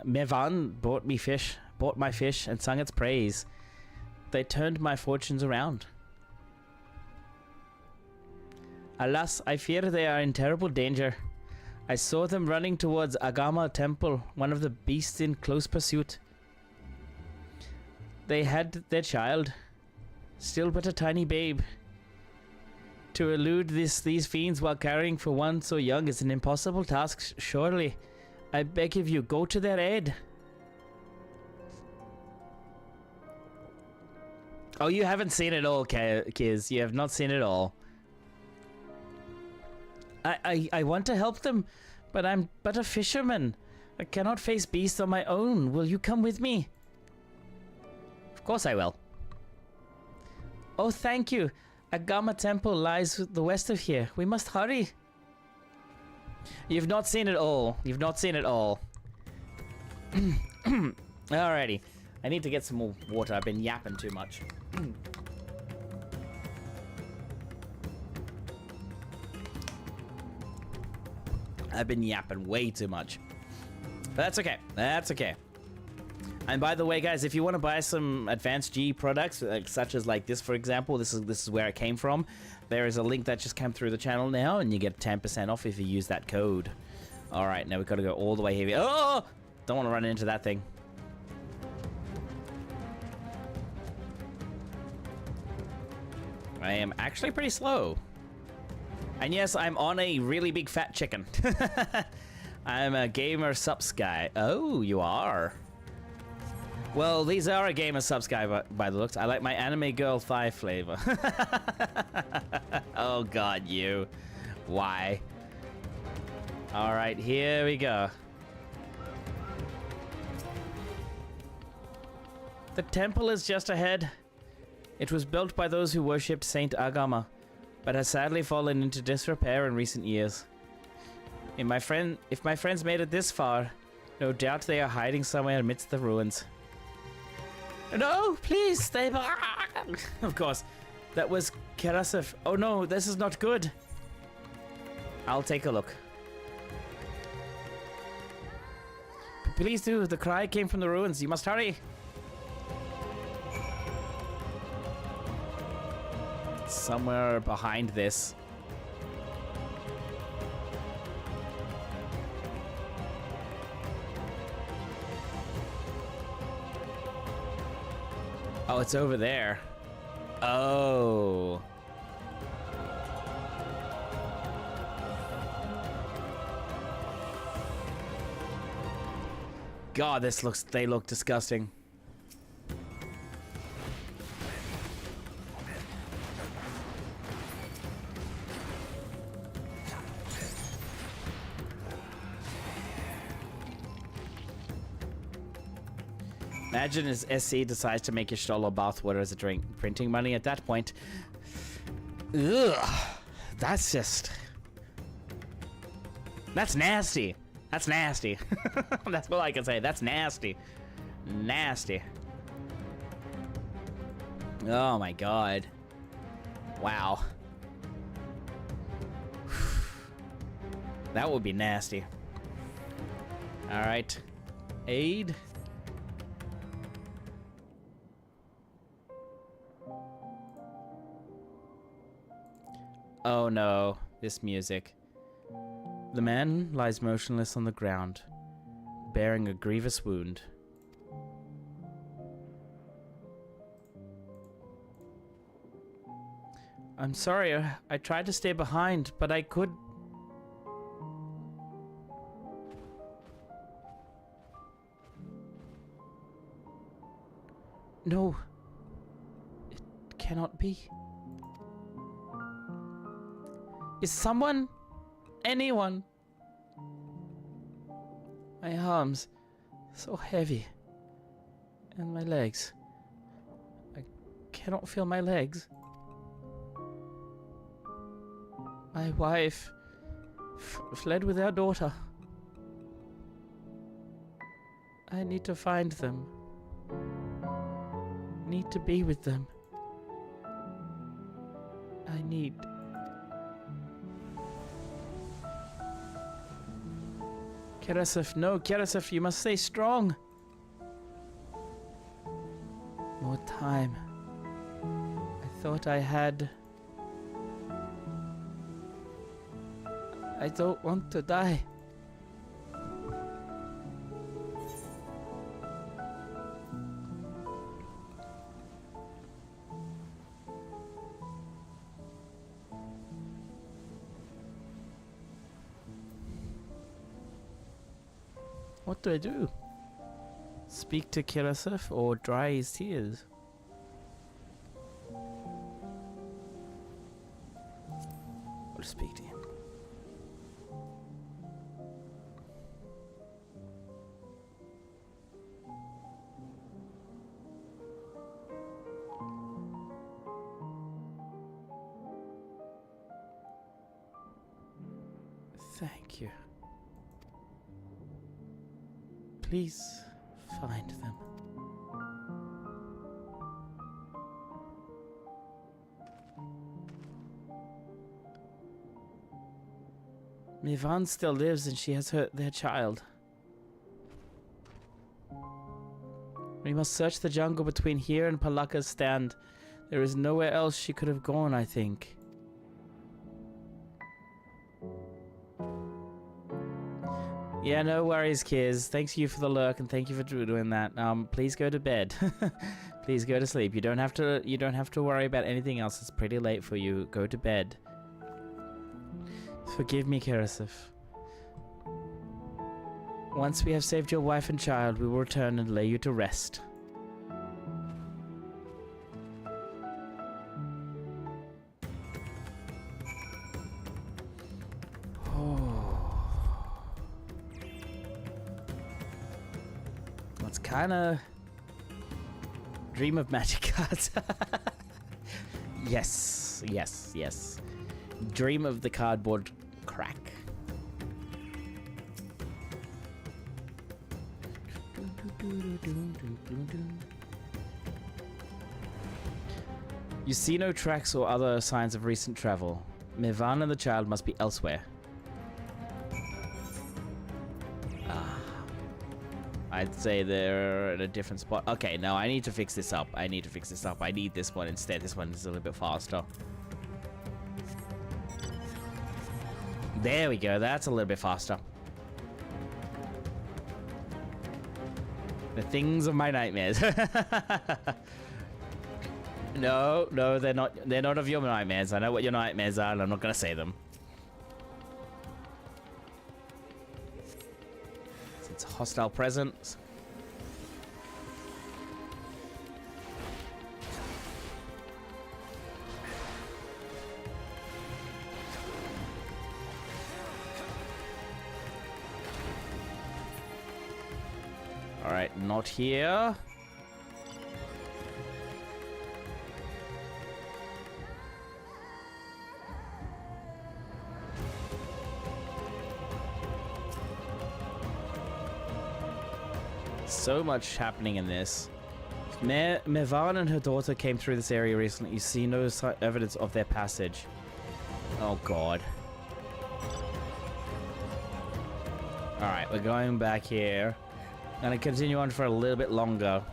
Mevan bought my fish, and sung its praise. They turned my fortunes around. Alas, I fear they are in terrible danger. I saw them running towards Agama Temple, one of the beasts in close pursuit. They had their child, still but a tiny babe. To elude these fiends while caring for one so young is an impossible task, surely. I beg of you, go to their aid. Oh, you haven't seen it all, Kiz. You have not seen it all. I want to help them, but I'm but a fisherman. I cannot face beasts on my own. Will you come with me? Of course I will. Oh, thank you. Agama Temple lies to the west of here. We must hurry. You've not seen it all. You've not seen it all. Alrighty. I need to get some more water. I've been yapping too much. I've been yapping way too much. But that's okay. That's okay. And by the way, guys, if you want to buy some advanced G products, such as like this, for example, this is where it came from. There is a link that just came through the channel now, and you get 10% off if you use that code. All right, now we've got to go all the way here. Oh! Don't want to run into that thing. I am actually pretty slow. And yes, I'm on a really big fat chicken. I'm a gamer subs guy. Oh, you are. Well, these are a gamer subs guy by the looks. I like my anime girl thigh flavor. Oh god, you. Why? Alright, here we go. The temple is just ahead. It was built by those who worshipped Saint Agama, but has sadly fallen into disrepair in recent years. If my friends made it this far, no doubt they are hiding somewhere amidst the ruins. No, please stay back. Of course, that was Karasif. Oh no, this is not good. I'll take a look. Please do. The cry came from the ruins. You must hurry. Somewhere behind this. Oh, it's over there. Oh. God, they look disgusting. Imagine as SC decides to make your Stolo bathwater as a drink. Printing money at that point. Ugh. That's just... That's nasty. That's nasty. That's all I can say. That's nasty. Nasty. Oh my god. Wow. That would be nasty. Alright. Aid. Oh no, this music. The man lies motionless on the ground, bearing a grievous wound. I'm sorry, I tried to stay behind, but I could... No. It cannot be. Is someone... anyone... My arms... so heavy. And my legs... I cannot feel my legs. My wife... fled with our daughter. I need to find them. Need to be with them. I need... Karasif, no, Karasif, you must stay strong. More time. I thought I had... I don't want to die. What do I do? Speak to Karasif or dry his tears? Or speak to him. Thank you. Please find them. Mivan still lives and she has their child. We must search the jungle between here and Palaka's stand. There is nowhere else she could have gone, I think. Yeah, no worries, kids. Thanks you for the lurk and thank you for doing that. Please go to bed. Please go to sleep. You don't have to worry about anything else. It's pretty late for you. Go to bed. Forgive me, Karasif. Once we have saved your wife and child, we will return and lay you to rest. It's kinda dream of magic cards. Yes, yes, yes. Dream of the cardboard crack. You see no tracks or other signs of recent travel. Mirvan and the child must be elsewhere. I'd say they're in a different spot. Okay, no, I need to fix this up. I need this one instead. This one is a little bit faster. There we go. That's a little bit faster. The things of my nightmares. No, no, they're not. They're not of your nightmares. I know what your nightmares are, and I'm not gonna say them. It's a hostile presence. All right, not here. So much happening in this. Mirvan and her daughter came through this area recently. You see no evidence of their passage. Oh god. Alright, we're going back here. Gonna continue on for a little bit longer.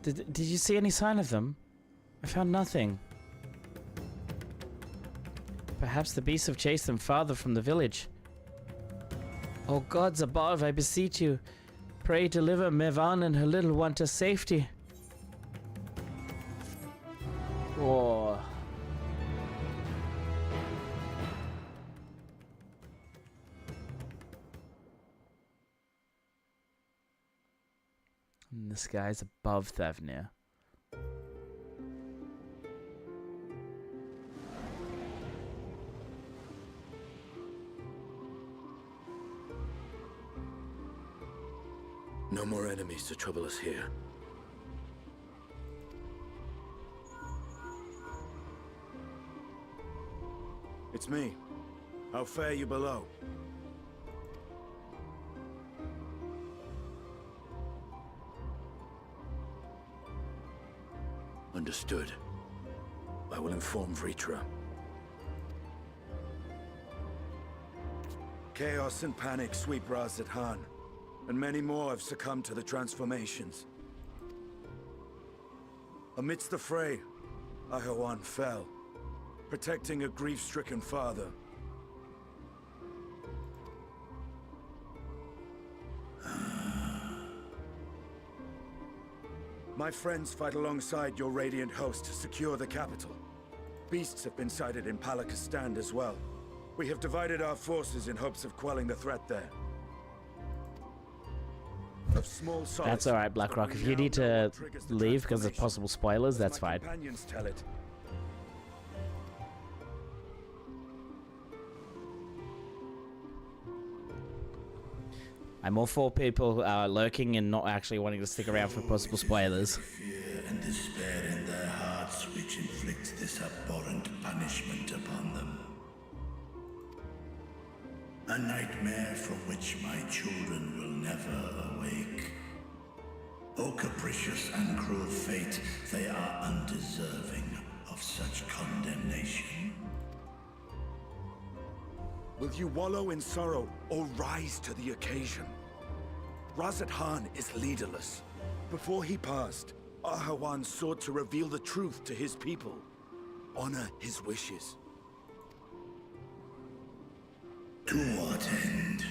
Did you see any sign of them? I found nothing. Perhaps the beasts have chased them farther from the village. Oh gods above, I beseech you. Pray deliver Mirvan and her little one to safety. Oh. And the sky's above Thavnir. No more enemies to trouble us here. It's me. How fare you below? Understood. I will inform Vritra. Chaos and panic sweep Raz-at-Han, and many more have succumbed to the transformations. Amidst the fray, Ahawan fell, protecting a grief-stricken father. My friends fight alongside your Radiant host to secure the capital. Beasts have been sighted in Palakistan as well. We have divided our forces in hopes of quelling the threat there. That's alright, Blackrock. If you need to leave because of possible spoilers, that's fine. Tell it. I'm all for people lurking and not actually wanting to stick around for possible spoilers. Fear and despair in their hearts which inflict this abhorrent punishment upon them. A nightmare from which my children will never awake. O capricious and cruel fate, they are undeserving of such condemnation. Will you wallow in sorrow or rise to the occasion? Raz-at-Han is leaderless. Before he passed, Ahawan sought to reveal the truth to his people. Honor his wishes. To what end?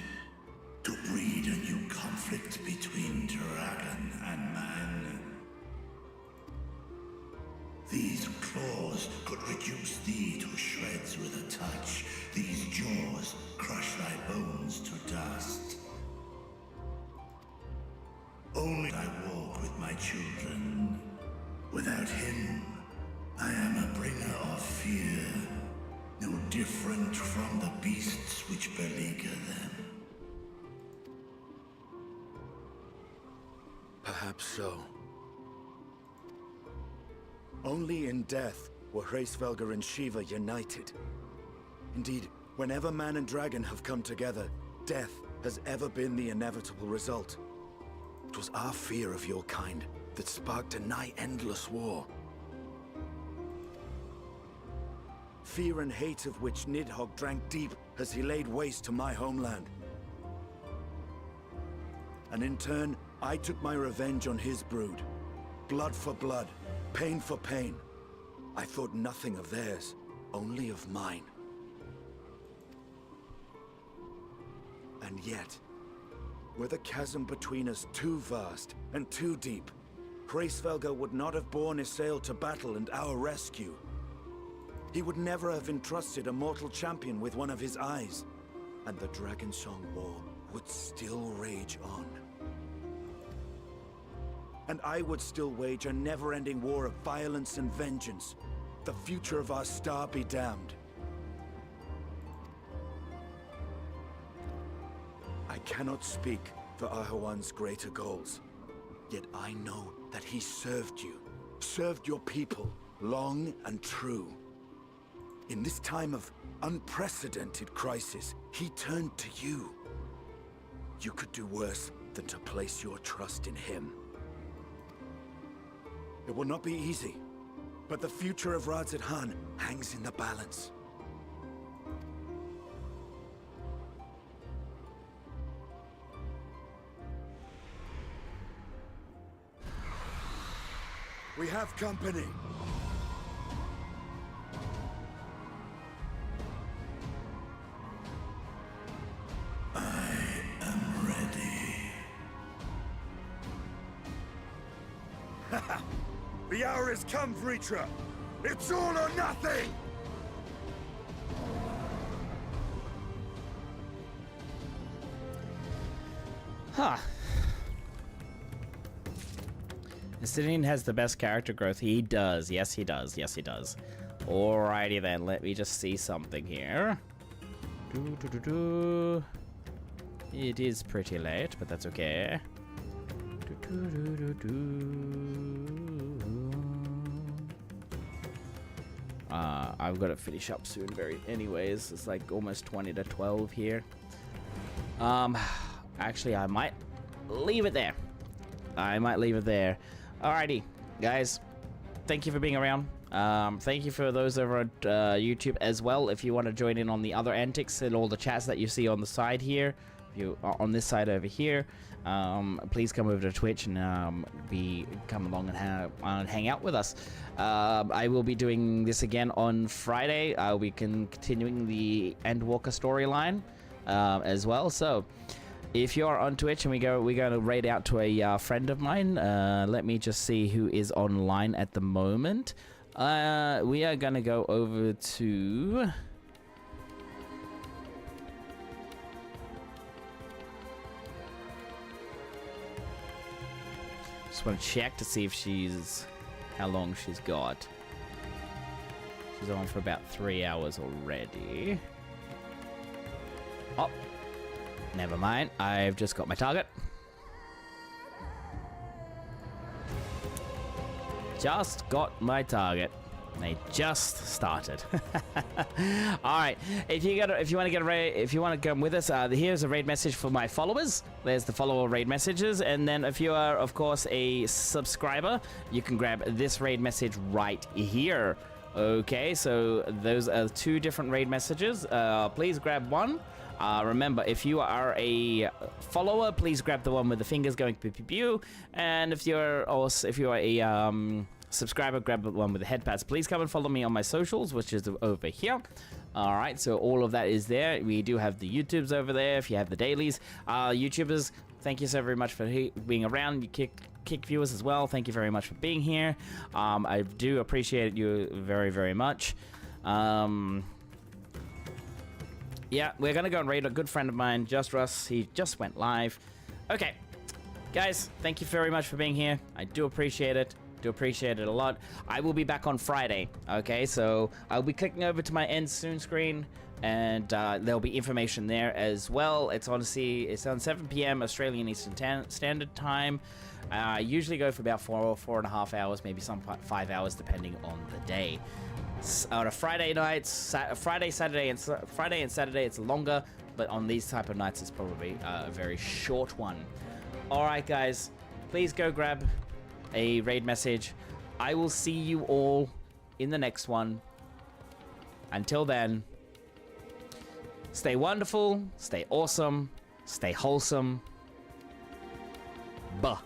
To breed a new conflict between dragon and man? Only I walk with my children. Without him, I am a bringer of fear, no different from the beasts which beleaguer them. Perhaps so. Only in death were Hraesvelgr and Shiva united. Indeed, whenever man and dragon have come together, death has ever been the inevitable result. It was our fear of your kind that sparked a nigh-endless war. Fear and hate of which Nidhogg drank deep as he laid waste to my homeland. And in turn, I took my revenge on his brood. Blood for blood, pain for pain. I thought nothing of theirs, only of mine. And yet, were the chasm between us too vast and too deep, Hraesvelgr would not have borne Isael to battle and our rescue. He would never have entrusted a mortal champion with one of his eyes, and the Dragonsong War would still rage on. And I would still wage a never-ending war of violence and vengeance. The future of our star be damned. I cannot speak for Ahawan's greater goals, yet I know that he served you, served your people, long and true. In this time of unprecedented crisis, he turned to you. You could do worse than to place your trust in him. It will not be easy, but the future of Radzat-Han hangs in the balance. We have company. The hour has come, Vritra! It's all or nothing! Huh. Justinian has the best character growth. He does. Yes, he does. Yes, he does. Alrighty then. Let me just see something here. It is pretty late, but that's okay. I've got to finish up soon. Anyways, it's like almost 20 to 12 here. Actually, I might leave it there. Alrighty, guys. Thank you for being around. Thank you for those over at YouTube as well. If you want to join in on the other antics and all the chats that you see on the side here, if you are on this side over here, please come over to Twitch and come along and hang out with us. I will be doing this again on Friday. I'll be continuing the Endwalker storyline as well. So if you're on Twitch and we're going to raid out to a friend of mine, let me just see who is online at the moment. We are going to go over to... Just want to check to see if how long she's got. She's on for about 3 hours already. Oh, never mind. I've just got my target. Just got my target. They just started. All right. If you want to come with us, here's a raid message for my followers. There's the follower raid messages, and then if you are, of course, a subscriber, you can grab this raid message right here. Okay, so those are two different raid messages. Please grab one. Remember, if you are a follower, please grab the one with the fingers going pew pew pew. And if you are a subscriber, grab the one with the head pads. Please come and follow me on my socials, which is over here. All right, so all of that is there. We do have the YouTubes over there. If you have the dailies, YouTubers, thank you so very much for being around. You kick viewers as well. Thank you very much for being here. I do appreciate you very, very much. Yeah, we're gonna go and raid a good friend of mine, Just Russ. He just went live. Okay, guys, thank you very much for being here. I do appreciate it. Do appreciate it a lot. I will be back on Friday. Okay, so I'll be clicking over to my end soon screen, and there'll be information there as well. It's on 7 p.m. Australian Eastern Standard Time. I usually go for about 4.5 hours, maybe some 5 hours, depending on the day. On a Friday night, Friday, and Saturday, it's longer, but on these type of nights, it's probably a very short one. All right, guys, please go grab a raid message. I will see you all in the next one. Until then, stay wonderful, stay awesome, stay wholesome. Buh.